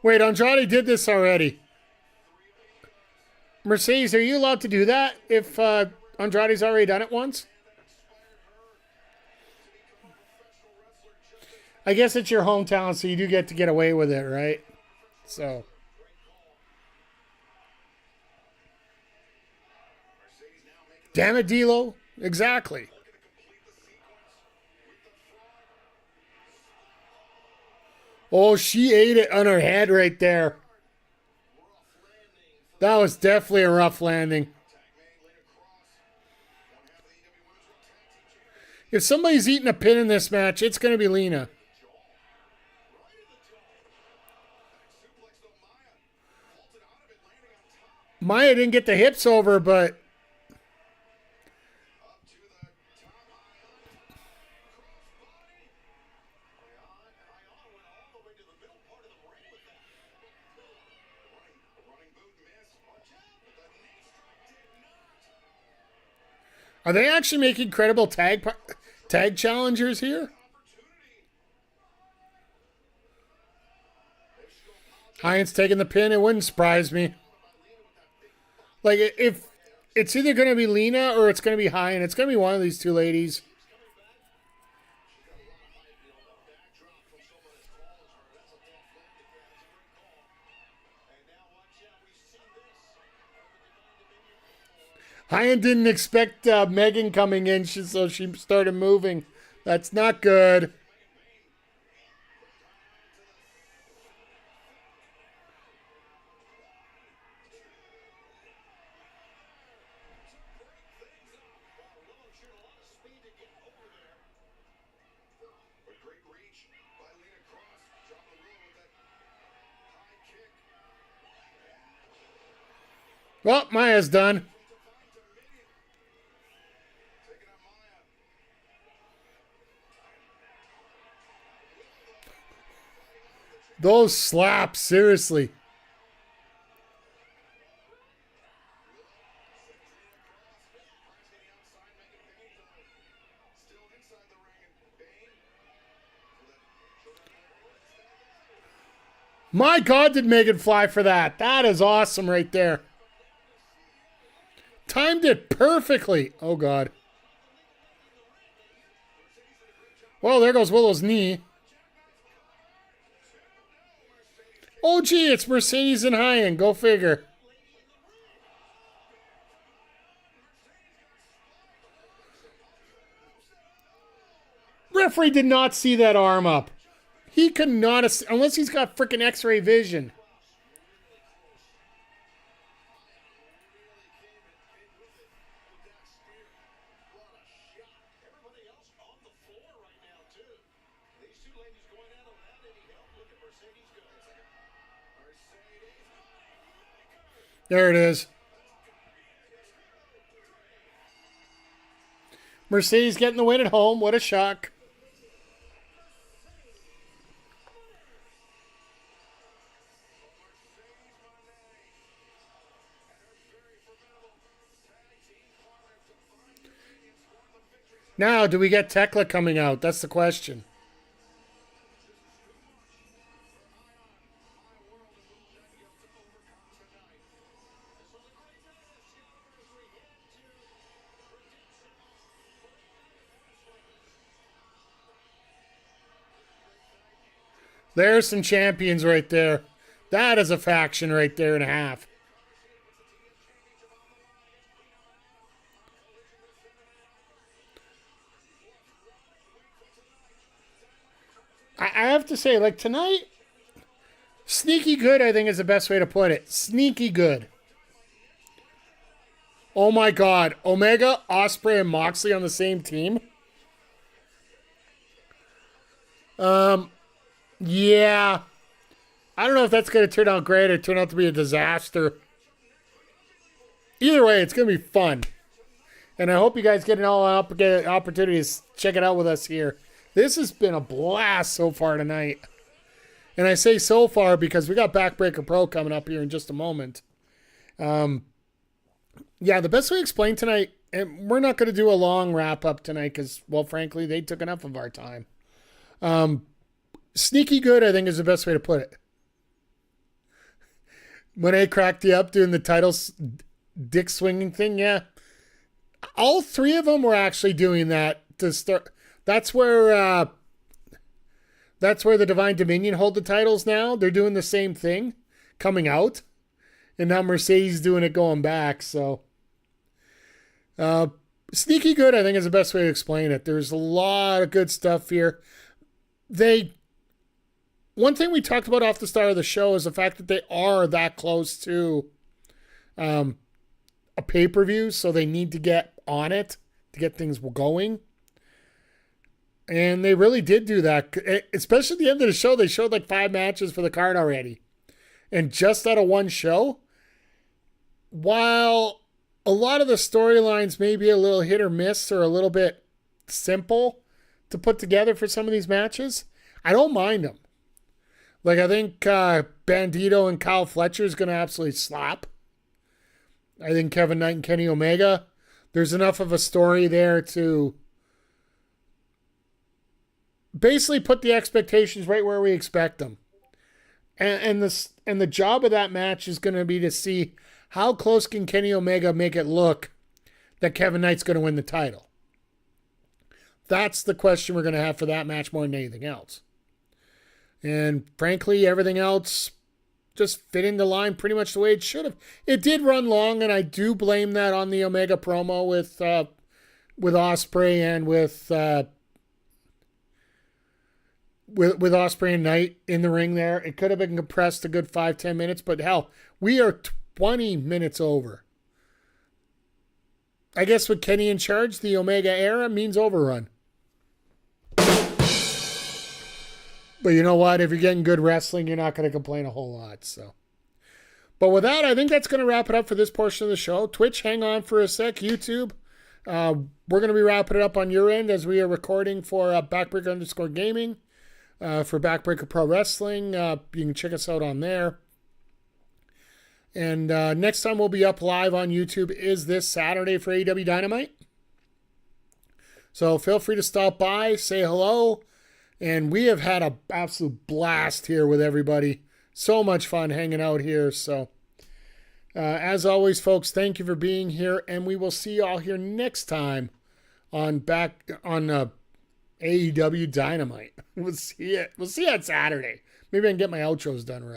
Wait, Andrade did this already. Mercedes, are you allowed to do that if Andrade's already done it once? I guess it's your hometown, so you do get to get away with it, right? So. Damn it, D'Lo. Exactly. Oh, she ate it on her head right there. That was definitely a rough landing. If somebody's eating a pin in this match, it's going to be Lena. Maya didn't get the hips over, but... Are they actually making credible tag challengers here? Hyan's taking the pin. It wouldn't surprise me. Like, if it's either going to be Lena or it's going to be Hyan. It's going to be one of these two ladies. Hyan didn't expect Megan coming in, so she started moving. That's not good. Well, Maya's done. Those slaps, seriously. My God, did Megan fly for that? That is awesome right there. Timed it perfectly. Oh, God. Well, there goes Willow's knee. Oh, gee, it's Mercedes and Hyan. Go figure. Referee did not see that arm up. He could not have, unless he's got freaking X-ray vision. There it is. Mercedes getting the win at home. What a shock. Now, do we get Tekla coming out? That's the question. There's some champions right there. That is a faction right there and a half. I have to say, like, tonight, sneaky good, I think, is the best way to put it. Sneaky good. Oh my God. Omega, Ospreay, and Moxley on the same team? Yeah. I don't know if that's going to turn out great or turn out to be a disaster. Either way, it's going to be fun. And I hope you guys get an opportunity to check it out with us here. This has been a blast so far tonight. And I say so far because we got Backbreaker Pro coming up here in just a moment. Yeah, the best way to explain tonight, and we're not going to do a long wrap-up tonight because, well, frankly, they took enough of our time. Sneaky good, I think, is the best way to put it. When I cracked you up doing the titles dick swinging thing, yeah. All three of them were actually doing that to start. That's where the Divine Dominion hold the titles now. They're doing the same thing coming out. And now Mercedes doing it going back. So sneaky good, I think, is the best way to explain it. There's a lot of good stuff here. One thing we talked about off the start of the show is the fact that they are that close to a pay-per-view, so they need to get on it to get things going. And they really did do that. Especially at the end of the show, they showed like 5 matches for the card already. And just out of one show, while a lot of the storylines may be a little hit or miss or a little bit simple to put together for some of these matches, I don't mind them. Like, I think Bandito and Kyle Fletcher is going to absolutely slap. I think Kevin Knight and Kenny Omega, there's enough of a story there to basically put the expectations right where we expect them. And the job of that match is going to be to see how close can Kenny Omega make it look that Kevin Knight's going to win the title. That's the question we're going to have for that match more than anything else. And frankly, everything else just fit into line pretty much the way it should have. It did run long, and I do blame that on the Omega promo with Ospreay and with Ospreay and Knight in the ring there. It could have been compressed a good 5-10 minutes, but hell, we are 20 minutes over. I guess with Kenny in charge, the Omega era means overrun. But you know what? If you're getting good wrestling, you're not going to complain a whole lot. So, but with that, I think that's going to wrap it up for this portion of the show. Twitch, hang on for a sec. YouTube, we're going to be wrapping it up on your end as we are recording for Backbreaker_gaming for Backbreaker Pro Wrestling. You can check us out on there. And next time we'll be up live on YouTube is this Saturday for AEW Dynamite. So feel free to stop by, say hello. And we have had an absolute blast here with everybody. So much fun hanging out here. So, as always, folks, thank you for being here. And we will see you all here next time on AEW Dynamite. We'll see you on Saturday. Maybe I can get my outros done right.